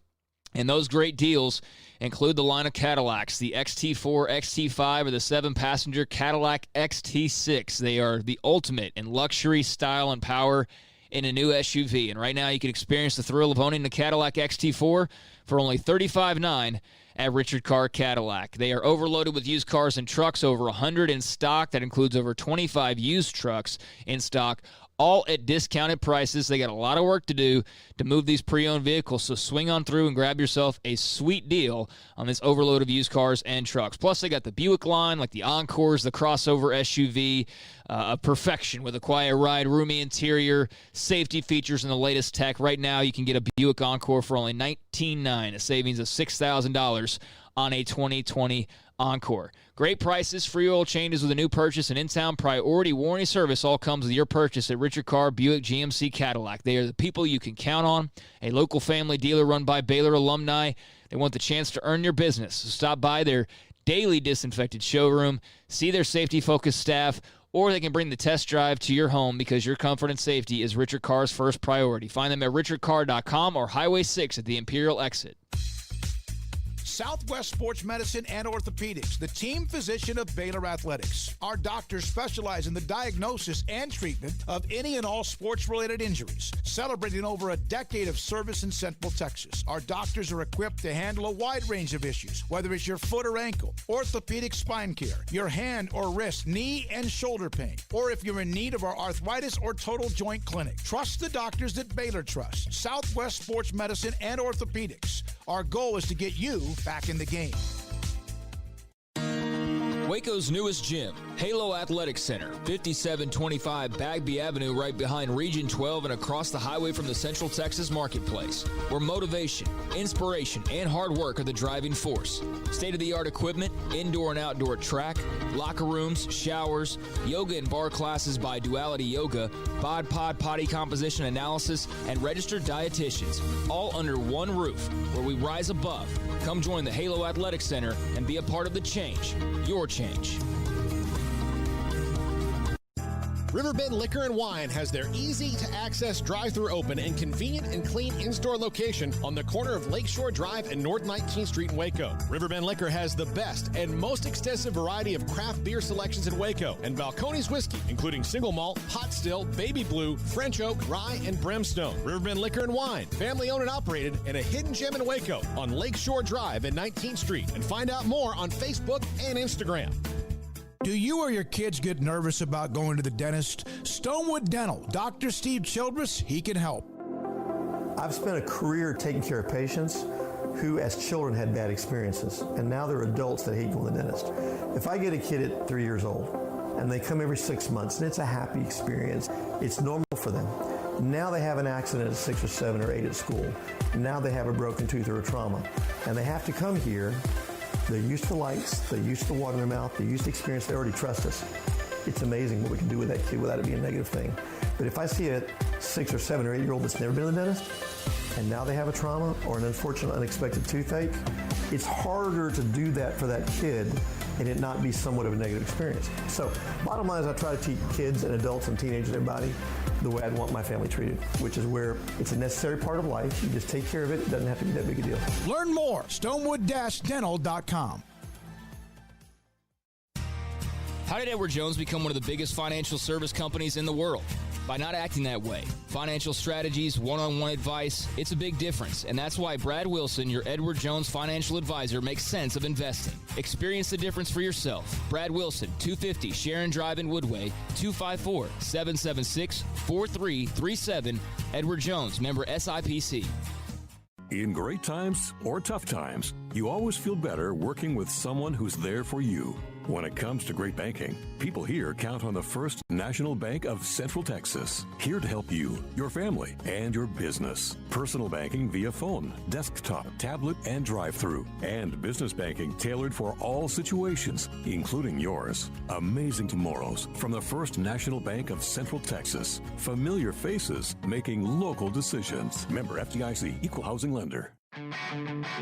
and those great deals include the line of Cadillacs, the XT4, XT5, or the 7-passenger Cadillac XT6. They are the ultimate in luxury, style, and power in a new SUV. And right now you can experience the thrill of owning the Cadillac XT4 for only $35,900 at Richard Carr Cadillac. They are overloaded with used cars and trucks, over 100 in stock. That includes over 25 used trucks in stock, all at discounted prices. They got a lot of work to do to move these pre-owned vehicles, so swing on through and grab yourself a sweet deal on this overload of used cars and trucks. Plus, they got the Buick line, like the Encores, the crossover SUV, a perfection with a quiet ride, roomy interior, safety features, and the latest tech. Right now, you can get a Buick Encore for only $19,900, a savings of $6,000 on a 2020 Encore. Great prices, free oil changes with a new purchase, and in-town priority warranty service all comes with your purchase at Richard Carr Buick GMC Cadillac. They are the people you can count on, a local family dealer run by Baylor alumni. They want the chance to earn your business. So stop by their daily disinfected showroom, see their safety-focused staff, or they can bring the test drive to your home because your comfort and safety is Richard Carr's first priority. Find them at richardcarr.com or Highway 6 at the Imperial exit. Southwest Sports Medicine and Orthopedics, the team physician of Baylor Athletics. Our doctors specialize in the diagnosis and treatment of any and all sports-related injuries, celebrating over a decade of service in Central Texas. Our doctors are equipped to handle a wide range of issues, whether it's your foot or ankle, orthopedic spine care, your hand or wrist, knee and shoulder pain, or if you're in need of our arthritis or total joint clinic. Trust the doctors that Baylor trusts. Southwest Sports Medicine and Orthopedics. Our goal is to get you back in the game. Waco's newest gym, Halo Athletic Center, 5725 Bagby Avenue, right behind Region 12 and across the highway from the Central Texas Marketplace, where motivation, inspiration, and hard work are the driving force. State-of-the-art equipment, indoor and outdoor track, locker rooms, showers, yoga and bar classes by Duality Yoga, bod pod potty composition analysis, and registered dietitians, all under one roof, where we rise above. Come join the Halo Athletic Center and be a part of the change, your change. Riverbend Liquor and Wine has their easy-to-access drive-thru open and convenient and clean in-store location on the corner of Lakeshore Drive and North 19th Street in Waco. Riverbend Liquor has the best and most extensive variety of craft beer selections in Waco, and Balcones whiskey, including single malt, hot still, baby blue, French oak, rye, and brimstone. Riverbend Liquor and Wine, family-owned and operated, and a hidden gem in Waco on Lakeshore Drive and 19th Street. And find out more on Facebook and Instagram. Do you or your kids get nervous about going to the dentist? Stonewood Dental, Dr. Steve Childress, he can help. I've spent a career taking care of patients who as children had bad experiences, and now they're adults that hate going to the dentist. If I get a kid at 3 years old and they come every 6 months and it's a happy experience, it's normal for them. Now they have an accident at 6 or 7 or 8 at school. Now they have a broken tooth or a trauma, and they have to come here. They're used to lights, they're used to water in their mouth, they're used to experience, they already trust us. It's amazing what we can do with that kid without it being a negative thing. But if I see a 6 or 7 or 8 year old that's never been to the dentist, and now they have a trauma or an unfortunate unexpected toothache, it's harder to do that for that kid and it not be somewhat of a negative experience. So bottom line is I try to teach kids and adults and teenagers and everybody the way I'd want my family treated, which is where it's a necessary part of life. You just take care of it. It doesn't have to be that big a deal. Learn more, stonewood-dental.com. How did Edward Jones become one of the biggest financial service companies in the world? By not acting that way. Financial strategies, one-on-one advice, it's a big difference. And that's why Brad Wilson, your Edward Jones financial advisor, makes sense of investing. Experience the difference for yourself. Brad Wilson, 250 Sharon Drive in Woodway, 254-776-4337. Edward Jones, member SIPC. In great times or tough times, you always feel better working with someone who's there for you. When it comes to great banking, people here count on the First National Bank of Central Texas, here to help you, your family, and your business. Personal banking via phone, desktop, tablet, and drive-through. And business banking tailored for all situations, including yours. Amazing tomorrows from the First National Bank of Central Texas. Familiar faces making local decisions. Member FDIC, Equal Housing Lender.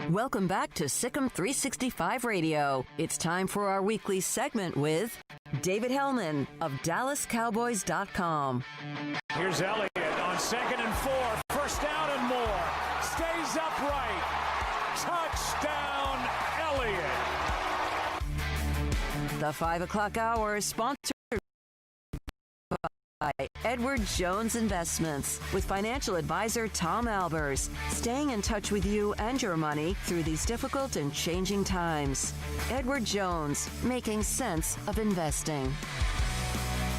Welcome back to SicEm365 Radio. It's time for our weekly segment with David Hellman of DallasCowboys.com. Here's Elliott on 2nd and 4. First down and more. Stays upright. Touchdown, Elliott. The 5 o'clock hour is sponsored by Edward Jones Investments with financial advisor Tom Albers, staying in touch with you and your money through these difficult and changing times. Edward Jones, making sense of investing.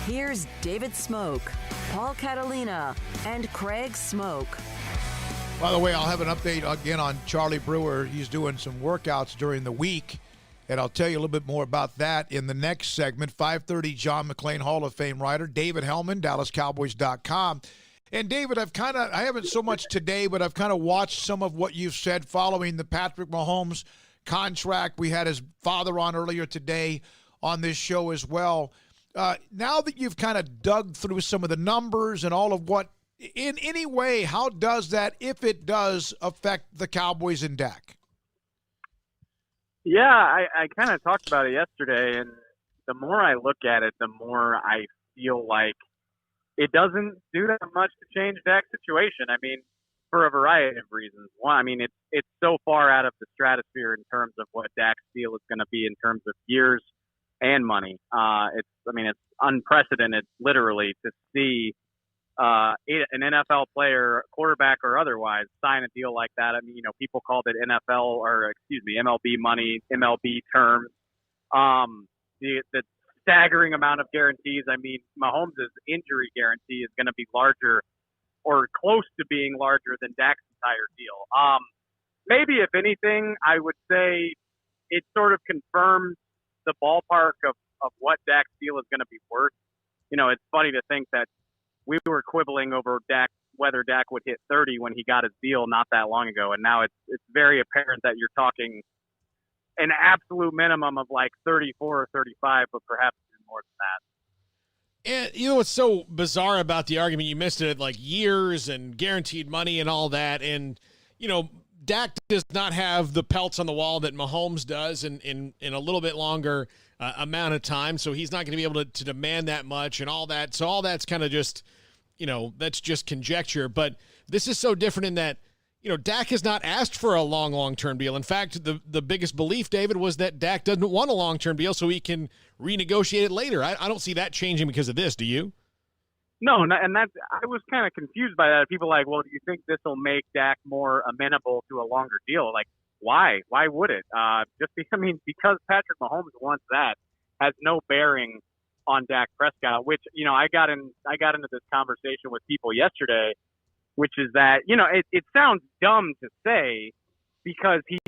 Here's David Smoke, Paul Catalina, and Craig Smoke. By the way, I'll have an update again on Charlie Brewer. He's doing some workouts during the week, and I'll tell you a little bit more about that in the next segment. 5:30, John McClain, Hall of Fame writer, David Hellman, DallasCowboys.com. And David, I haven't so much today, but I've kind of watched some of what you've said following the Patrick Mahomes contract. We had his father on earlier today on this show as well. Now that you've kind of dug through some of the numbers and all of what, in any way, how does that, if it does, affect the Cowboys and Dak? Yeah, I kind of talked about it yesterday, and the more I look at it, the more I feel like it doesn't do that much to change Dak's situation. I mean, for a variety of reasons. One, I mean, it's so far out of the stratosphere in terms of what Dak's deal is going to be in terms of years and money. It's unprecedented, literally, to see an NFL player, quarterback or otherwise, sign a deal like that. I mean, people called it MLB money, MLB terms. The staggering amount of guarantees. I mean, Mahomes' injury guarantee is going to be larger or close to being larger than Dak's entire deal. Maybe, if anything, I would say it sort of confirms the ballpark of what Dak's deal is going to be worth. It's funny to think that we were quibbling over whether Dak would hit 30 when he got his deal not that long ago, and now it's very apparent that you're talking an absolute minimum of like 34 or 35, but perhaps even more than that. And what's so bizarre about the argument, you missed it, like years and guaranteed money and all that, and Dak does not have the pelts on the wall that Mahomes does in a little bit longer amount of time, so he's not going to be able to demand that much and all that. So all that's kind of just, that's just conjecture. But this is so different in that, Dak has not asked for a long-term deal. In fact, the biggest belief, David, was that Dak doesn't want a long-term deal so he can renegotiate it later. I don't see that changing because of this. Do you? No, and I was kind of confused by that. People like, well, do you think this will make Dak more amenable to a longer deal? Like, why? Why would it? Because Patrick Mahomes wants that has no bearing on Dak Prescott. Which I got into this conversation with people yesterday, which is that it sounds dumb to say because he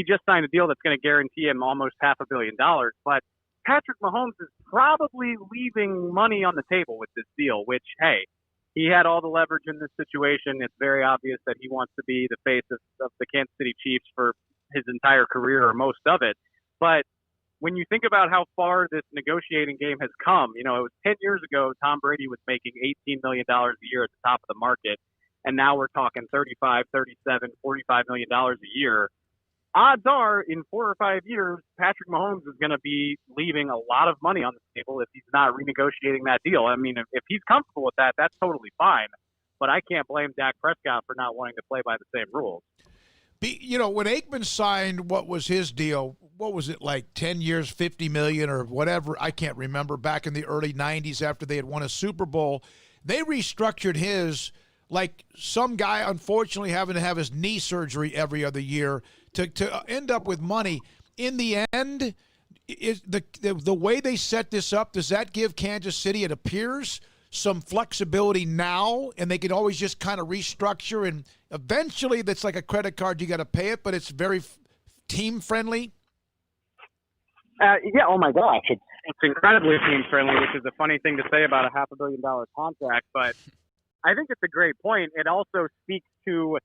just signed a deal that's going to guarantee him almost $500 million, but Patrick Mahomes is probably leaving money on the table with this deal, which, hey, he had all the leverage in this situation. It's very obvious that he wants to be the face of the Kansas City Chiefs for his entire career or most of it. But when you think about how far this negotiating game has come, it was 10 years ago Tom Brady was making $18 million a year at the top of the market, and now we're talking $35, $37, $45 million a year. Odds are, in 4 or 5 years, Patrick Mahomes is going to be leaving a lot of money on the table if he's not renegotiating that deal. I mean, if he's comfortable with that, that's totally fine. But I can't blame Dak Prescott for not wanting to play by the same rules. When Aikman signed, what was his deal? What was it, like 10 years, $50 million or whatever? I can't remember. Back in the early 90s after they had won a Super Bowl, they restructured his like some guy, unfortunately, having to have his knee surgery every other year to end up with money. In the end, is the way they set this up, does that give Kansas City, it appears, some flexibility now, and they can always just kind of restructure, and eventually that's like a credit card, you got to pay it, but it's very team friendly? Yeah. Oh my gosh, it's incredibly team friendly, which is a funny thing to say about a $500 million contract, but I think it's a great point. It also speaks to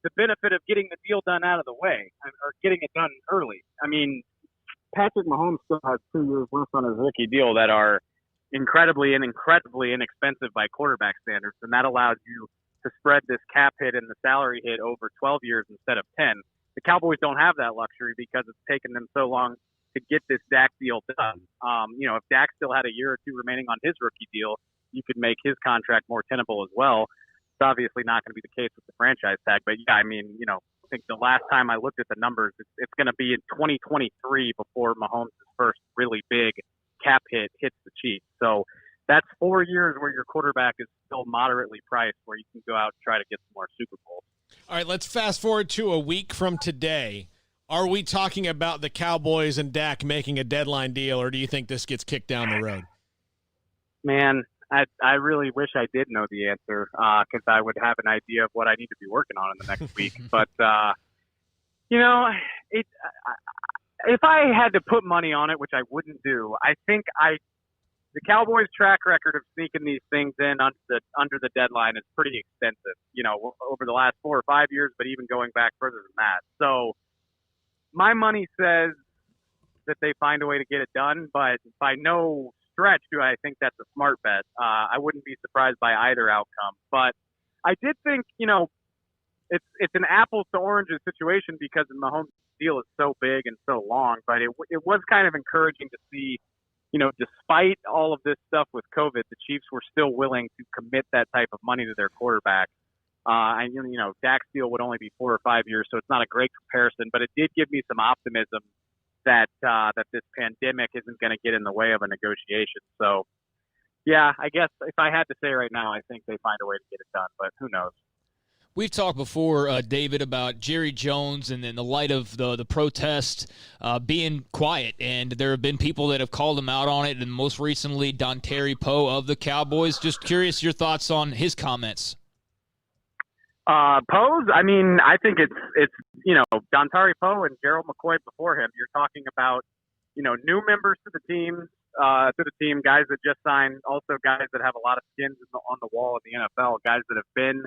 the benefit of getting the deal done out of the way, or getting it done early. I mean, Patrick Mahomes still has 2 years left on his rookie deal that are incredibly inexpensive by quarterback standards, and that allows you to spread this cap hit and the salary hit over 12 years instead of 10. The Cowboys don't have that luxury because it's taken them so long to get this Dak deal done. If Dak still had a year or two remaining on his rookie deal, you could make his contract more tenable as well. It's obviously not going to be the case with the franchise tag, but yeah, I think the last time I looked at the numbers, it's going to be in 2023 before Mahomes' first really big cap hit hits the Chiefs. So that's 4 years where your quarterback is still moderately priced, where you can go out and try to get some more Super Bowls. All right, let's fast forward to a week from today. Are we talking about the Cowboys and Dak making a deadline deal, or do you think this gets kicked down the road? Man, I really wish I did know the answer, because I would have an idea of what I need to be working on in the next week. But, if I had to put money on it, which I wouldn't do, I think the Cowboys' track record of sneaking these things in under the deadline is pretty extensive, over the last 4 or 5 years, but even going back further than that. So my money says that they find a way to get it done, but by no stretch do I think that's a smart bet. I wouldn't be surprised by either outcome. But I did think, it's an apples to oranges situation because Mahomes' deal is so big and so long, but it was kind of encouraging to see, despite all of this stuff with COVID, the Chiefs were still willing to commit that type of money to their quarterback. Dak's deal would only be 4 or 5 years, so it's not a great comparison, but it did give me some optimism that this pandemic isn't going to get in the way of a negotiation. So, yeah, I guess if I had to say right now, I think they find a way to get it done, but who knows? We've talked before, David, about Jerry Jones and in the light of the protest being quiet, and there have been people that have called him out on it, and most recently Dontari Poe of the Cowboys. Just curious your thoughts on his comments. Poe's, I think it's Dontari Poe and Gerald McCoy before him. You're talking about, new members to the team, guys that just signed, also guys that have a lot of skins on the wall in the NFL, guys that have been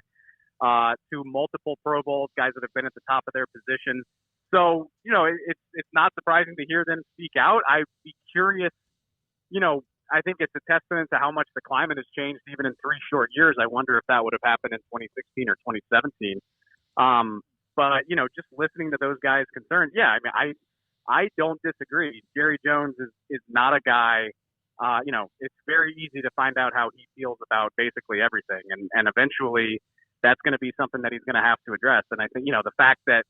to multiple Pro Bowls, guys that have been at the top of their position. So, it's not surprising to hear them speak out. I'd be curious, I think it's a testament to how much the climate has changed even in 3 short years. I wonder if that would have happened in 2016 or 2017. But, just listening to those guys' concerns, yeah, I don't disagree. Jerry Jones is not a guy, it's very easy to find out how he feels about basically everything. And eventually that's going to be something that he's going to have to address. And I think, the fact that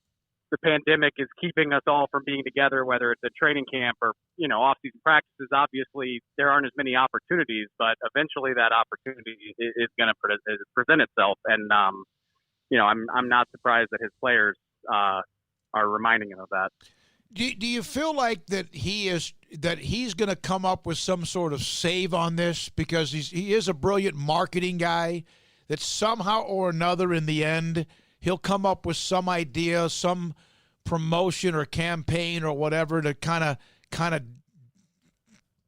the pandemic is keeping us all from being together, whether it's a training camp or, off-season practices, obviously there aren't as many opportunities, but eventually that opportunity is going to present itself. And, I'm not surprised that his players are reminding him of that. Do you feel like that he's going to come up with some sort of save on this, because he is a brilliant marketing guy, that somehow or another in the end he'll come up with some idea, some promotion or campaign or whatever to kind of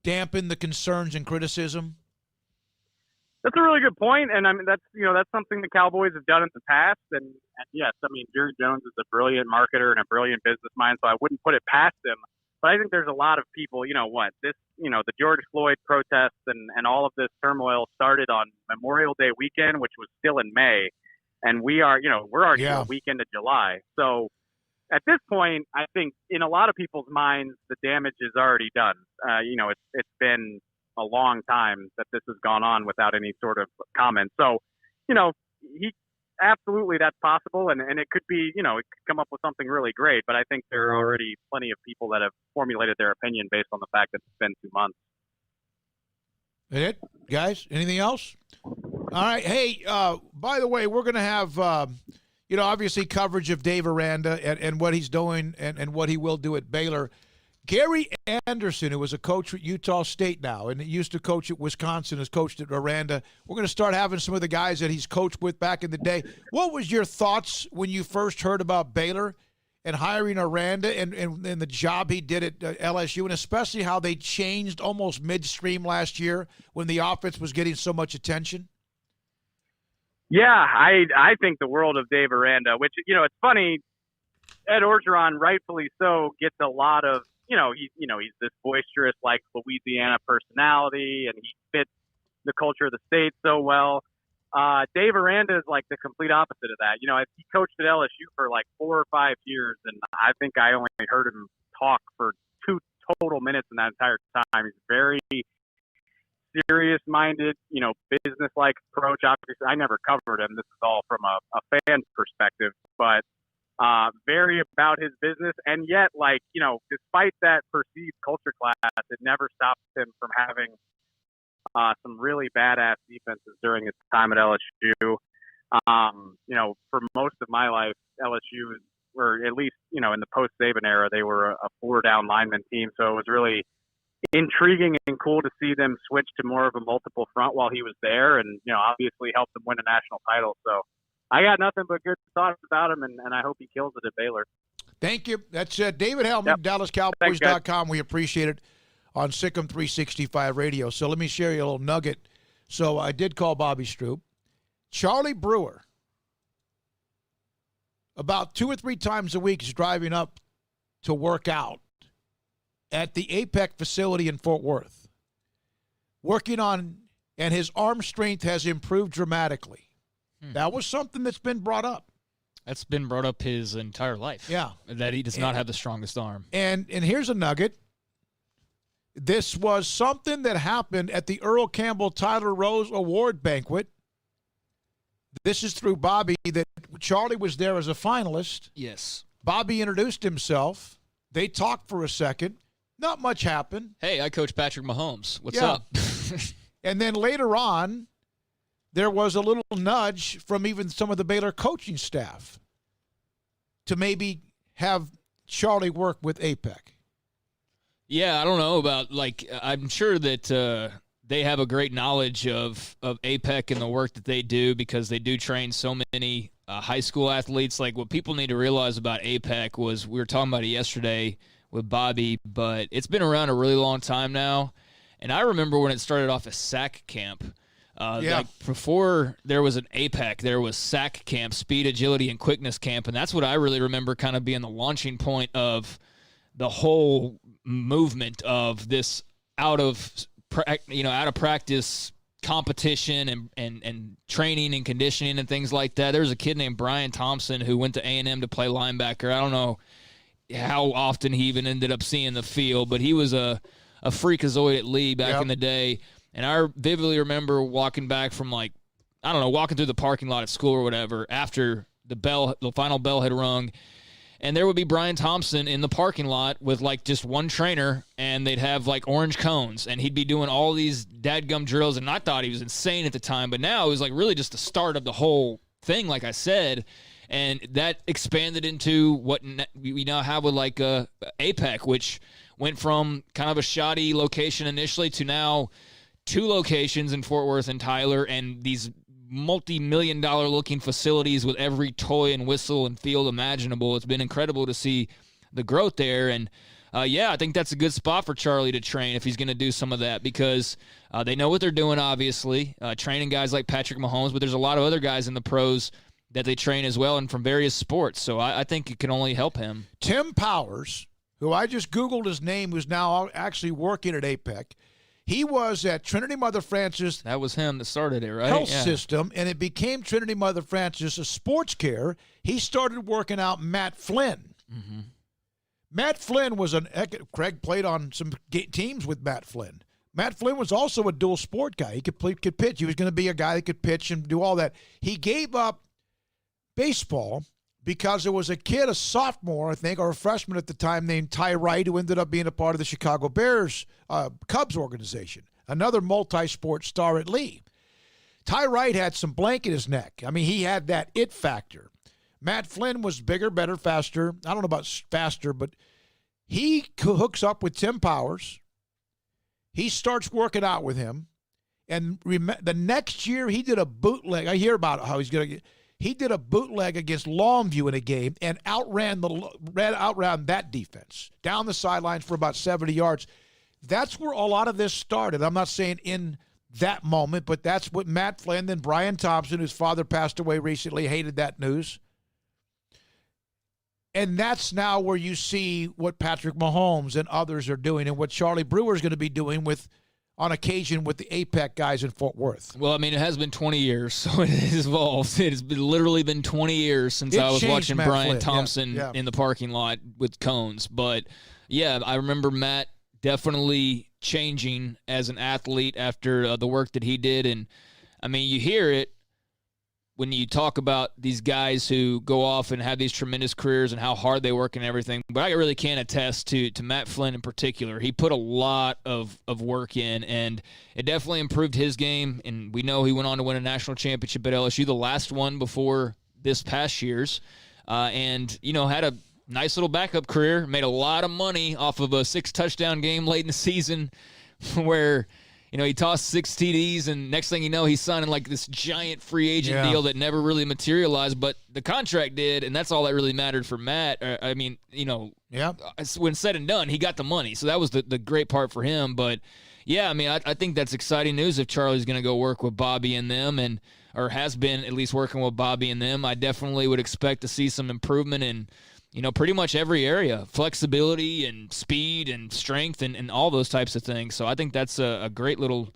dampen the concerns and criticism? That's a really good point, and that's something the Cowboys have done in the past. And yes, Jerry Jones is a brilliant marketer and a brilliant business mind, so I wouldn't put it past him. But I think there's a lot of people, the George Floyd protests and all of this turmoil started on Memorial Day weekend, which was still in May, and we're already a week into July. So at this point, I think in a lot of people's minds, the damage is already done. It's been a long time that this has gone on without any sort of comment. So, he absolutely, that's possible, and it could be, it could come up with something really great. But I think there are already plenty of people that have formulated their opinion based on the fact that it's been 2 months. That's it, guys? Anything else? All right. Hey, by the way, we're going to have, obviously coverage of Dave Aranda and what he's doing and what he will do at Baylor. Gary Anderson, who was a coach at Utah State now and used to coach at Wisconsin, has coached at Aranda. We're going to start having some of the guys that he's coached with back in the day. What was your thoughts when you first heard about Baylor and hiring Aranda and the job he did at LSU, and especially how they changed almost midstream last year when the offense was getting so much attention? Yeah, I think the world of Dave Aranda, which, it's funny, Ed Orgeron, rightfully so, gets a lot of, he's this boisterous, like, Louisiana personality, and he fits the culture of the state so well. Dave Aranda is like the complete opposite of that. He coached at LSU for like 4 or 5 years, and I think I only heard him talk for 2 total minutes in that entire time. He's very serious-minded, business-like approach. Obviously, I never covered him. This is all from a fan perspective, but very about his business. And yet, despite that perceived culture clash, it never stopped him from having some really badass defenses during his time at LSU. For most of my life, LSU, or at least, in the post-Saban era, they were a 4-down lineman team. So it was really intriguing and cool to see them switch to more of a multiple front while he was there, and obviously helped them win a national title. So I got nothing but good thoughts about him, and I hope he kills it at Baylor. Thank you. That's David Hellman, DallasCowboys.com. We appreciate it on SicEm365 Radio. So let me share you a little nugget. So I did call Bobby Stroop. Charlie Brewer, about 2 or 3 times a week, is driving up to work out at the APEC facility in Fort Worth, working on, and his arm strength has improved dramatically. That was something that's been brought up. That's been brought up his entire life. Yeah. That he does not have the strongest arm. And here's a nugget. This was something that happened at the Earl Campbell Tyler Rose Award Banquet. This is through Bobby, that Charlie was there as a finalist. Yes. Bobby introduced himself. They talked for a second. Not much happened. Hey, I coach Patrick Mahomes. What's up? And then later on, there was a little nudge from even some of the Baylor coaching staff to maybe have Charlie work with APEC. Yeah, I don't know about, I'm sure that they have a great knowledge of APEC and the work that they do, because they do train so many high school athletes. Like, what people need to realize about APEC was, we were talking about it yesterday with Bobby, but it's been around a really long time now. And I remember when it started off as SAC camp. Like, before there was an APEC, there was SAC camp, speed, agility, and quickness camp. And that's what I really remember kind of being the launching point of the whole movement of this out of practice competition and training and conditioning and things like that. There was a kid named Brian Thompson who went to A&M to play linebacker. I don't know how often he even ended up seeing the field, but he was a freakazoid at Lee back in the day. And I vividly remember walking back from, walking through the parking lot at school or whatever after the final bell had rung, and there would be Brian Thompson in the parking lot with, just one trainer, and they'd have, orange cones, and he'd be doing all these dadgum drills, and I thought he was insane at the time, but now it was, really just the start of the whole thing, like I said, and that expanded into what we now have with, APEC, which went from kind of a shoddy location initially to now 2 locations in Fort Worth and Tyler, and these multi-million-dollar looking facilities with every toy and whistle and field imaginable. It's been incredible to see the growth there, and I think that's a good spot for Charlie to train if he's going to do some of that, because they know what they're doing, obviously, training guys like Patrick Mahomes, but there's a lot of other guys in the pros that they train as well, and from various sports, so I think it can only help him. Tim Powers, who I just Googled his name, who's now actually working at APEC, he was at Trinity Mother Frances. That was him that started it, right? Health system, and it became Trinity Mother Frances, a sports care. He started working out Matt Flynn. Mm-hmm. Matt Flynn was Craig played on some teams with Matt Flynn. Matt Flynn was also a dual sport guy. He could pitch. He was going to be a guy that could pitch and do all that. He gave up baseball because there was a kid, a sophomore, I think, or a freshman at the time, named Ty Wright, who ended up being a part of the Chicago Bears Cubs organization, another multi-sport star at Lee. Ty Wright had some blank in his neck. I mean, he had that it factor. Matt Flynn was bigger, better, faster. I don't know about faster, but He hooks up with Tim Powers. He starts working out with him. And the next year, he did a bootleg. I hear about how he's going to. He did a bootleg against Longview in a game and outran that defense down the sidelines for about 70 yards. That's where a lot of this started. I'm not saying in that moment, but that's what Matt Flynn and Brian Thompson, whose father passed away recently, hated that news. And that's now where you see what Patrick Mahomes and others are doing and what Charlie Brewer is going to be doing on occasion with the APEC guys in Fort Worth. Well, I mean, it has been 20 years, so it has evolved. It has literally been 20 years since I was watching Matt Brian Flynn. Thompson in the parking lot with cones. But, yeah, I remember Matt definitely changing as an athlete after the work that he did. And, I mean, you hear it when you talk about these guys who go off and have these tremendous careers and how hard they work and everything. But I really can attest to Matt Flynn in particular. He put a lot of work in, and it definitely improved his game. And we know he went on to win a national championship at LSU, the last one before this past year's, and, you know, had a nice little backup career, made a lot of money off of a 6-touchdown game late in the season where – you know, he tossed 6 TDs, and next thing you know, he's signing like this giant free agent deal that never really materialized, but the contract did, and that's all that really mattered for Matt. I mean, you know, when said and done, he got the money, so that was the great part for him. But, yeah, I mean, I think that's exciting news if Charlie's going to go work with Bobby and them, or has been at least working with Bobby and them. I definitely would expect to see some improvement in, you know, pretty much every area, flexibility and speed and strength and all those types of things. So I think that's a great little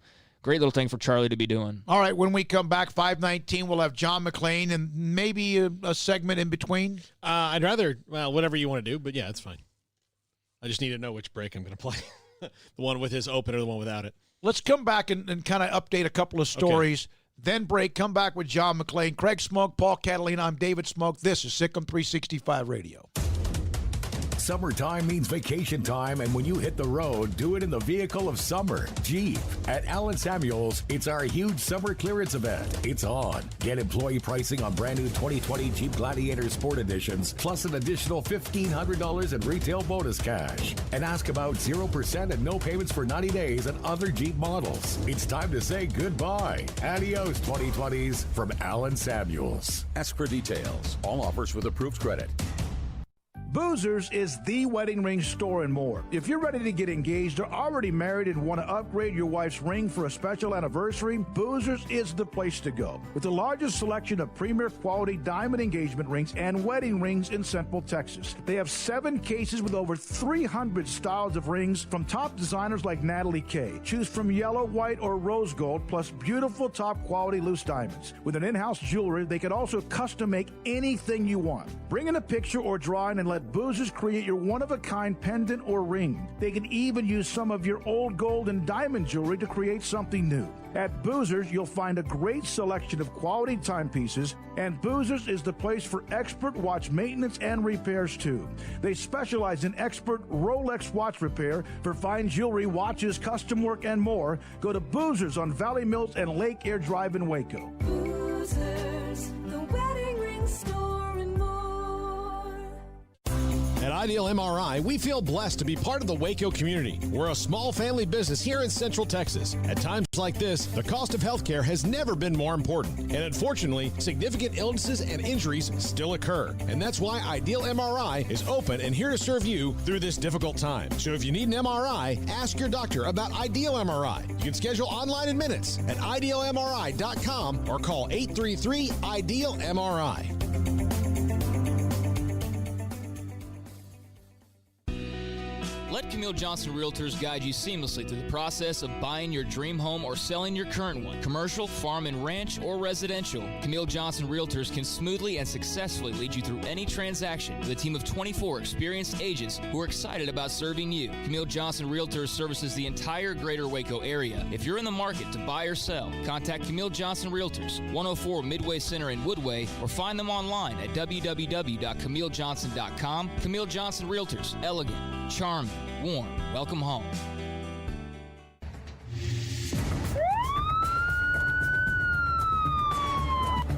thing for Charlie to be doing. All right, when we come back, 5:19, we'll have John McClain and maybe a segment in between. I'd rather, whatever you want to do, but yeah, it's fine. I just need to know which break I'm going to play. The one with his open or the one without it. Let's come back and kind of update a couple of stories. Okay. Then break, come back with John McClain, Craig Smoke, Paul Catalina. I'm David Smoke. This is SicEm365 Radio. Summertime means vacation time, and when you hit the road, do it in the vehicle of summer, Jeep. At Allen Samuels, it's our huge summer clearance event. It's on. Get employee pricing on brand new 2020 Jeep Gladiator Sport Editions, plus an additional $1,500 in retail bonus cash. And ask about 0% and no payments for 90 days on other Jeep models. It's time to say goodbye. Adios, 2020s from Allen Samuels. Ask for details. All offers with approved credit. Boozers is the wedding ring store and more. If you're ready to get engaged or already married and want to upgrade your wife's ring for a special anniversary, Boozers is the place to go. With the largest selection of premier quality diamond engagement rings and wedding rings in Central Texas. They have 7 cases with over 300 styles of rings from top designers like Natalie Kay. Choose from yellow, white, or rose gold, plus beautiful top quality loose diamonds. With an in-house jewelry, they can also custom make anything you want. Bring in a picture or drawing and let Boozers create your one-of-a-kind pendant or ring. They can even use some of your old gold and diamond jewelry to create something new. At Boozers, you'll find a great selection of quality timepieces, and Boozers is the place for expert watch maintenance and repairs, too. They specialize in expert Rolex watch repair for fine jewelry, watches, custom work, and more. Go to Boozers on Valley Mills and Lake Air Drive in Waco. Boozers, the wedding ring store and more. At Ideal MRI, we feel blessed to be part of the Waco community. We're a small family business here in Central Texas. At times like this, the cost of healthcare has never been more important. And unfortunately, significant illnesses and injuries still occur. And that's why Ideal MRI is open and here to serve you through this difficult time. So if you need an MRI, ask your doctor about Ideal MRI. You can schedule online in minutes at idealmri.com or call 833-IDEAL-MRI. Let Camille Johnson Realtors guide you seamlessly through the process of buying your dream home or selling your current one. Commercial, farm and ranch, or residential, Camille Johnson Realtors can smoothly and successfully lead you through any transaction with a team of 24 experienced agents who are excited about serving you. Camille Johnson Realtors services the entire greater Waco area. If you're in the market to buy or sell, contact Camille Johnson Realtors, 104 Midway Center in Woodway, or find them online at www.camillejohnson.com. Camille Johnson Realtors, elegant, charming, warm. Welcome home.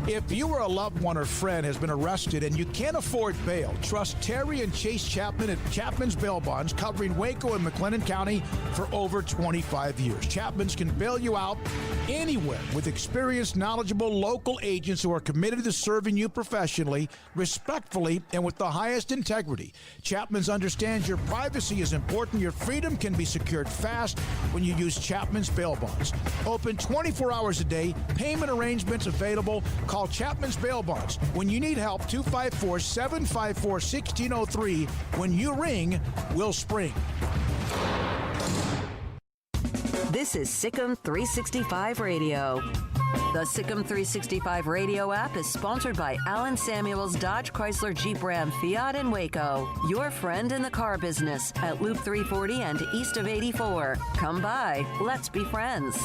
If you or a loved one or friend has been arrested and you can't afford bail, trust Terry and Chase Chapman at Chapman's Bail Bonds, covering Waco and McLennan County for over 25 years. Chapman's can bail you out anywhere with experienced, knowledgeable local agents who are committed to serving you professionally, respectfully, and with the highest integrity. Chapman's understands your privacy is important. Your freedom can be secured fast when you use Chapman's Bail Bonds. Open 24 hours a day. Payment arrangements available. Call Chapman's Bail Bonds. When you need help, 254-754-1603. When you ring, we'll spring. This is SicEm365 Radio. The SicEm365 Radio app is sponsored by Alan Samuels Dodge Chrysler Jeep Ram Fiat in Waco. Your friend in the car business at Loop 340 and east of 84. Come by. Let's be friends.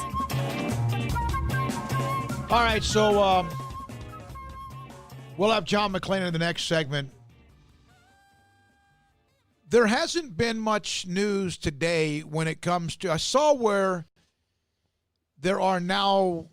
All right, so we'll have John McClain in the next segment. There hasn't been much news today when it comes to – I saw where there are now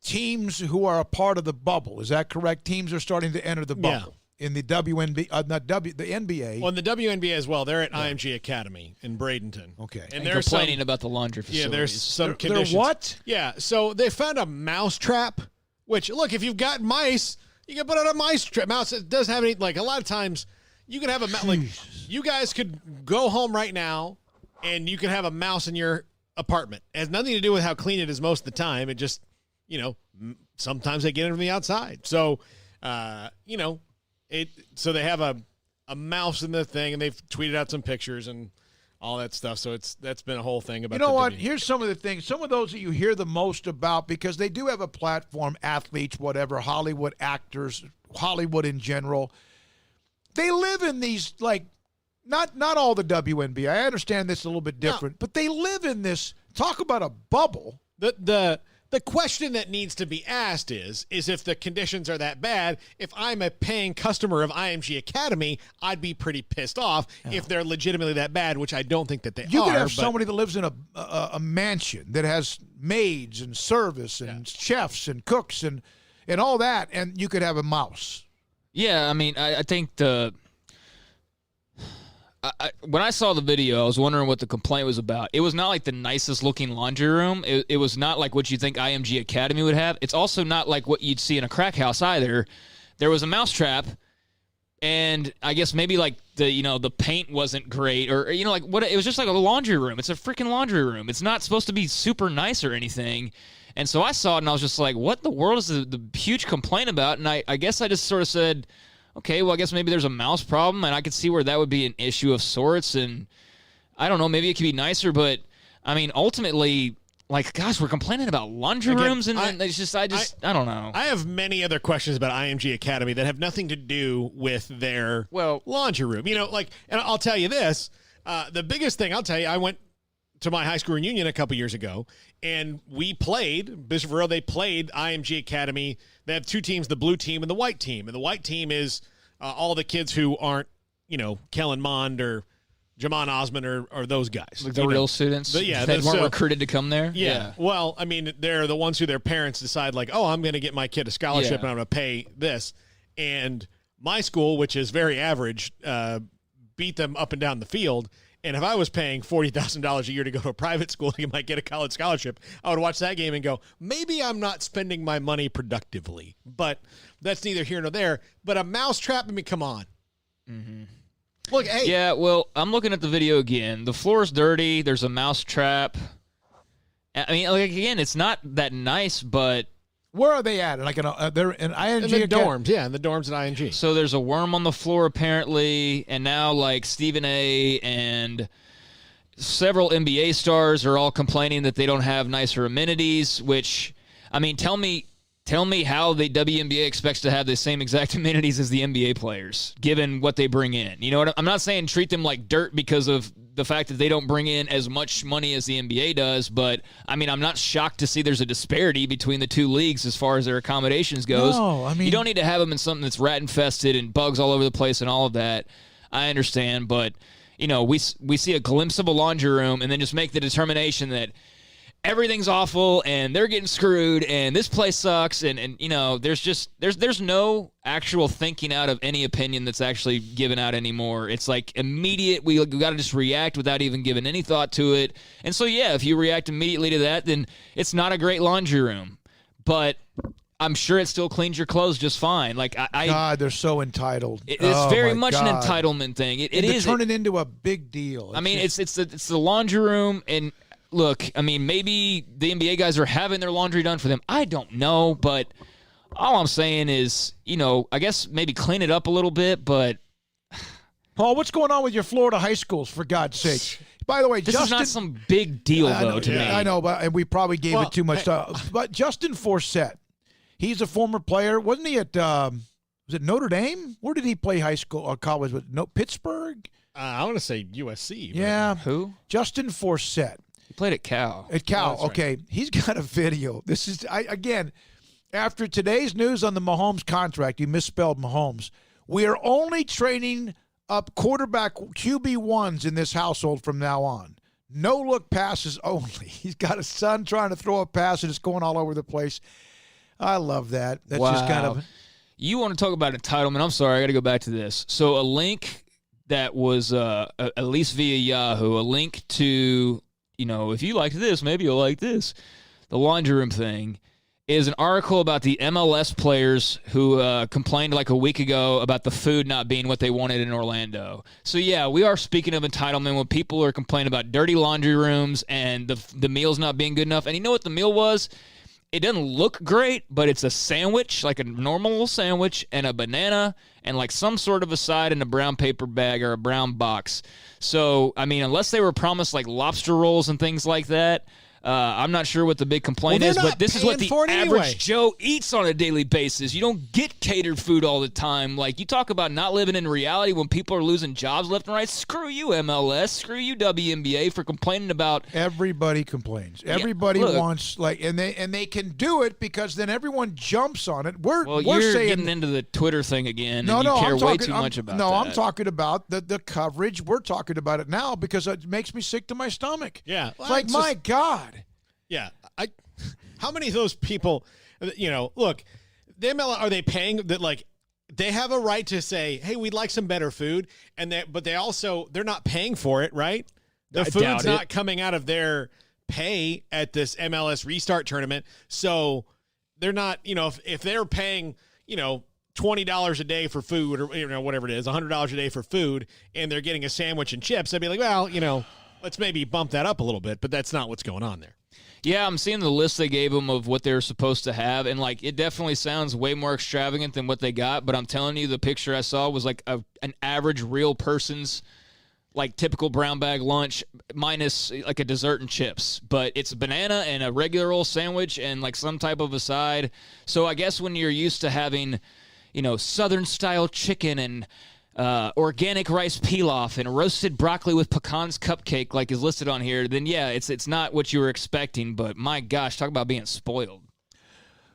teams who are a part of the bubble. Is that correct? Teams are starting to enter the bubble in the WNBA, the NBA. Well, in the WNBA as well. They're at IMG Academy in Bradenton. Okay. And they're complaining about the laundry facilities. Yeah, there's some They're conditions. what? Yeah, so they found a mouse trap, which, look, if you've got mice, you can put out a mice trap. Mouse, it doesn't have any – like a lot of times – you can have a mouse. Like, you guys could go home right now, and you can have a mouse in your apartment. It has nothing to do with how clean it is most of the time. It just, sometimes they get it from the outside. So, so they have a mouse in the thing, and they've tweeted out some pictures and all that stuff. So that's been a whole thing about. You know what? Here's some of the things. Some of those that you hear the most about, because they do have a platform. Athletes, whatever, Hollywood actors, Hollywood in general. They live in these, not all the WNBA. I understand this is a little bit different, but they live in this, talk about a bubble. The question that needs to be asked is if the conditions are that bad, if I'm a paying customer of IMG Academy, I'd be pretty pissed off if they're legitimately that bad, which I don't think that they are. You could have somebody that lives in a mansion that has maids and service and chefs and cooks and all that, and you could have a mouse. Yeah, I mean, I think when I saw the video, I was wondering what the complaint was about. It was not like the nicest looking laundry room. It was not like what you think IMG Academy would have. It's also not like what you'd see in a crack house either. There was a mouse trap, and I guess maybe like the paint wasn't great, or what? It was just like a laundry room. It's a freaking laundry room. It's not supposed to be super nice or anything. And so I saw it, and I was just like, what in the world is the huge complaint about? And I guess I just sort of said, okay, well, I guess maybe there's a mouse problem, and I could see where that would be an issue of sorts. And I don't know, maybe it could be nicer, but, I mean, ultimately, gosh, we're complaining about laundry rooms, and it's just, I don't know. I have many other questions about IMG Academy that have nothing to do with their laundry room. And I'll tell you this, the biggest thing, I'll tell you, I went to my high school reunion a couple years ago, and we played, Bishopville, they played IMG Academy. They have two teams, the blue team and the white team. And the white team is all the kids who aren't, Kellen Mond or Jamon Osmond or those guys. Like the real students that weren't recruited to come there? Yeah. Well, I mean, they're the ones who their parents decide, I'm going to get my kid a scholarship and I'm going to pay this. And my school, which is very average, beat them up and down the field. And if I was paying $40,000 a year to go to a private school and you might get a college scholarship, I would watch that game and go, maybe I'm not spending my money productively. But that's neither here nor there. But a mousetrap, I mean, come on. Mm-hmm. Look, hey. Yeah, well, I'm looking at the video again. The floor is dirty. There's a mousetrap. I mean, again, it's not that nice, but... Where are they at? They're in ING? In the dorms, in the dorms at ING. So there's a worm on the floor apparently, and now Stephen A. and several NBA stars are all complaining that they don't have nicer amenities, which, I mean, tell me how the WNBA expects to have the same exact amenities as the NBA players, given what they bring in. You know what? I'm not saying treat them like dirt because of the fact that they don't bring in as much money as the NBA does, but, I mean, I'm not shocked to see there's a disparity between the two leagues as far as their accommodations goes. No, I mean... You don't need to have them in something that's rat-infested and bugs all over the place and all of that. I understand, but, we see a glimpse of a laundry room and then just make the determination that everything's awful and they're getting screwed and this place sucks and there's no actual thinking out of any opinion that's actually given out anymore. It's like immediate. We got to just react without even giving any thought to it. And so if you react immediately to that, then it's not a great laundry room, but I'm sure it still cleans your clothes just fine. Like God, they're so entitled. It's very much an entitlement thing. It is turn it into a big deal. It's the laundry room. And look, maybe the NBA guys are having their laundry done for them. I don't know, but all I'm saying is, I guess maybe clean it up a little bit. But Paul, what's going on with your Florida high schools? For God's sake. By the way, this Justin, is not some big deal to me. I know, and we probably gave it too much stuff. But Justin Forsett. He's a former player. Wasn't he at, was it Notre Dame? Where did he play high school or college? Pittsburgh? I want to say USC. Yeah. Who? Justin Forsett. He played at Cal. At Cal, Oh, okay. Right. He's got a video. This is, again, after today's news on the Mahomes contract, he misspelled Mahomes. We are only training up quarterback QB1s in this household from now on. No-look passes only. He's got a son trying to throw a pass, and it's going all over the place. I love that. That's just kind of. You want to talk about entitlement? I'm sorry, I got to go back to this. So a link that was at least via Yahoo, a link to if you like this, maybe you'll like this. The laundry room thing is an article about the MLS players who complained like a week ago about the food not being what they wanted in Orlando. So we are speaking of entitlement when people are complaining about dirty laundry rooms and the meals not being good enough. And you know what the meal was? It doesn't look great, but it's a sandwich, like a normal sandwich, and a banana, and like some sort of a side in a brown paper bag or a brown box. So, unless they were promised like lobster rolls and things like that, I'm not sure what the big complaint is, but this is what the average Joe eats on a daily basis. You don't get catered food all the time. Like, you talk about not living in reality when people are losing jobs left and right. Screw you, MLS. Screw you, WNBA, for complaining about. Everybody complains. Everybody wants, and they can do it because then everyone jumps on it. We're saying, getting into the Twitter thing again. You care way too much about that. No, I'm talking about the coverage. We're talking about it now because it makes me sick to my stomach. Yeah. It's my God. Yeah, how many of those people, look, the ML, are they paying that? Like, they have a right to say, hey, we'd like some better food, but they're not paying for it, right? The food's not coming out of their pay at this MLS restart tournament, so they're not, if they're paying, $20 a day for food or whatever it is, $100 a day for food, and they're getting a sandwich and chips, I'd be like, well, let's maybe bump that up a little bit, but that's not what's going on there. Yeah, I'm seeing the list they gave them of what they were supposed to have, and it definitely sounds way more extravagant than what they got. But I'm telling you, the picture I saw was like an average real person's typical brown bag lunch minus like a dessert and chips. But it's a banana and a regular old sandwich and like some type of a side. So I guess when you're used to having, Southern style chicken and organic rice pilaf and roasted broccoli with pecans cupcake like is listed on here, then it's not what you were expecting, but my gosh, talk about being spoiled.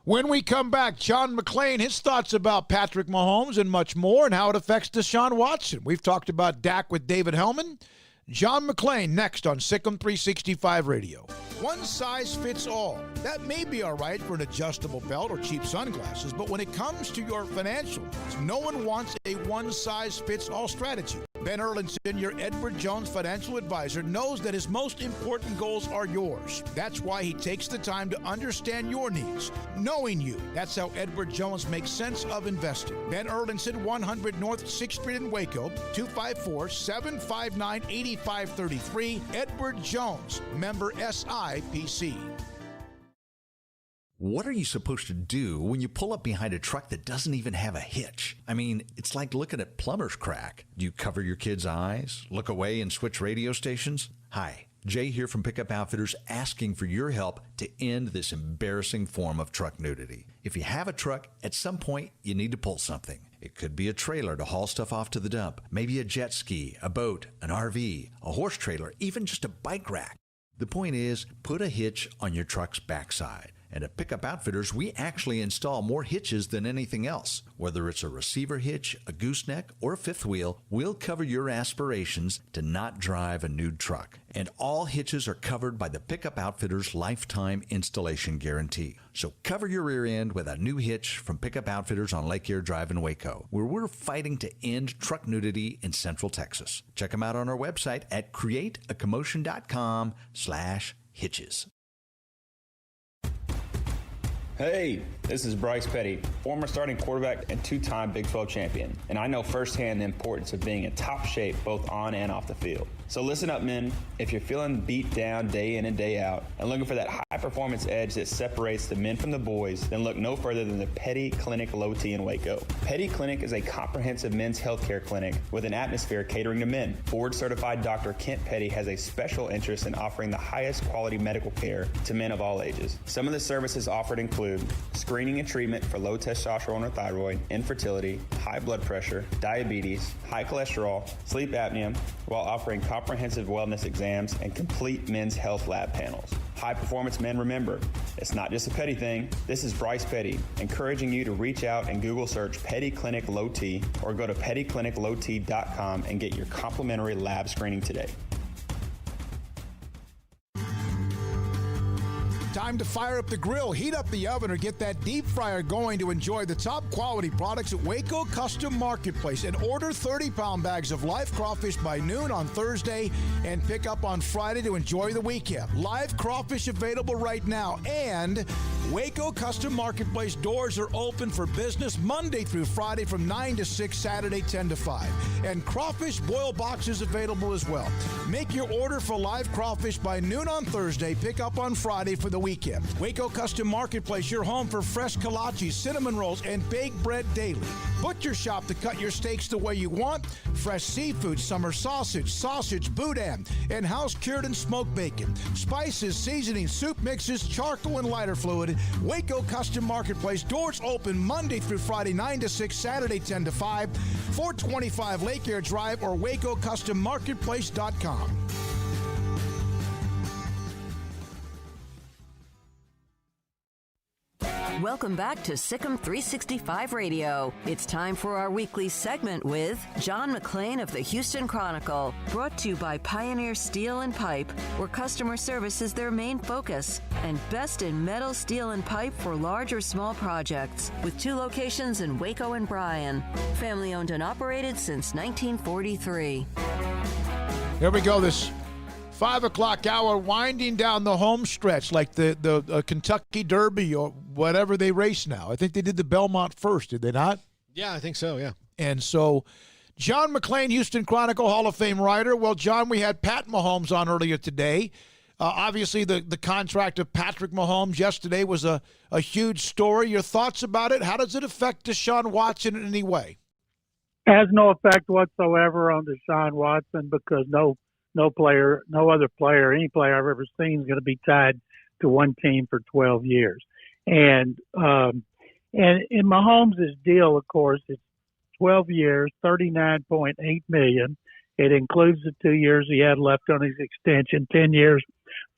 When we come back, John McClain, his thoughts about Patrick Mahomes and much more and how it affects Deshaun Watson. We've talked about Dak with David Hellman. John McClain next on SicEm365 Radio. One size fits all. That may be all right for an adjustable belt or cheap sunglasses, but when it comes to your financial needs, no one wants a one-size-fits-all strategy. Ben Erlinson, your Edward Jones financial advisor, knows that his most important goals are yours. That's why he takes the time to understand your needs, knowing you. That's how Edward Jones makes sense of investing. Ben Erlinson, 100 North 6th Street in Waco, 254-759-8533. Edward Jones, member SIPC. What are you supposed to do when you pull up behind a truck that doesn't even have a hitch? It's like looking at plumber's crack. Do you cover your kids' eyes, look away, and switch radio stations? Hi, Jay here from Pickup Outfitters, asking for your help to end this embarrassing form of truck nudity. If you have a truck, at some point you need to pull something. It could be a trailer to haul stuff off to the dump, maybe a jet ski, a boat, an RV, a horse trailer, even just a bike rack. The point is, put a hitch on your truck's backside. And at Pickup Outfitters, we actually install more hitches than anything else. Whether it's a receiver hitch, a gooseneck, or a fifth wheel, we'll cover your aspirations to not drive a nude truck. And all hitches are covered by the Pickup Outfitters Lifetime Installation Guarantee. So cover your rear end with a new hitch from Pickup Outfitters on Lake Erie Drive in Waco, where we're fighting to end truck nudity in Central Texas. Check them out on our website at createacommotion.com/hitches. Hey, this is Bryce Petty, former starting quarterback and two-time Big 12 champion, and I know firsthand the importance of being in top shape both on and off the field. So listen up, men. If you're feeling beat down day in and day out and looking for that high-performance edge that separates the men from the boys, then look no further than the Petty Clinic Low T in Waco. Petty Clinic is a comprehensive men's healthcare clinic with an atmosphere catering to men. Board-certified Dr. Kent Petty has a special interest in offering the highest quality medical care to men of all ages. Some of the services offered include screening and treatment for low testosterone or thyroid, infertility, high blood pressure, diabetes, high cholesterol, sleep apnea, while offering comprehensive wellness exams and complete men's health lab panels. High performance men, remember, it's not just a Petty thing. This is Bryce Petty, encouraging you to reach out and Google search Petty Clinic Low T or go to pettycliniclowt.com and get your complimentary lab screening today. Time to fire up the grill, heat up the oven, or get that deep fryer going to enjoy the top quality products at Waco Custom Marketplace. And order 30-pound bags of live crawfish by noon on Thursday and pick up on Friday to enjoy the weekend. Live crawfish available right now. And Waco Custom Marketplace doors are open for business Monday through Friday from 9 to 6, Saturday 10 to 5. And crawfish boil boxes available as well. Make your order for live crawfish by noon on Thursday. Pick up on Friday for the weekend. Waco Custom Marketplace, your home for fresh kolaches, cinnamon rolls, and baked bread daily. Butcher shop to cut your steaks the way you want. Fresh seafood, summer sausage, boudin, and house-cured and smoked bacon. Spices, seasoning, soup mixes, charcoal, and lighter fluid. Waco Custom Marketplace, doors open Monday through Friday, 9 to 6, Saturday 10 to 5, 425 Lake Erie Drive or WacoCustomMarketplace.com. Welcome back to SicEm365 Radio. It's time for our weekly segment with John McClain of the Houston Chronicle, brought to you by Pioneer Steel and Pipe, where customer service is their main focus, and best in metal, steel, and pipe for large or small projects, with 2 locations in Waco and Bryan. Family owned and operated since 1943. Here we go, this 5 o'clock hour, winding down the home stretch like the Kentucky Derby or whatever they race now. I think they did the Belmont first, did they not? Yeah, I think so, yeah. And so John McClain, Houston Chronicle Hall of Fame writer. Well, John, we had Pat Mahomes on earlier today. Obviously, the contract of Patrick Mahomes yesterday was a huge story. Your thoughts about it? How does it affect Deshaun Watson in any way? It has no effect whatsoever on Deshaun Watson because no other player, any player I've ever seen is going to be tied to one team for 12 years. And in Mahomes' deal, of course, it's 12 years, $39.8 million. It includes the 2 years he had left on his extension, 10 years,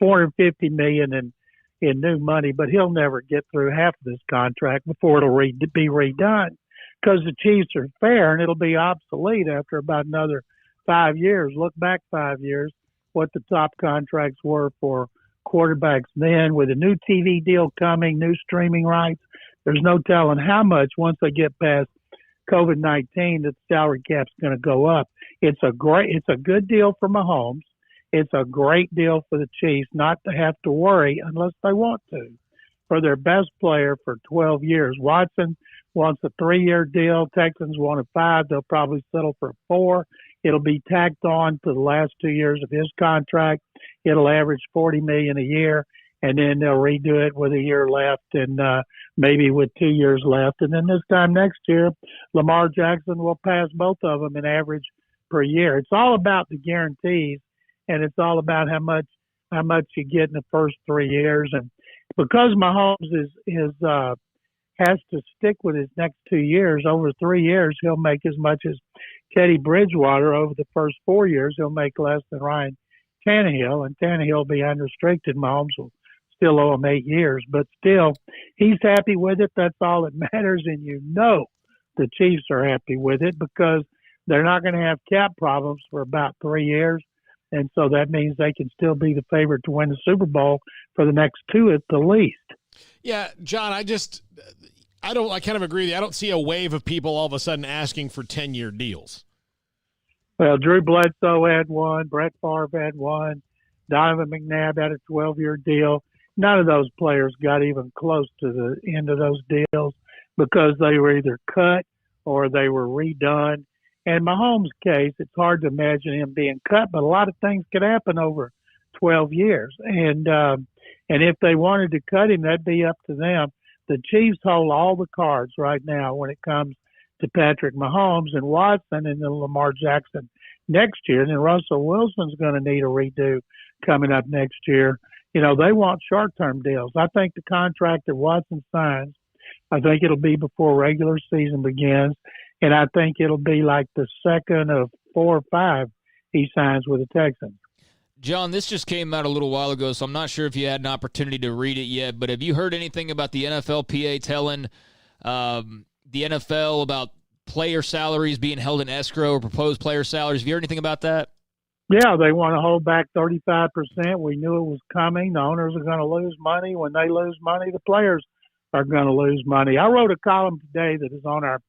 $450 million in new money. But he'll never get through half of this contract before it'll be redone because the Chiefs are fair and it'll be obsolete after about another 5 years. Look back 5 years, what the top contracts were for quarterbacks then. With a new TV deal coming, new streaming rights, there's no telling how much once they get past COVID-19 that the salary cap's going to go up. It's a good deal for Mahomes. It's a great deal for the Chiefs not to have to worry unless they want to for their best player for 12 years. Watson wants a 3-year deal. Texans want a 5. They'll probably settle for 4. It'll be tacked on to the last 2 years of his contract. It'll average $40 million a year, and then they'll redo it with a year left and maybe with 2 years left. And then this time next year, Lamar Jackson will pass both of them in average per year. It's all about the guarantees, and it's all about how much you get in the first 3 years. And because Mahomes has to stick with his next 2 years, over 3 years, he'll make as much as Teddy Bridgewater. Over the first 4 years, he'll make less than Ryan Tannehill, and Tannehill will be unrestricted. Mahomes will still owe him 8 years. But still, he's happy with it. That's all that matters. And the Chiefs are happy with it because they're not going to have cap problems for about 3 years. And so that means they can still be the favorite to win the Super Bowl for the next 2 at the least. Yeah, John, I kind of agree with you. I don't see a wave of people all of a sudden asking for 10-year deals. Well, Drew Bledsoe had one. Brett Favre had one. Donovan McNabb had a 12-year deal. None of those players got even close to the end of those deals because they were either cut or they were redone. And Mahomes' case, it's hard to imagine him being cut, but a lot of things could happen over 12 years. And if they wanted to cut him, that'd be up to them. The Chiefs hold all the cards right now when it comes to Patrick Mahomes and Watson and then Lamar Jackson next year. And then Russell Wilson's going to need a redo coming up next year. They want short-term deals. I think the contract that Watson signs, I think it'll be before regular season begins. And I think it'll be like the second of 4 or 5 he signs with the Texans. John, this just came out a little while ago, so I'm not sure if you had an opportunity to read it yet, but have you heard anything about the NFLPA telling the NFL about player salaries being held in escrow or proposed player salaries? Have you heard anything about that? Yeah, they want to hold back 35%. We knew it was coming. The owners are going to lose money. When they lose money, the players are going to lose money. I wrote a column today that is on our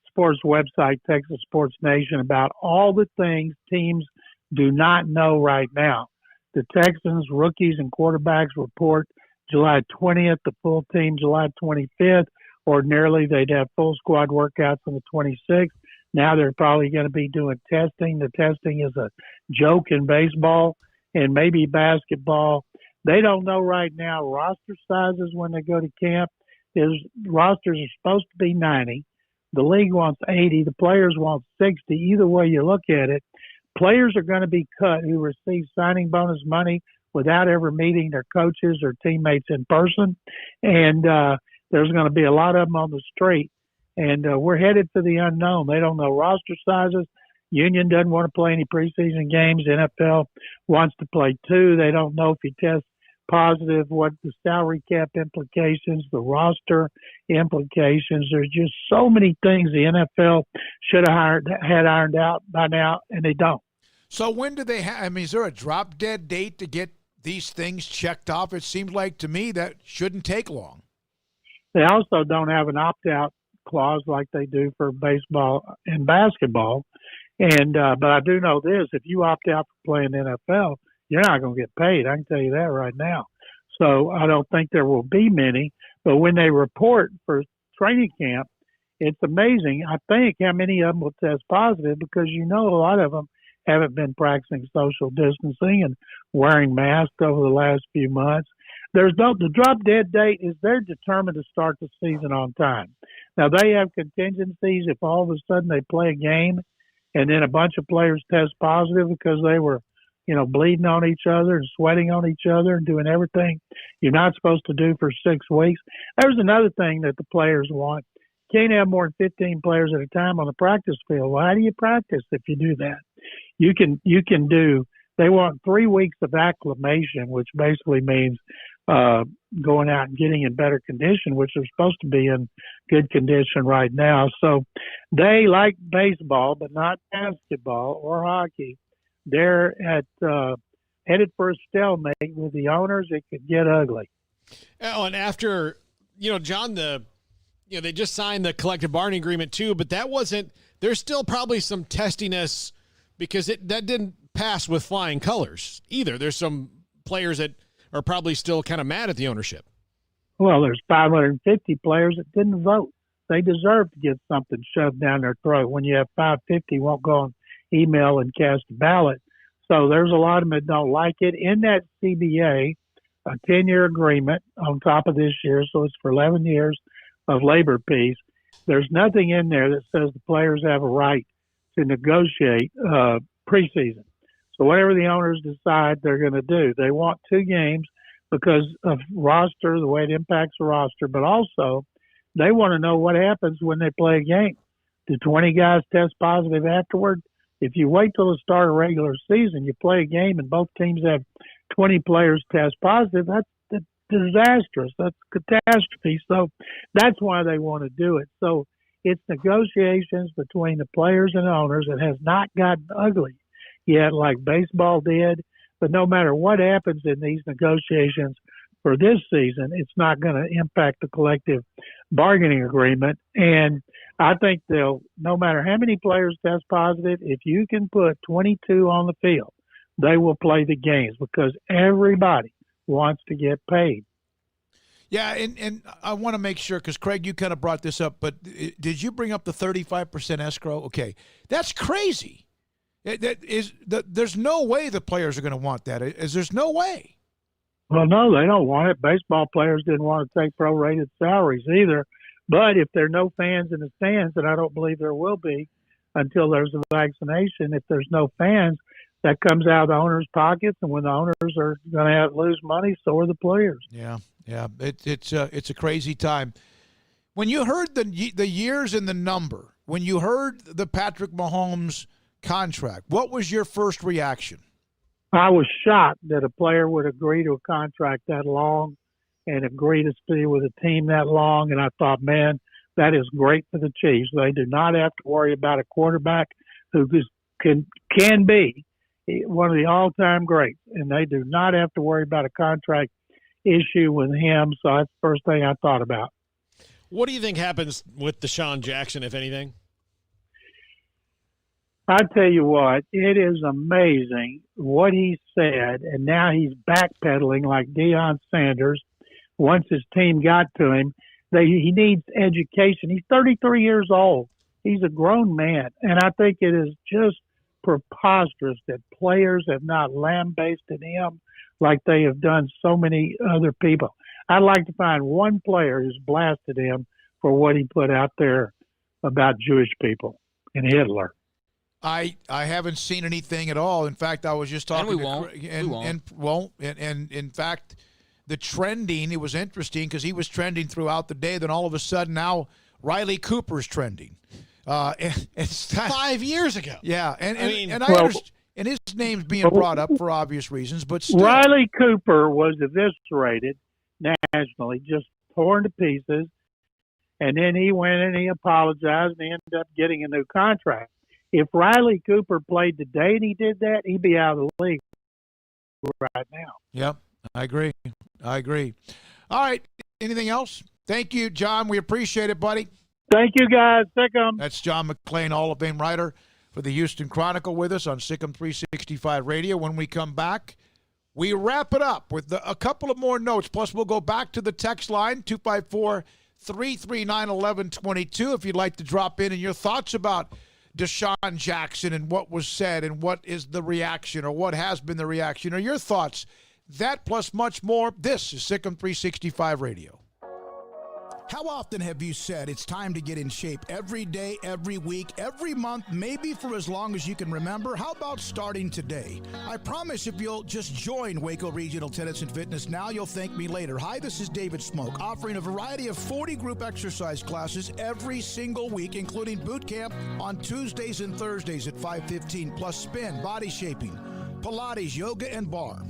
sports website, Texas Sports Nation, about all the things teams do not know right now. The Texans, rookies and quarterbacks report July 20th, the full team July 25th. Ordinarily, they'd have full squad workouts on the 26th. Now they're probably going to be doing testing. The testing is a joke in baseball and maybe basketball. They don't know right now roster sizes when they go to camp. Rosters are supposed to be 90. The league wants 80. The players want 60. Either way you look at it, players are going to be cut who receive signing bonus money without ever meeting their coaches or teammates in person. And there's going to be a lot of them on the street. And we're headed to the unknown. They don't know roster sizes. Union doesn't want to play any preseason games. NFL wants to play 2. They don't know if you test positive, what the salary cap implications, the roster implications. There's just so many things the NFL should have had ironed out by now, and they don't. So when do they have, is there a drop dead date to get these things checked off? It seems like to me that shouldn't take long. They also don't have an opt-out clause like they do for baseball and basketball. And but I do know this, if you opt out for playing NFL, you're not going to get paid. I can tell you that right now. So I don't think there will be many. But when they report for training camp, it's amazing, I think, how many of them will test positive because a lot of them haven't been practicing social distancing and wearing masks over the last few months. The drop dead date is they're determined to start the season on time. Now, they have contingencies if all of a sudden they play a game and then a bunch of players test positive because they were bleeding on each other and sweating on each other and doing everything you're not supposed to do for 6 weeks. There's another thing that the players want. You can't have more than 15 players at a time on the practice field. Well, how do you practice if you do that? They want 3 weeks of acclimation, which basically means going out and getting in better condition, which they're supposed to be in good condition right now. So they like baseball, but not basketball or hockey. They're headed for a stalemate with the owners. It could get ugly. Oh, and after, John, they just signed the collective bargaining agreement too, but that wasn't, there's still probably some testiness because that didn't pass with flying colors either. There's some players that are probably still kind of mad at the ownership. Well, there's 550 players that didn't vote. They deserve to get something shoved down their throat. When you have 550 won't go on email and cast a ballot. So there's a lot of them that don't like it. In that CBA, a 10-year agreement on top of this year, so it's for 11 years of labor peace. There's nothing in there that says the players have a right to negotiate preseason. So whatever the owners decide they're going to do, they want 2 games because of roster, the way it impacts the roster, but also they want to know what happens when they play a game. Do 20 guys test positive afterward? If you wait till the start of regular season, you play a game and both teams have 20 players test positive, that disastrous. That's catastrophe. So that's why they want to do it. So it's negotiations between the players and owners. It has not gotten ugly yet like baseball did. But no matter what happens in these negotiations for this season, it's not going to impact the collective bargaining agreement. And I think no matter how many players test positive, if you can put 22 on the field, they will play the games because everybody wants to get paid. Yeah, and I want to make sure, because, Craig, you kind of brought this up, but did you bring up the 35% escrow? Okay, that's crazy. There's no way the players are going to want that. There's no way. Well, no, they don't want it. Baseball players didn't want to take prorated salaries either. But if there are no fans in the stands, and I don't believe there will be until there's a vaccination, if there's no fans, that comes out of the owners' pockets, and when the owners are going to lose money, so are the players. Yeah, it's a crazy time. When you heard the years and the number, when you heard the Patrick Mahomes contract, what was your first reaction? I was shocked that a player would agree to a contract that long and agree to stay with a team that long. And I thought, man, that is great for the Chiefs. They do not have to worry about a quarterback who can be one of the all-time greats, and they do not have to worry about a contract issue with him. So that's the first thing I thought about. What do you think happens with Deshaun Jackson, if anything? I tell you what, it is amazing what he said, and now he's backpedaling like Deion Sanders. Once his team got to him, he needs education. He's 33 years old. He's a grown man, and I think it is just preposterous that players have not lambasted him like they have done so many other people. I'd like to find one player who's blasted him for what he put out there about Jewish people and Hitler. I haven't seen anything at all. In fact, I was just talking. We won't. And in fact, the trending, it was interesting because he was trending throughout the day. Then all of a sudden now Riley Cooper's trending. It's 5 years ago. Yeah, and his name's being brought up for obvious reasons, but still. Riley Cooper was eviscerated nationally, just torn to pieces, and then he went and he apologized and he ended up getting a new contract. If Riley Cooper played today and he did that, he'd be out of the league right now. Yep, I agree. All right, anything else? Thank you, John. We appreciate it, buddy. Thank you, guys. SicEm. That's John McClain, Hall of Fame writer for the Houston Chronicle, with us on SicEm365 Radio. When we come back, we wrap it up with a couple of more notes. Plus, we'll go back to the text line, 254-339-1122, if you'd like to drop in and your thoughts about Deshaun Jackson and what was said and what is the reaction or what has been the reaction or your thoughts. That plus much more. This is SicEm365 Radio. How often have you said it's time to get in shape every day, every week, every month, maybe for as long as you can remember? How about starting today? I promise if you'll just join Waco Regional Tennis and Fitness now, you'll thank me later. Hi, this is David Smoke, offering a variety of 40 group exercise classes every single week, including boot camp on Tuesdays and Thursdays at 5:15, plus spin, body shaping, Pilates, yoga, and bar.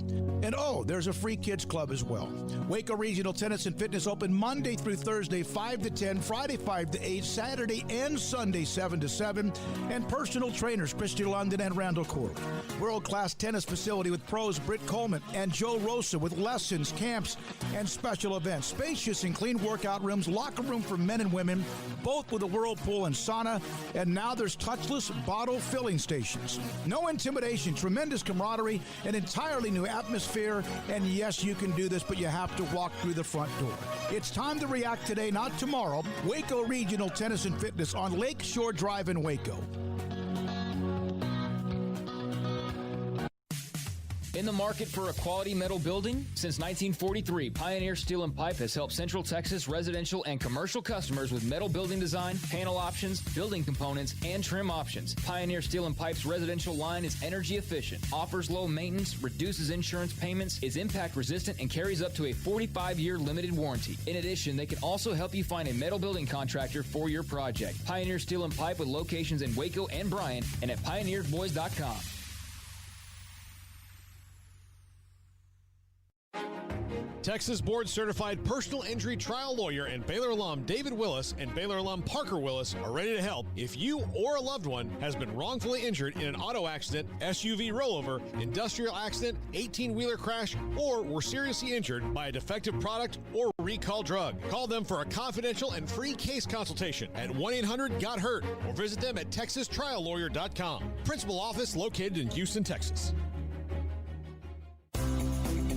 And there's a free kids club as well. Waco Regional Tennis and Fitness open Monday through Thursday, 5 to 10, Friday, 5 to 8, Saturday and Sunday, 7 to 7. And personal trainers, Christy London and Randall Corley. World-class tennis facility with pros Britt Coleman and Joe Rosa with lessons, camps, and special events. Spacious and clean workout rooms, locker room for men and women, both with a whirlpool and sauna. And now there's touchless bottle filling stations. No intimidation, tremendous camaraderie, an entirely new atmosphere. And yes, you can do this, but you have to walk through the front door. It's time to react today, not tomorrow. Waco Regional Tennis and Fitness on Lakeshore Drive in Waco. In the market for a quality metal building? Since 1943, Pioneer Steel and Pipe has helped Central Texas residential and commercial customers with metal building design, panel options, building components, and trim options. Pioneer Steel and Pipe's residential line is energy efficient, offers low maintenance, reduces insurance payments, is impact resistant, and carries up to a 45-year limited warranty. In addition, they can also help you find a metal building contractor for your project. Pioneer Steel and Pipe with locations in Waco and Bryan and at pioneersboys.com. Texas board-certified personal injury trial lawyer and Baylor alum David Willis and Baylor alum Parker Willis are ready to help if you or a loved one has been wrongfully injured in an auto accident, SUV rollover, industrial accident, 18-wheeler crash, or were seriously injured by a defective product or recall drug. Call them for a confidential and free case consultation at 1-800-GOT-HURT or visit them at texastriallawyer.com. Principal office located in Houston, Texas.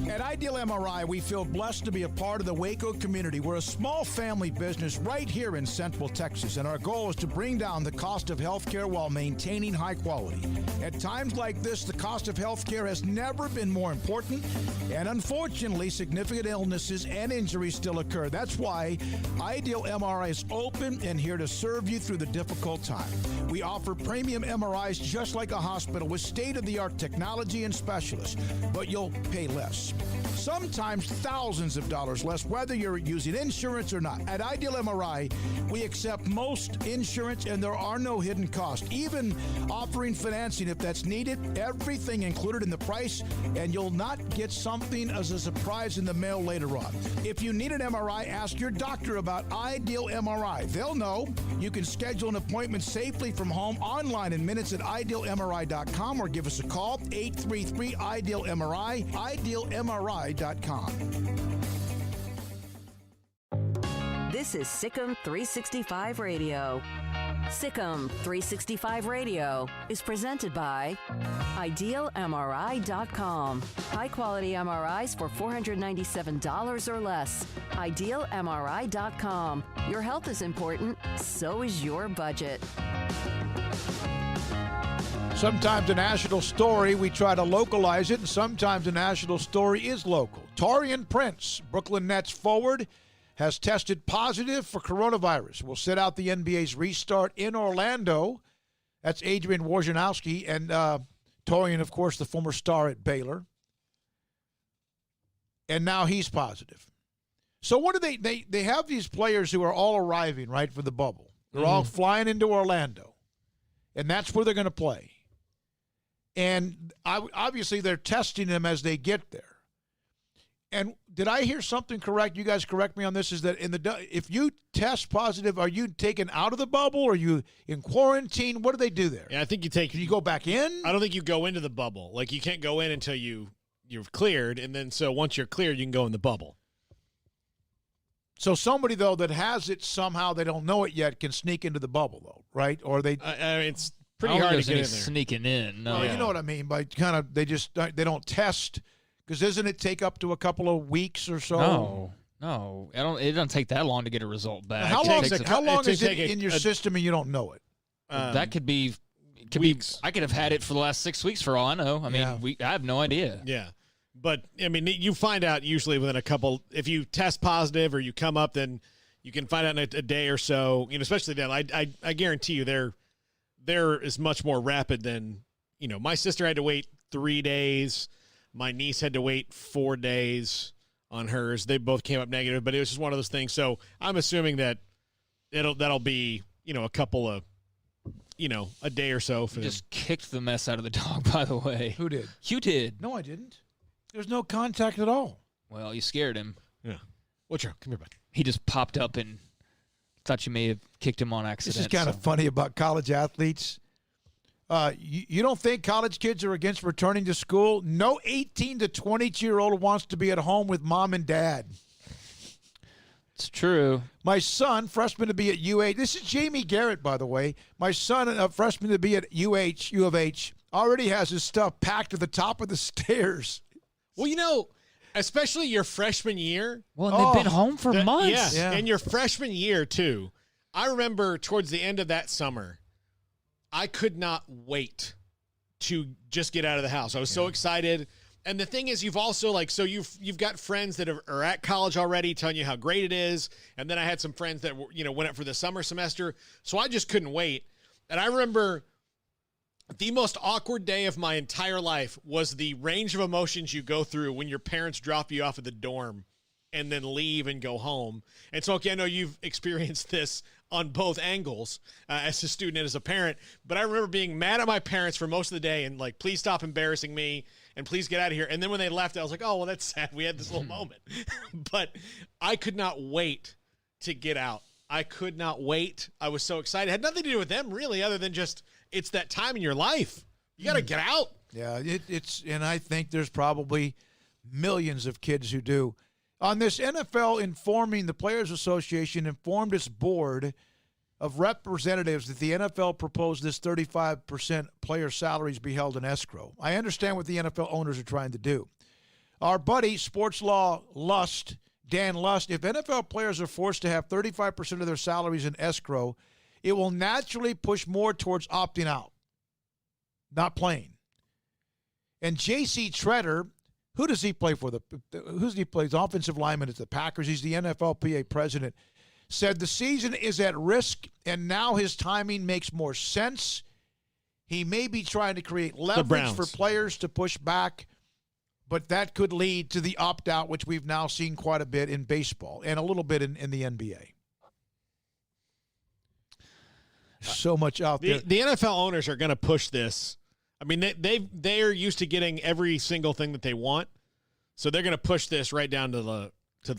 At Ideal MRI, we feel blessed to be a part of the Waco community. We're a small family business right here in Central Texas, and our goal is to bring down the cost of healthcare while maintaining high quality. At times like this, the cost of healthcare has never been more important, and unfortunately, significant illnesses and injuries still occur. That's why Ideal MRI is open and here to serve you through the difficult time. We offer premium MRIs just like a hospital with state-of-the-art technology and specialists, but you'll pay less. Sometimes thousands of dollars less, whether you're using insurance or not. At Ideal MRI, we accept most insurance and there are no hidden costs, even offering financing if that's needed. Everything included in the price, and you'll not get something as a surprise in the mail later on. If you need an MRI, ask your doctor about Ideal MRI. They'll know. You can schedule an appointment safely from home online in minutes at idealmri.com or give us a call, 833-IDEAL-MRI, idealmri.com. This is SicEm365 Radio. SicEm365 Radio is presented by IdealMRI.com. High-quality MRIs for $497 or less. IdealMRI.com. Your health is important, so is your budget. Sometimes a national story, we try to localize it, and sometimes a national story is local. Taurean Prince, Brooklyn Nets forward, has tested positive for coronavirus. Will sit out the NBA's restart in Orlando. That's Adrian Wojnarowski, and Taurean, of course, the former star at Baylor. And now he's positive. So what do they have these players who are all arriving, right, for the bubble. They're all flying into Orlando, and that's where they're going to play. And obviously they're testing them as they get there. And did I hear something correct? You guys correct me on this. Is that if you test positive, are you taken out of the bubble? Or are you in quarantine? What do they do there? Yeah, I think can you go back in? I don't think you go into the bubble. Like, you can't go in until you're cleared, and then so once you're cleared, you can go in the bubble. So somebody, though, that has it somehow, they don't know it yet, can sneak into the bubble, though, right? Or they it's pretty hard to get in there. Sneaking in. No. Well, you know what I mean. By kind of, they don't test, because doesn't it take up to a couple of weeks or so? No. It doesn't take that long to get a result back. How long is it in your system and you don't know it? That could be weeks. I could have had it for the last 6 weeks for all I know. I mean, I have no idea. Yeah. But, I mean, you find out usually within if you test positive or you come up, then you can find out in a day or so, especially then. I guarantee you there is much more rapid than, my sister had to wait 3 days. My niece had to wait 4 days on hers. They both came up negative, but it was just one of those things. So I'm assuming that that'll be, a couple of, a day or so for them. Just kicked the mess out of the dog, by the way. Who did? You did. No, I didn't. There's no contact at all. Well, you scared him. Yeah. What's wrong? Come here, bud. He just popped up and thought you may have kicked him on accident. This is kind of funny about college athletes. You don't think college kids are against returning to school? No 18 to 22-year-old wants to be at home with mom and dad. It's true. My son, freshman to be at UH. This is Jamie Garrett, by the way. My son, a freshman to be at U of H, already has his stuff packed to the top of the stairs. Well, especially your freshman year. Well, and they've been home for months. Yeah, and your freshman year, too. I remember towards the end of that summer, I could not wait to just get out of the house. I was so excited. And the thing is, you've also, you've got friends that are at college already telling you how great it is. And then I had some friends that, went up for the summer semester. So I just couldn't wait. And I remember the most awkward day of my entire life was the range of emotions you go through when your parents drop you off at the dorm and then leave and go home. And so, I know you've experienced this on both angles as a student and as a parent, but I remember being mad at my parents for most of the day and please stop embarrassing me. and please get out of here. And then when they left, I was like, oh, well, that's sad. We had this little moment. But I could not wait to get out. I could not wait. I was so excited. It had nothing to do with them, really, other than just it's that time in your life. You got to get out. Yeah, and I think there's probably millions of kids who do. On this, NFL informing the Players Association informed its board of representatives that the NFL proposed this 35% player salaries be held in escrow. I understand what the NFL owners are trying to do. Our buddy, sports law Lust, Dan Lust, if NFL players are forced to have 35% of their salaries in escrow, it will naturally push more towards opting out, not playing. And J.C. Treader, who does he play for? Who's he play? He's offensive lineman at the Packers. He's the NFLPA president. Said the season is at risk, and now his timing makes more sense. He may be trying to create leverage for players to push back, but that could lead to the opt-out, which we've now seen quite a bit in baseball and a little bit in the NBA. So much out there. The NFL owners are going to push this. I mean, they're used to getting every single thing that they want, so they're going to push this right down to the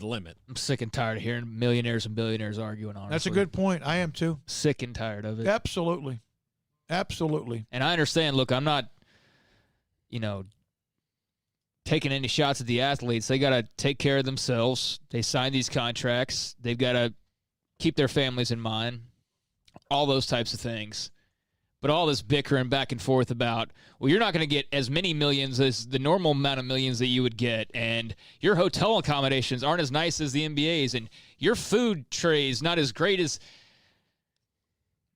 limit. I'm sick and tired of hearing millionaires and billionaires arguing, honestly. That's a good point. I am too. Sick and tired of it. Absolutely. Absolutely. And I understand, look, I'm not, taking any shots at the athletes. They got to take care of themselves. They signed these contracts. They've got to keep their families in mind, all those types of things. But all this bickering back and forth about, well, you're not going to get as many millions as the normal amount of millions that you would get, and your hotel accommodations aren't as nice as the NBA's, and your food trays not as great as...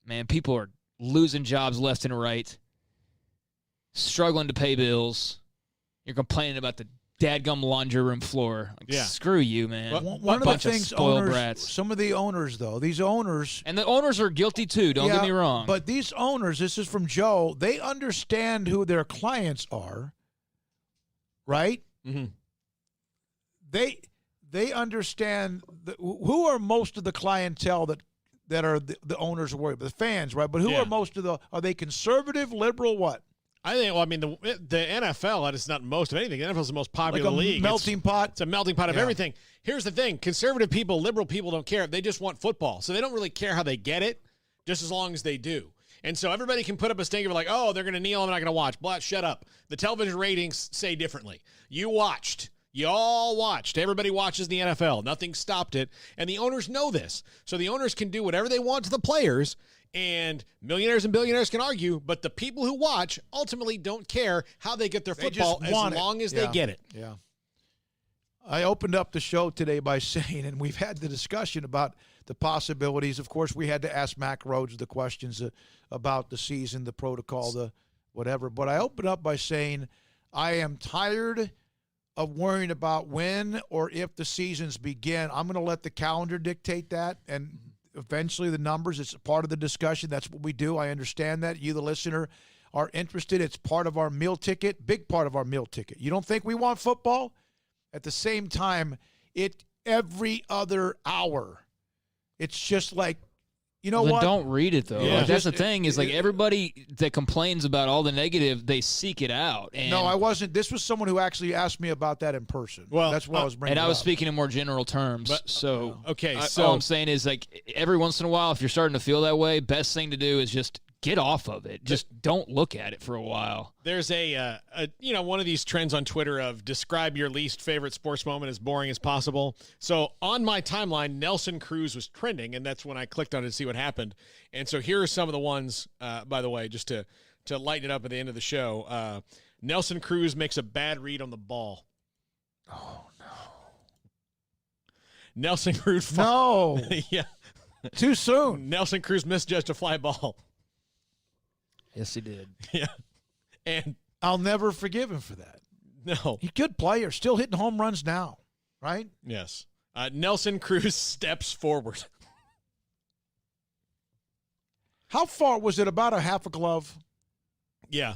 Man, people are losing jobs left and right, struggling to pay bills. You're complaining about the dadgum laundry room floor. Screw you, man. One of the things some of the owners, though, these owners... And the owners are guilty, too. Don't get me wrong. But these owners, this is from Joe, they understand who their clients are, right? Mm-hmm. They understand who are most of the clientele that are the owners are worried about, the fans, right? But who are most of are they conservative, liberal, what? I think, the NFL, it's not most of anything. The NFL is the most popular league. Melting pot. It's a melting pot of everything. Here's the thing. Conservative people, liberal people don't care. They just want football. So they don't really care how they get it, just as long as they do. And so everybody can put up a stinker like, oh, they're going to kneel, I'm not going to watch. Blah, shut up. The television ratings say differently. You watched. You all watched. Everybody watches the NFL. Nothing stopped it. And the owners know this. So the owners can do whatever they want to the players. And millionaires and billionaires can argue, but the people who watch ultimately don't care how they get their football as long as they get it. Yeah. I opened up the show today by saying, and we've had the discussion about the possibilities. Of course, we had to ask Mack Rhoades the questions about the season, the protocol, the whatever. But I opened up by saying I am tired of worrying about when or if the seasons begin. I'm going to let the calendar dictate that, and eventually the numbers, it's part of the discussion. That's what we do. I understand that. You, the listener, are interested. It's part of our meal ticket, big part of our meal ticket. You don't think we want football? At the same time, every other hour, it's just like, what? Don't read it, though. Yeah. That's the thing is, everybody that complains about all the negative, they seek it out. And no, I wasn't. This was someone who actually asked me about that in person. Well, that's what I was bringing And I was up. Speaking in more general terms. So all I'm saying is, every once in a while, if you're starting to feel that way, best thing to do is just get off of it. Just don't look at it for a while. There's one of these trends on Twitter of describe your least favorite sports moment as boring as possible. So on my timeline, Nelson Cruz was trending, and that's when I clicked on it to see what happened. And so here are some of the ones, by the way, just to lighten it up at the end of the show. Nelson Cruz makes a bad read on the ball. Oh, no. Nelson Cruz. No. Yeah. Too soon. Nelson Cruz misjudged a fly ball. Yes, he did. Yeah. And I'll never forgive him for that. No. He's a good player, still hitting home runs now, right? Yes. Nelson Cruz steps forward. How far was it? About a half a glove? Yeah.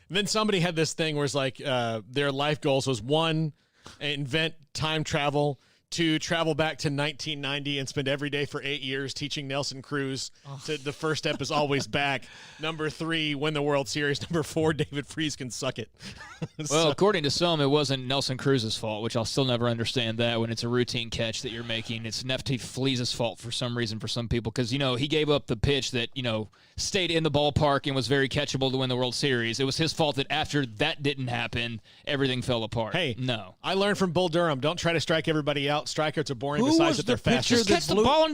And then somebody had this thing where it's like their life goals was 1, invent time travel, to travel back to 1990 and spend every day for 8 years teaching Nelson Cruz the first step is always back. Number 3, win the World Series. Number 4, David Freese can suck it. Well, according to some, it wasn't Nelson Cruz's fault, which I'll still never understand that when it's a routine catch that you're making. It's Nefty Flea's fault for some reason for some people because, he gave up the pitch that, stayed in the ballpark and was very catchable to win the World Series. It was his fault that after that didn't happen, everything fell apart. Hey, no. I learned from Bull Durham, don't try to strike everybody out. Strikeouts are boring besides that they're fast. Just catch the ball and